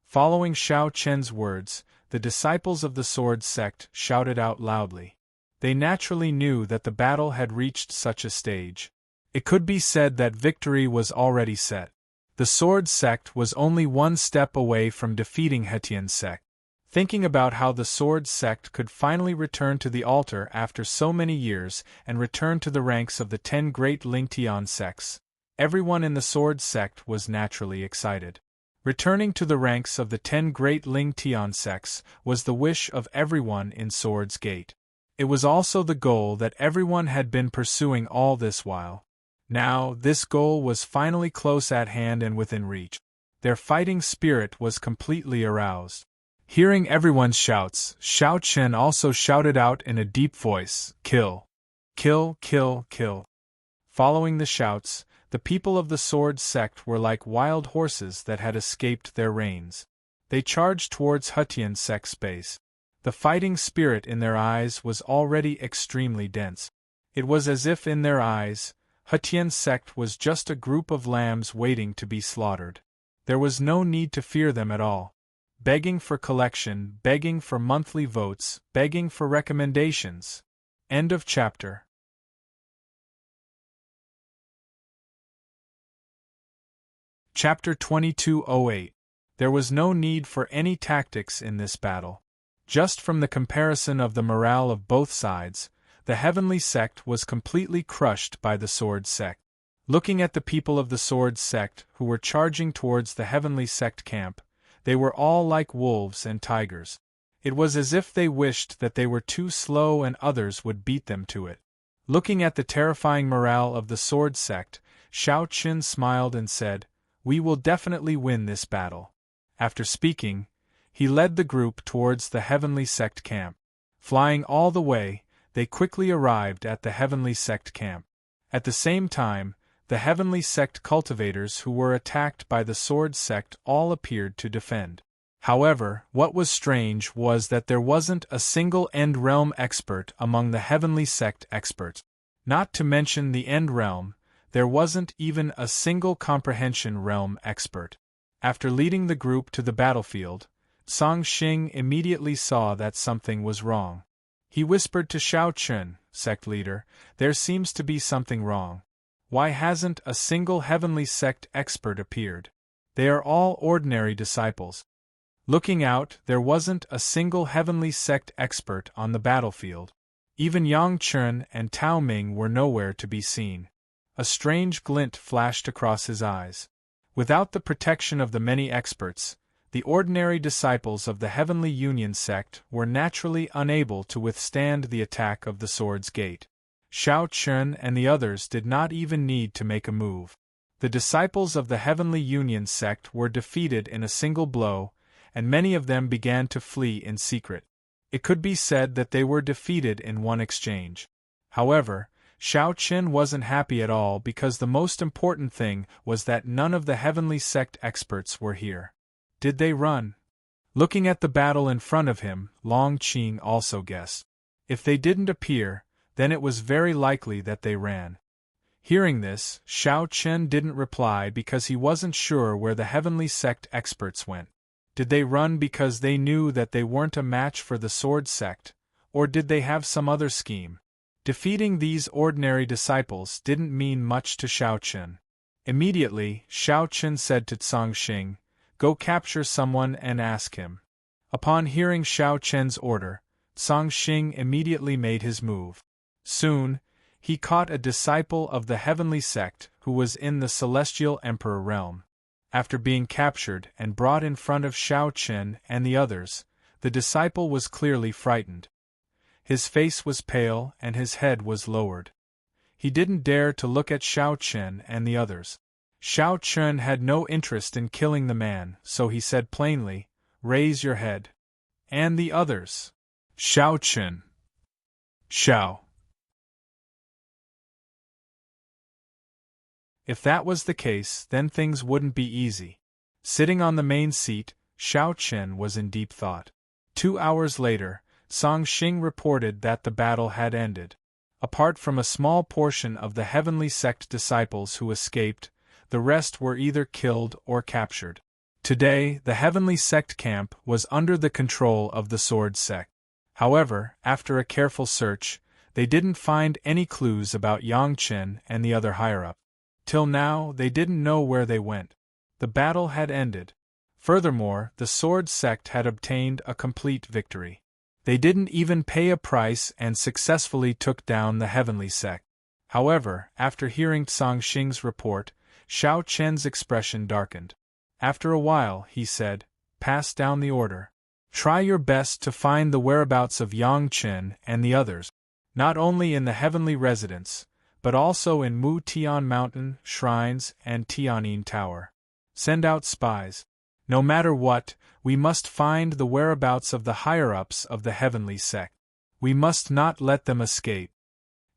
Following Shao Chen's words, the disciples of the Sword sect shouted out loudly. They naturally knew that the battle had reached such a stage. It could be said that victory was already set. The Sword sect was only one step away from defeating Hetian sect. Thinking about how the Sword sect could finally return to the altar after so many years and return to the ranks of the 10 great Lingtian sects, everyone in the Sword sect was naturally excited. Returning to the ranks of the 10 great Lingtian sects was the wish of everyone in Sword's Gate. It was also the goal that everyone had been pursuing all this while. Now, this goal was finally close at hand and within reach. Their fighting spirit was completely aroused. Hearing everyone's shouts, Shao Chen also shouted out in a deep voice, "Kill! Kill, kill, kill!" Following the shouts, the people of the Sword sect were like wild horses that had escaped their reins. They charged towards Hetian sect's base. The fighting spirit in their eyes was already extremely dense. It was as if in their eyes, Hetian sect was just a group of lambs waiting to be slaughtered. There was no need to fear them at all. Begging for collection, begging for monthly votes, begging for recommendations. End of chapter. Chapter 2208. There was no need for any tactics in this battle. Just from the comparison of the morale of both sides, the Heavenly Sect was completely crushed by the Sword Sect. Looking at the people of the Sword Sect who were charging towards the Heavenly Sect camp, they were all like wolves and tigers. It was as if they wished that they were too slow and others would beat them to it. Looking at the terrifying morale of the Sword Sect, Shao Chen smiled and said, We will definitely win this battle. After speaking, he led the group towards the heavenly sect camp. Flying all the way, they quickly arrived at the heavenly sect camp. At the same time, the heavenly sect cultivators who were attacked by the sword sect all appeared to defend. However, what was strange was that there wasn't a single End Realm expert among the heavenly sect experts. Not to mention the End Realm, there wasn't even a single Comprehension Realm expert. After leading the group to the battlefield, Song Xing immediately saw that something was wrong. He whispered to Xiao Chun, sect leader, "There seems to be something wrong. Why hasn't a single heavenly sect expert appeared? They are all ordinary disciples." Looking out, there wasn't a single heavenly sect expert on the battlefield. Even Yang Chun and Tao Ming were nowhere to be seen. A strange glint flashed across his eyes. Without the protection of the many experts, the ordinary disciples of the Heavenly Union sect were naturally unable to withstand the attack of the Sword's Gate. Xiao Chun and the others did not even need to make a move. The disciples of the Heavenly Union sect were defeated in a single blow, and many of them began to flee in secret. It could be said that they were defeated in one exchange. However, Xiao Qin wasn't happy at all because the most important thing was that none of the heavenly sect experts were here. Did they run? Looking at the battle in front of him, Long Qing also guessed. If they didn't appear, then it was very likely that they ran. Hearing this, Xiao Qin didn't reply because he wasn't sure where the heavenly sect experts went. Did they run because they knew that they weren't a match for the sword sect, or did they have some other scheme? Defeating these ordinary disciples didn't mean much to Xiao Qin. Immediately, Xiao Qin said to Song Xing, "Go capture someone and ask him." Upon hearing Xiao Qin's order, Song Xing immediately made his move. Soon, he caught a disciple of the heavenly sect who was in the Celestial Emperor realm. After being captured and brought in front of Xiao Qin and the others, the disciple was clearly frightened. His face was pale and his head was lowered. He didn't dare to look at Xiao Qin and the others. Xiao Qin had no interest in killing the man, so he said plainly, "Raise your head." And the others. Xiao Qin. Xiao. If that was the case, then things wouldn't be easy. Sitting on the main seat, Xiao Qin was in deep thought. 2 hours later, Song Xing reported that the battle had ended. Apart from a small portion of the heavenly sect disciples who escaped, the rest were either killed or captured. Today, the heavenly sect camp was under the control of the sword sect. However, after a careful search, they didn't find any clues about Yang Qin and the other higher-up. Till now, they didn't know where they went. The battle had ended. Furthermore, the sword sect had obtained a complete victory. They didn't even pay a price and successfully took down the heavenly sect. However, after hearing Song Xing's report, Xiao Qin's expression darkened. After a while, he said, "Pass down the order. Try your best to find the whereabouts of Yang Qin and the others, not only in the heavenly residence, but also in Mu Tian Mountain, shrines, and Tianyin Tower. Send out spies. No matter what, we must find the whereabouts of the higher-ups of the heavenly sect. We must not let them escape."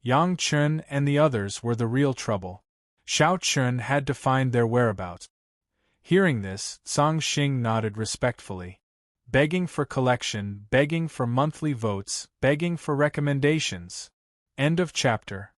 Yang Qin and the others were the real trouble. Xiao Qin had to find their whereabouts. Hearing this, Song Xing nodded respectfully. Begging for collection, begging for monthly votes, begging for recommendations. End of chapter.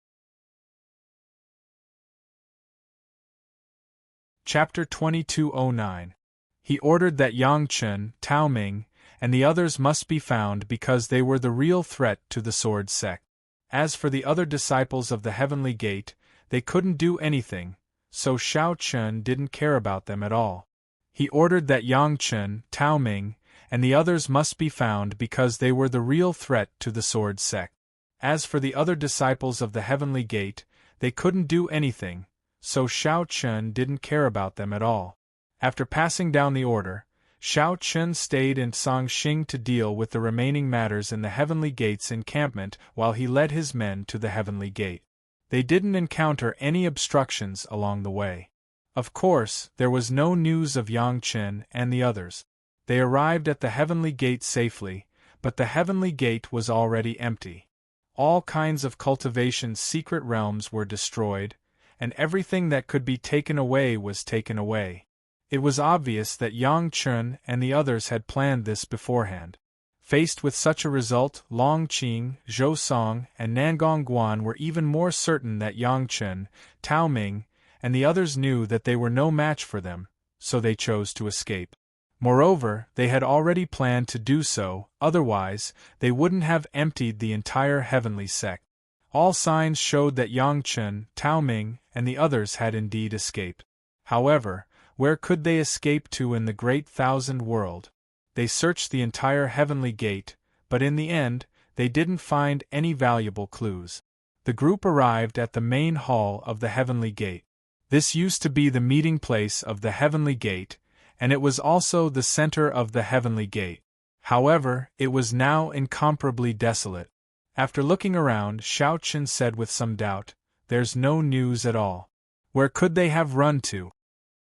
Chapter 2209. He ordered that Yang Qin, Tao Ming, and the others must be found because they were the real threat to the sword sect. As for the other disciples of the Heavenly Gate, they couldn't do anything, so Xiao Qin didn't care about them at all. He ordered that Yang Qin, Tao Ming, and the others must be found because they were the real threat to the sword sect. As for the other disciples of the Heavenly Gate, they couldn't do anything, so Xiao Qin didn't care about them at all. After passing down the order, Xiao Qin stayed in Song Xing to deal with the remaining matters in the Heavenly Gate's encampment while he led his men to the Heavenly Gate. They didn't encounter any obstructions along the way. Of course, there was no news of Yang Chen and the others. They arrived at the Heavenly Gate safely, but the Heavenly Gate was already empty. All kinds of cultivation's secret realms were destroyed, and everything that could be taken away was taken away. It was obvious that Yang Chen and the others had planned this beforehand. Faced with such a result, Long Qing, Zhou Song, and Nangong Guan were even more certain that Yang Chen, Tao Ming, and the others knew that they were no match for them, so they chose to escape. Moreover, they had already planned to do so, otherwise, they wouldn't have emptied the entire heavenly sect. All signs showed that Yang Chen, Tao Ming, and the others had indeed escaped. However, where could they escape to in the great thousand world? They searched the entire heavenly gate, but in the end, they didn't find any valuable clues. The group arrived at the main hall of the heavenly gate. This used to be the meeting place of the heavenly gate, and it was also the center of the heavenly gate. However, it was now incomparably desolate. After looking around, Xiao Chen said with some doubt, "There's no news at all. Where could they have run to?"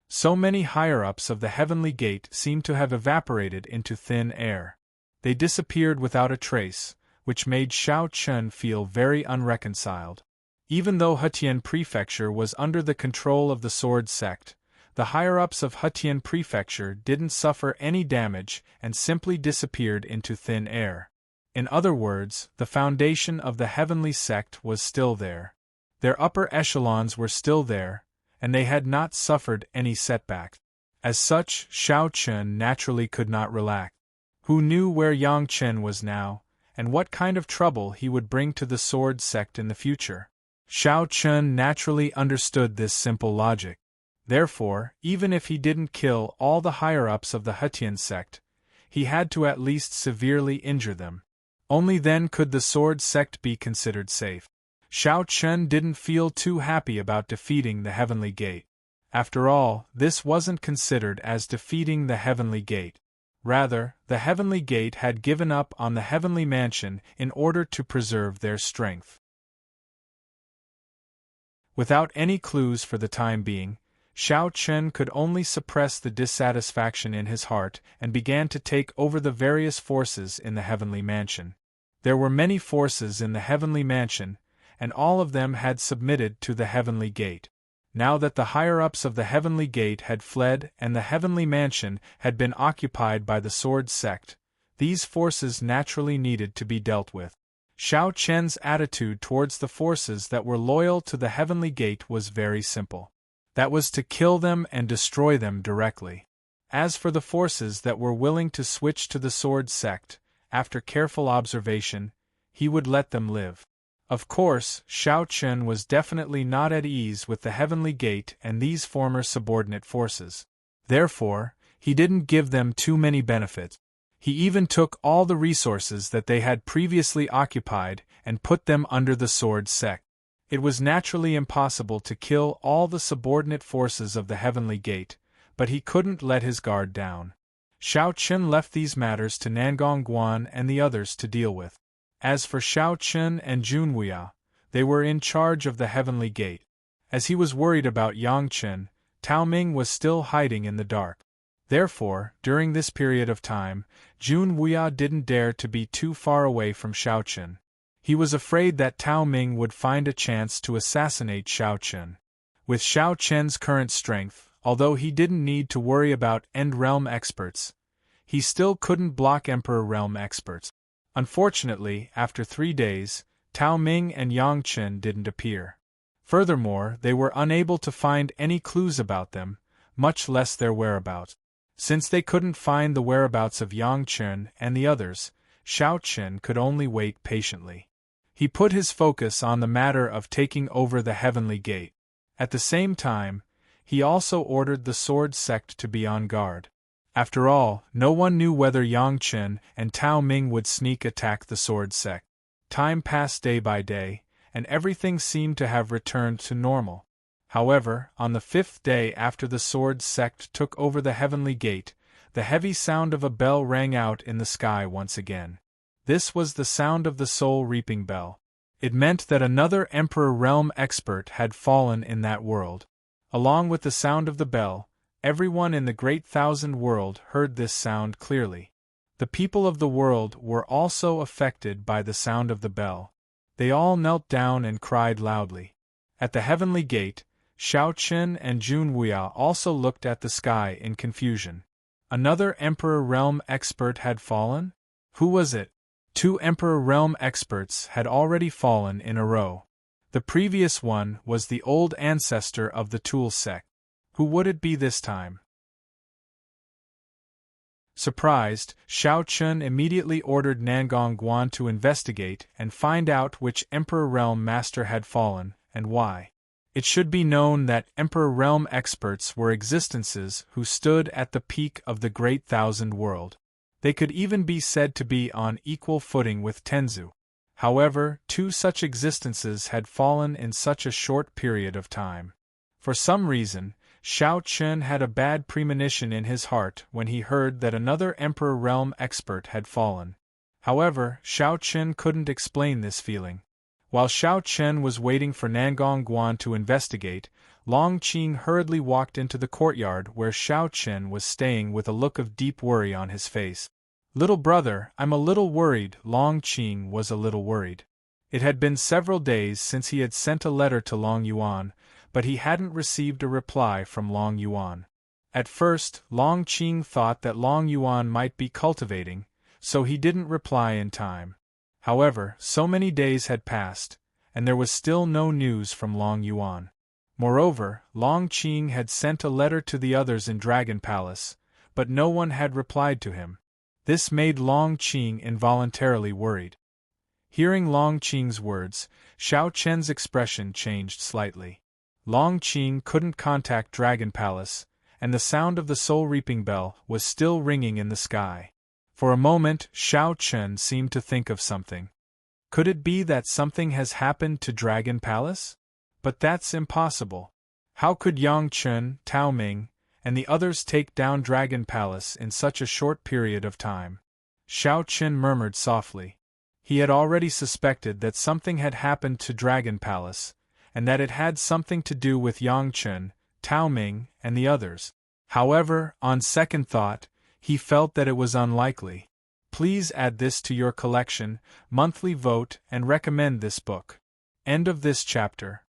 So many higher-ups of the heavenly gate seemed to have evaporated into thin air. They disappeared without a trace, which made Xiao Chen feel very unreconciled. Even though Hetian Prefecture was under the control of the Sword Sect, the higher-ups of Hetian Prefecture didn't suffer any damage and simply disappeared into thin air. In other words, the foundation of the heavenly sect was still there. Their upper echelons were still there, and they had not suffered any setback. As such, Xiao Chen naturally could not relax. Who knew where Yang Chen was now, and what kind of trouble he would bring to the Sword Sect in the future? Xiao Chen naturally understood this simple logic. Therefore, even if he didn't kill all the higher-ups of the Hetian sect, he had to at least severely injure them. Only then could the Sword Sect be considered safe. Xiao Chen didn't feel too happy about defeating the Heavenly Gate. After all, this wasn't considered as defeating the Heavenly Gate. Rather, the Heavenly Gate had given up on the Heavenly Mansion in order to preserve their strength. Without any clues for the time being, Xiao Chen could only suppress the dissatisfaction in his heart and began to take over the various forces in the Heavenly Mansion. There were many forces in the Heavenly Mansion, and all of them had submitted to the Heavenly Gate. Now that the higher-ups of the Heavenly Gate had fled and the Heavenly Mansion had been occupied by the Sword Sect, these forces naturally needed to be dealt with. Xiao Chen's attitude towards the forces that were loyal to the Heavenly Gate was very simple. That was to kill them and destroy them directly. As for the forces that were willing to switch to the Sword Sect, after careful observation, he would let them live. Of course, Xiao Chen was definitely not at ease with the Heavenly Gate and these former subordinate forces. Therefore, he didn't give them too many benefits. He even took all the resources that they had previously occupied and put them under the Sword Sect. It was naturally impossible to kill all the subordinate forces of the Heavenly Gate, but he couldn't let his guard down. Xiao Chen left these matters to Nangong Guan and the others to deal with. As for Xiao Chen and Junwuya, they were in charge of the Heavenly Gate. As he was worried about Yang Chen, Tao Ming was still hiding in the dark. Therefore, during this period of time, Junwuya didn't dare to be too far away from Xiao Chen. He was afraid that Tao Ming would find a chance to assassinate Xiao Chen. With Xiao Chen's current strength, although he didn't need to worry about End Realm experts, he still couldn't block Emperor Realm experts. Unfortunately, after 3 days, Tao Ming and Yang Chen didn't appear. Furthermore, they were unable to find any clues about them, much less their whereabouts. Since they couldn't find the whereabouts of Yang Chen and the others, Xiao Chen could only wait patiently. He put his focus on the matter of taking over the Heavenly Gate. At the same time, he also ordered the Sword Sect to be on guard. After all, no one knew whether Yang Chen and Tao Ming would sneak attack the Sword Sect. Time passed day by day, and everything seemed to have returned to normal. However, on the 5th day after the Sword Sect took over the Heavenly Gate, the heavy sound of a bell rang out in the sky once again. This was the sound of the soul-reaping bell. It meant that another Emperor Realm expert had fallen in that world. Along with the sound of the bell, everyone in the great thousand world heard this sound clearly. The people of the world were also affected by the sound of the bell. They all knelt down and cried loudly. At the heavenly gate, Shao Qin and Junwuya also looked at the sky in confusion. Another Emperor Realm expert had fallen? Who was it? 2 Emperor Realm experts had already fallen in a row. The previous one was the old ancestor of the Tool sect. Who would it be this time? Surprised, Shao Qin immediately ordered Nangong Guan to investigate and find out which Emperor Realm master had fallen, and why. It should be known that Emperor Realm experts were existences who stood at the peak of the Great Thousand World. They could even be said to be on equal footing with Tenzu. However, 2 such existences had fallen in such a short period of time. For some reason, Shao Qin had a bad premonition in his heart when he heard that another Emperor Realm expert had fallen. However, Shao Qin couldn't explain this feeling. While Shao Qin was waiting for Nangong Guan to investigate, Long Qing hurriedly walked into the courtyard where Shao Qin was staying with a look of deep worry on his face. "Little brother, I'm a little worried." Long Qing was a little worried. It had been several days since he had sent a letter to Long Yuan, but he hadn't received a reply from Long Yuan. At first, Long Qing thought that Long Yuan might be cultivating, so he didn't reply in time. However, so many days had passed, and there was still no news from Long Yuan. Moreover, Long Qing had sent a letter to the others in Dragon Palace, but no one had replied to him. This made Long Qing involuntarily worried. Hearing Long Qing's words, Shao Qin's expression changed slightly. Long Qing couldn't contact Dragon Palace, and the sound of the soul-reaping bell was still ringing in the sky. For a moment, Shao Qin seemed to think of something. Could it be that something has happened to Dragon Palace? But that's impossible. How could Yang Chun, Tao Ming, and the others take down Dragon Palace in such a short period of time? Shao Qin murmured softly. He had already suspected that something had happened to Dragon Palace, and that it had something to do with Yang Chun, Tao Ming, and the others. However, on second thought, he felt that it was unlikely. Please add this to your collection, monthly vote, and recommend this book. End of this chapter.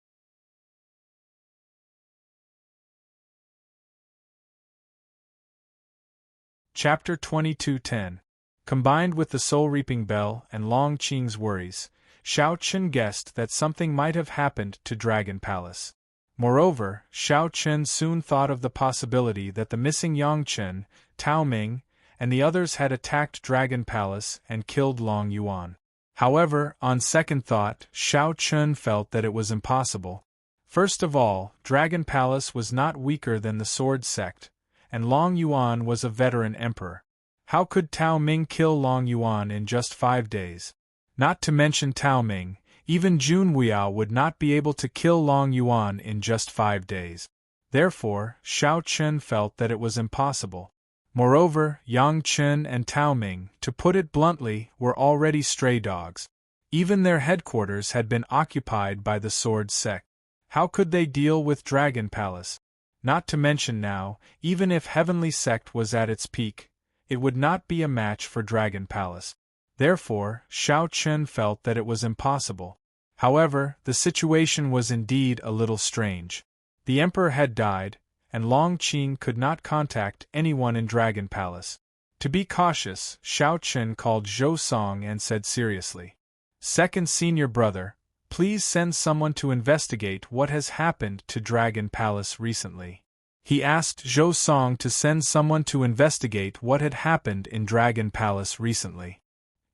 Chapter 22:10. Combined with the soul-reaping bell and Long Qing's worries, Shao Qin guessed that something might have happened to Dragon Palace. Moreover, Shao Qin soon thought of the possibility that the missing Yang Chen, Tao Ming, and the others had attacked Dragon Palace and killed Long Yuan. However, on second thought, Shao Qin felt that it was impossible. First of all, Dragon Palace was not weaker than the Sword Sect, and Long Yuan was a veteran emperor. How could Tao Ming kill Long Yuan in just 5 days? Not to mention Tao Ming, even Junwuya would not be able to kill Long Yuan in just 5 days. Therefore, Shao Qin felt that it was impossible. Moreover, Yang Chen and Tao Ming, to put it bluntly, were already stray dogs. Even their headquarters had been occupied by the Sword Sect. How could they deal with Dragon Palace? Not to mention now, even if Heavenly Sect was at its peak, it would not be a match for Dragon Palace. Therefore, Shao Qin felt that it was impossible. However, the situation was indeed a little strange. The Emperor had died, and Long Qing could not contact anyone in Dragon Palace. To be cautious, Shao Qin called Zhou Song and said seriously, "Second senior brother, please send someone to investigate what has happened to Dragon Palace recently." He asked Zhou Song to send someone to investigate what had happened in Dragon Palace recently.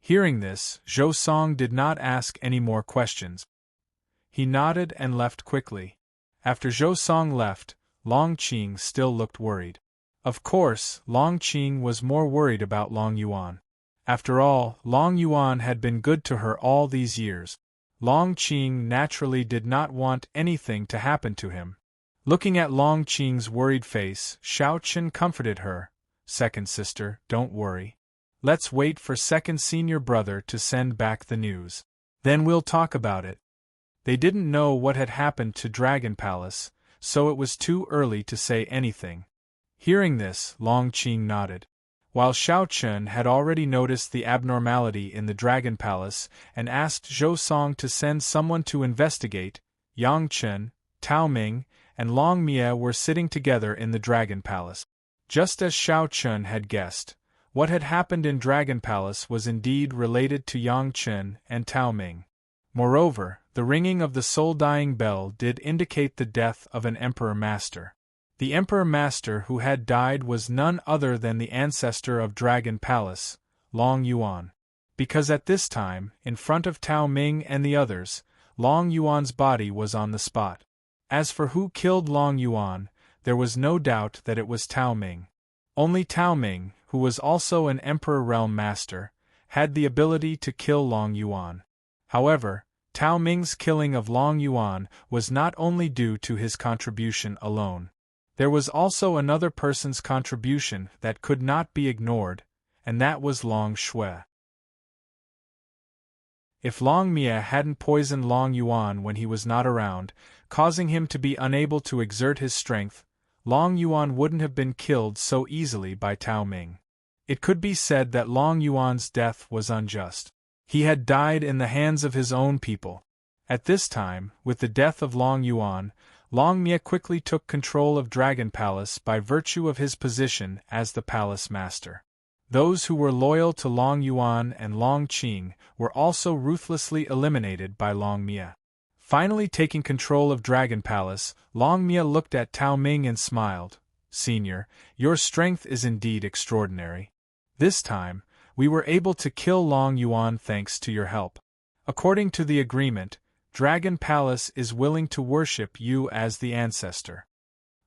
Hearing this, Zhou Song did not ask any more questions. He nodded and left quickly. After Zhou Song left, Long Qing still looked worried. Of course, Long Qing was more worried about Long Yuan. After all, Long Yuan had been good to her all these years. Long Qing naturally did not want anything to happen to him. Looking at Long Qing's worried face, Shao Qin comforted her. "Second sister, don't worry. Let's wait for second senior brother to send back the news. Then we'll talk about it." They didn't know what had happened to Dragon Palace, so it was too early to say anything. Hearing this, Long Qing nodded. While Xiao Chen had already noticed the abnormality in the Dragon Palace and asked Zhou Song to send someone to investigate, Yang Chen, Tao Ming, and Long Mie were sitting together in the Dragon Palace. Just as Xiao Chen had guessed, what had happened in Dragon Palace was indeed related to Yang Chen and Tao Ming. Moreover, the ringing of the soul-dying bell did indicate the death of an Emperor Master. The Emperor Master who had died was none other than the ancestor of Dragon Palace, Long Yuan. Because at this time, in front of Tao Ming and the others, Long Yuan's body was on the spot. As for who killed Long Yuan, there was no doubt that it was Tao Ming. Only Tao Ming, who was also an Emperor Realm Master, had the ability to kill Long Yuan. However, Tao Ming's killing of Long Yuan was not only due to his contribution alone. There was also another person's contribution that could not be ignored, and that was Long Shui. If Long Mie hadn't poisoned Long Yuan when he was not around, causing him to be unable to exert his strength, Long Yuan wouldn't have been killed so easily by Tao Ming. It could be said that Long Yuan's death was unjust. He had died in the hands of his own people. At this time, with the death of Long Yuan, Long Mie quickly took control of Dragon Palace by virtue of his position as the palace master. Those who were loyal to Long Yuan and Long Qing were also ruthlessly eliminated by Long Mie. Finally taking control of Dragon Palace, Long Mie looked at Tao Ming and smiled. "Senior, your strength is indeed extraordinary. This time, we were able to kill Long Yuan thanks to your help. According to the agreement, Dragon Palace is willing to worship you as the ancestor."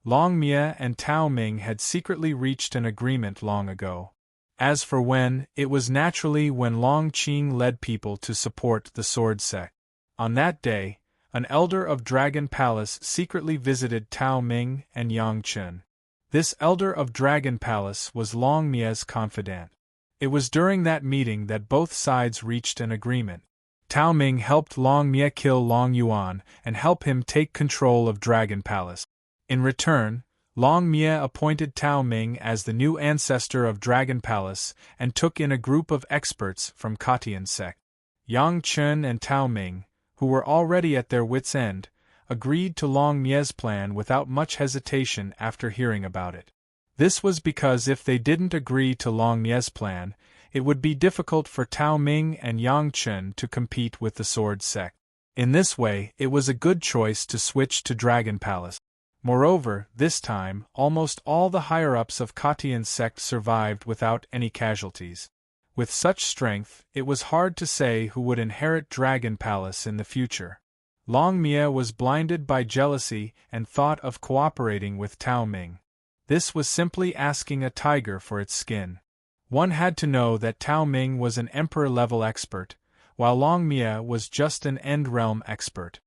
Long Mie and Tao Ming had secretly reached an agreement long ago. As for when, it was naturally when Long Qing led people to support the Sword Sect. On that day, an elder of Dragon Palace secretly visited Tao Ming and Yang Chen. This elder of Dragon Palace was Long Mie's confidant. It was during that meeting that both sides reached an agreement. Tao Ming helped Long Mie kill Long Yuan and help him take control of Dragon Palace. In return, Long Mie appointed Tao Ming as the new ancestor of Dragon Palace and took in a group of experts from Katian sect. Yang Chen and Tao Ming, who were already at their wits' end, agreed to Long Mie's plan without much hesitation after hearing about it. This was because if they didn't agree to Long Mie's plan, it would be difficult for Tao Ming and Yang Chen to compete with the Sword Sect. In this way, it was a good choice to switch to Dragon Palace. Moreover, this time, almost all the higher-ups of Katian sect survived without any casualties. With such strength, it was hard to say who would inherit Dragon Palace in the future. Long Mie was blinded by jealousy and thought of cooperating with Tao Ming. This was simply asking a tiger for its skin. One had to know that Tao Ming was an emperor-level expert, while Long Mie was just an end-realm expert.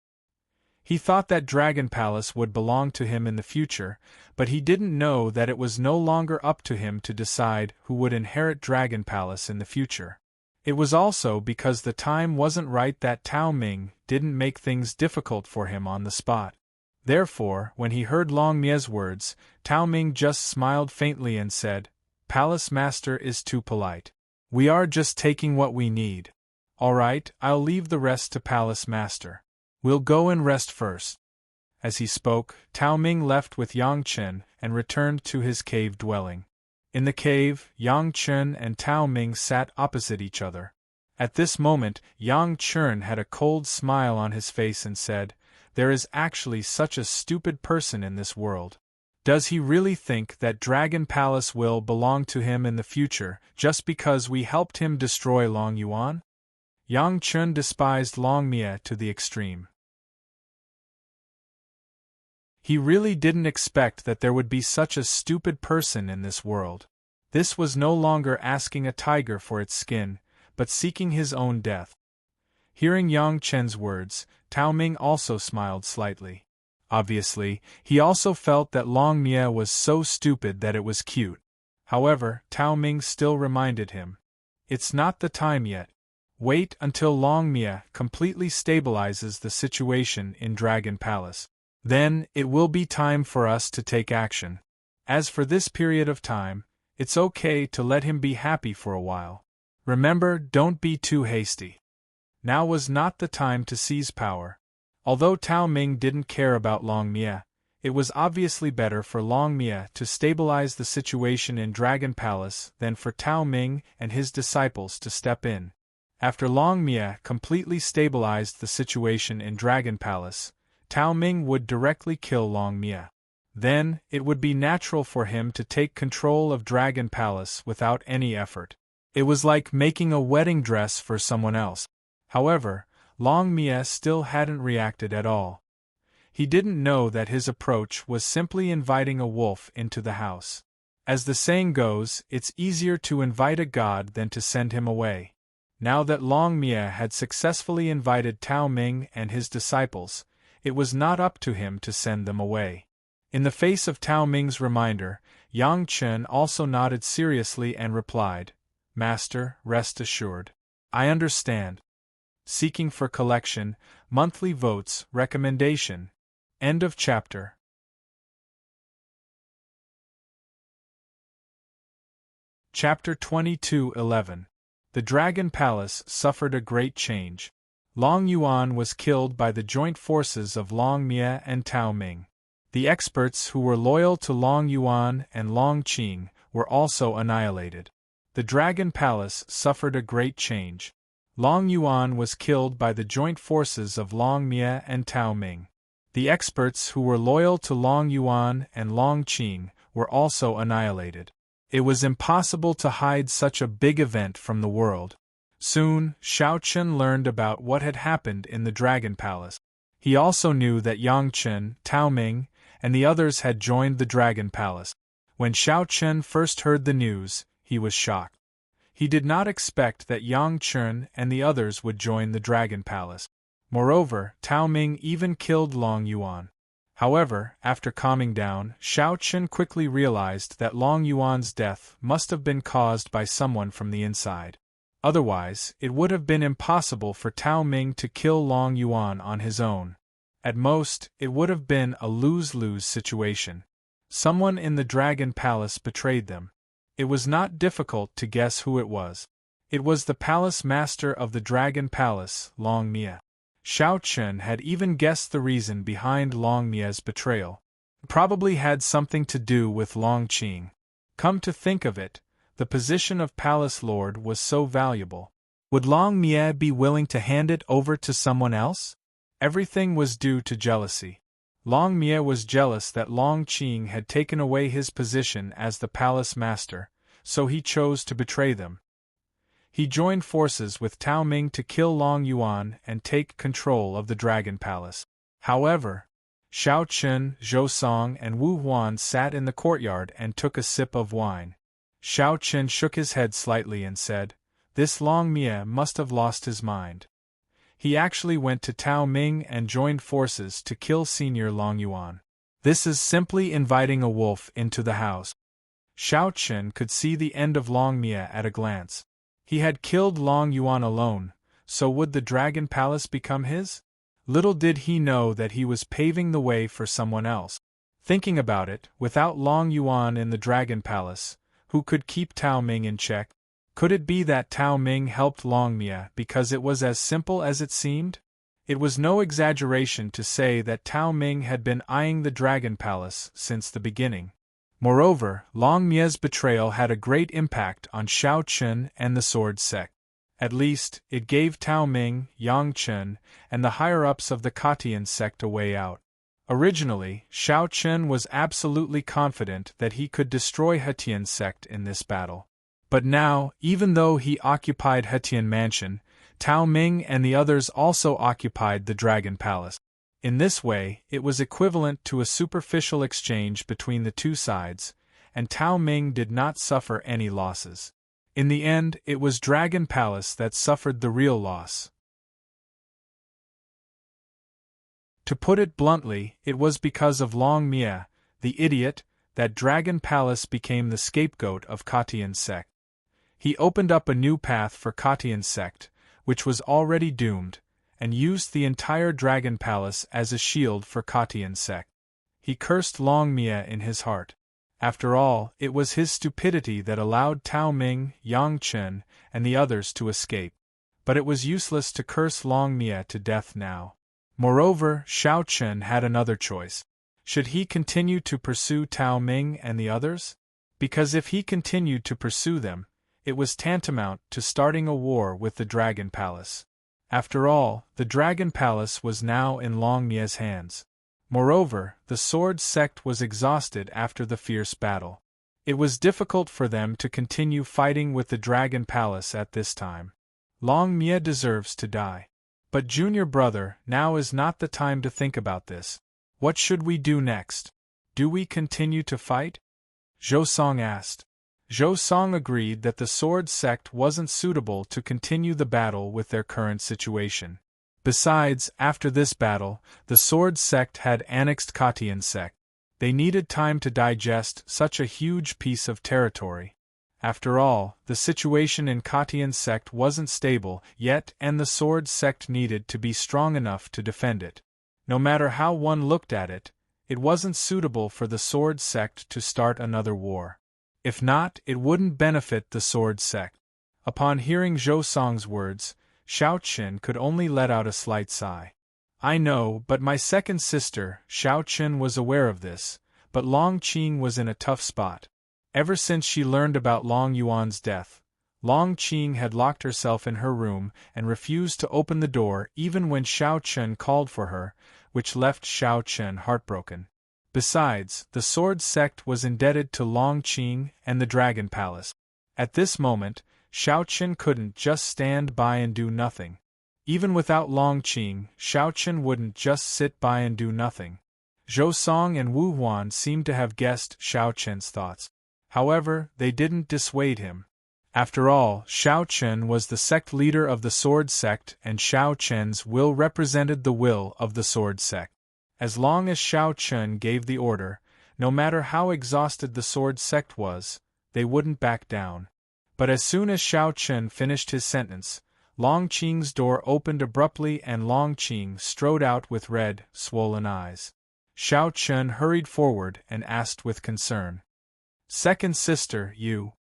He thought that Dragon Palace would belong to him in the future, but he didn't know that it was no longer up to him to decide who would inherit Dragon Palace in the future. It was also because the time wasn't right that Tao Ming didn't make things difficult for him on the spot. Therefore, when he heard Long Mie's words, Tao Ming just smiled faintly and said, "Palace Master is too polite. We are just taking what we need. All right, I'll leave the rest to Palace Master. We'll go and rest first." As he spoke, Tao Ming left with Yang Chen and returned to his cave dwelling. In the cave, Yang Chen and Tao Ming sat opposite each other. At this moment, Yang Chen had a cold smile on his face and said, "There is actually such a stupid person in this world. Does he really think that Dragon Palace will belong to him in the future just because we helped him destroy Long Yuan?" Yang Chen despised Long Mie to the extreme. He really didn't expect that there would be such a stupid person in this world. This was no longer asking a tiger for its skin, but seeking his own death. Hearing Yang Chen's words, Tao Ming also smiled slightly. Obviously, he also felt that Long Mie was so stupid that it was cute. However, Tao Ming still reminded him, "It's not the time yet. Wait until Long Mie completely stabilizes the situation in Dragon Palace. Then, it will be time for us to take action. As for this period of time, it's okay to let him be happy for a while. Remember, don't be too hasty. Now was not the time to seize power. Although Tao Ming didn't care about Long Mie, it was obviously better for Long Mie to stabilize the situation in Dragon Palace than for Tao Ming and his disciples to step in. After Long Mie completely stabilized the situation in Dragon Palace, Tao Ming would directly kill Long Mie. Then, it would be natural for him to take control of Dragon Palace without any effort. It was like making a wedding dress for someone else. However, Long Mie still hadn't reacted at all. He didn't know that his approach was simply inviting a wolf into the house. As the saying goes, it's easier to invite a god than to send him away. Now that Long Mie had successfully invited Tao Ming and his disciples, it was not up to him to send them away. In the face of Tao Ming's reminder, Yang Chen also nodded seriously and replied, "Master, rest assured. I understand." Seeking for collection, monthly votes, recommendation. End of chapter. Chapter 22:11. The Dragon Palace suffered a great change. Long Yuan was killed by the joint forces of Long Mie and Tao Ming. The experts who were loyal to Long Yuan and Long Qing were also annihilated. The Dragon Palace suffered a great change. Long Yuan was killed by the joint forces of Long Mie and Tao Ming. The experts who were loyal to Long Yuan and Long Qing were also annihilated. It was impossible to hide such a big event from the world. Soon, Xiao Chen learned about what had happened in the Dragon Palace. He also knew that Yang Chen, Tao Ming, and the others had joined the Dragon Palace. When Xiao Chen first heard the news, he was shocked. He did not expect that Yang Chen and the others would join the Dragon Palace. Moreover, Tao Ming even killed Long Yuan. However, after calming down, Xiao Chen quickly realized that Long Yuan's death must have been caused by someone from the inside. Otherwise, it would have been impossible for Tao Ming to kill Long Yuan on his own. At most, it would have been a lose-lose situation. Someone in the Dragon Palace betrayed them. It was not difficult to guess who it was. It was the palace master of the Dragon Palace, Long Mie. Xiao Chen had even guessed the reason behind Long Mie's betrayal. It probably had something to do with Long Qing. Come to think of it, the position of palace lord was so valuable. Would Long Mie be willing to hand it over to someone else? Everything was due to jealousy. Long Mie was jealous that Long Qing had taken away his position as the palace master, so he chose to betray them. He joined forces with Tao Ming to kill Long Yuan and take control of the Dragon Palace. However, Xiao Chen, Zhou Song, and Wu Huan sat in the courtyard and took a sip of wine. Xiao Chen shook his head slightly and said, "This Long Mie must have lost his mind. He actually went to Tao Ming and joined forces to kill Senior Long Yuan. This is simply inviting a wolf into the house." Xiao Chen could see the end of Long Mie at a glance. He had killed Long Yuan alone, so would the Dragon Palace become his? Little did he know that he was paving the way for someone else. Thinking about it, without Long Yuan in the Dragon Palace, who could keep Tao Ming in check? Could it be that Tao Ming helped Long Mie because it was as simple as it seemed? It was no exaggeration to say that Tao Ming had been eyeing the Dragon Palace since the beginning. Moreover, Long Mie's betrayal had a great impact on Xiao Chen and the Sword Sect. At least, it gave Tao Ming, Yang Chen, and the higher-ups of the Katian sect a way out. Originally, Xiao Chen was absolutely confident that he could destroy Hetian sect in this battle. But now, even though he occupied Hetian Mansion, Tao Ming and the others also occupied the Dragon Palace. In this way, it was equivalent to a superficial exchange between the two sides, and Tao Ming did not suffer any losses. In the end, it was Dragon Palace that suffered the real loss. To put it bluntly, it was because of Long Mie, the idiot, that Dragon Palace became the scapegoat of Katian sect. He opened up a new path for Katian sect, which was already doomed, and used the entire dragon palace as a shield for Katian's sect. He cursed Long Mia in his heart. After all, it was his stupidity that allowed Tao Ming, Yang Chen, and the others to escape. But it was useless to curse Long Mia to death now. Moreover, Xiao Chen had another choice. Should he continue to pursue Tao Ming and the others? Because if he continued to pursue them, it was tantamount to starting a war with the Dragon Palace. After all, the Dragon Palace was now in Long Mia's hands. Moreover, the Sword Sect was exhausted after the fierce battle. It was difficult for them to continue fighting with the Dragon Palace at this time. Long Mia deserves to die. But junior brother, now is not the time to think about this. What should we do next? Do we continue to fight? Zhou Song asked. Zhou Song agreed that the Sword Sect wasn't suitable to continue the battle with their current situation. Besides, after this battle, the Sword Sect had annexed Katian Sect. They needed time to digest such a huge piece of territory. After all, the situation in Katian Sect wasn't stable yet, and the Sword Sect needed to be strong enough to defend it. No matter how one looked at it, it wasn't suitable for the Sword Sect to start another war. If not, it wouldn't benefit the Sword Sect. Upon hearing Zhou Song's words, Xiao Qin could only let out a slight sigh. I know, but my second sister, Xiao Qin, was aware of this, but Long Qing was in a tough spot. Ever since she learned about Long Yuan's death, Long Qing had locked herself in her room and refused to open the door even when Xiao Qin called for her, which left Xiao Qin heartbroken. Besides, the Sword Sect was indebted to Long Qing and the Dragon Palace. At this moment, Xiao Qin couldn't just stand by and do nothing. Even without Long Qing, Xiao Qin wouldn't just sit by and do nothing. Zhou Song and Wu Huan seemed to have guessed Xiao Qin's thoughts. However, they didn't dissuade him. After all, Xiao Qin was the sect leader of the Sword Sect, and Xiao Qin's will represented the will of the Sword Sect. As long as Xiao Qin gave the order, no matter how exhausted the Sword Sect was, they wouldn't back down. But as soon as Xiao Qin finished his sentence, Long Qing's door opened abruptly and Long Qing strode out with red, swollen eyes. Xiao Qin hurried forward and asked with concern. Second sister, you.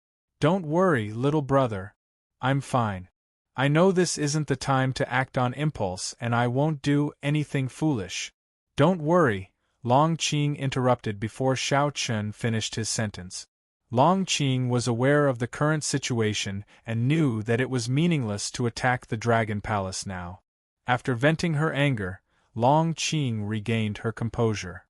Don't worry, little brother. I'm fine. I know this isn't the time to act on impulse and I won't do anything foolish. Don't worry, Long Qing interrupted before Xiao Qin finished his sentence. Long Qing was aware of the current situation and knew that it was meaningless to attack the Dragon Palace now. After venting her anger, Long Qing regained her composure.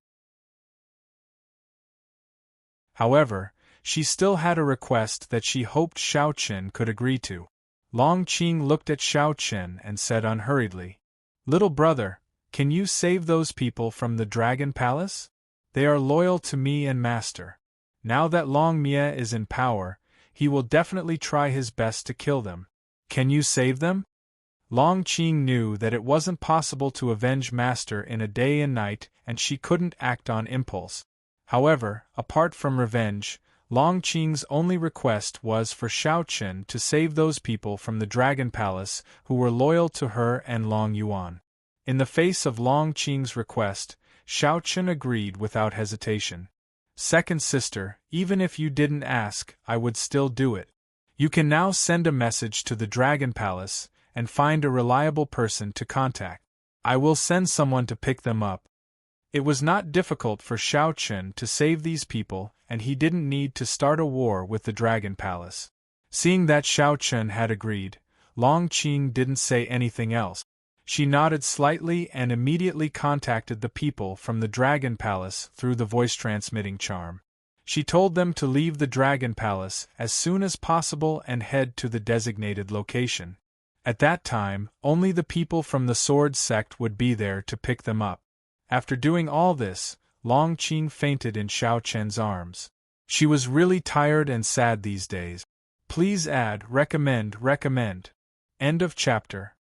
However, she still had a request that she hoped Xiao Qin could agree to. Long Qing looked at Xiao Qin and said unhurriedly, "Little brother, can you save those people from the Dragon Palace? They are loyal to me and master. Now that Long Mia is in power, he will definitely try his best to kill them. Can you save them?" Long Qing knew that it wasn't possible to avenge master in a day and night, and she couldn't act on impulse. However, apart from revenge, Long Qing's only request was for Xiao Qin to save those people from the Dragon Palace who were loyal to her and Long Yuan. In the face of Long Qing's request, Xiao Qin agreed without hesitation. Second sister, even if you didn't ask, I would still do it. You can now send a message to the Dragon Palace and find a reliable person to contact. I will send someone to pick them up. It was not difficult for Xiao Qin to save these people, and he didn't need to start a war with the Dragon Palace. Seeing that Xiao Qin had agreed, Long Qing didn't say anything else. She nodded slightly and immediately contacted the people from the Dragon Palace through the voice-transmitting charm. She told them to leave the Dragon Palace as soon as possible and head to the designated location. At that time, only the people from the Sword Sect would be there to pick them up. After doing all this, Long Qing fainted in Xiao Qin's arms. She was really tired and sad these days. Please add recommend. End of chapter.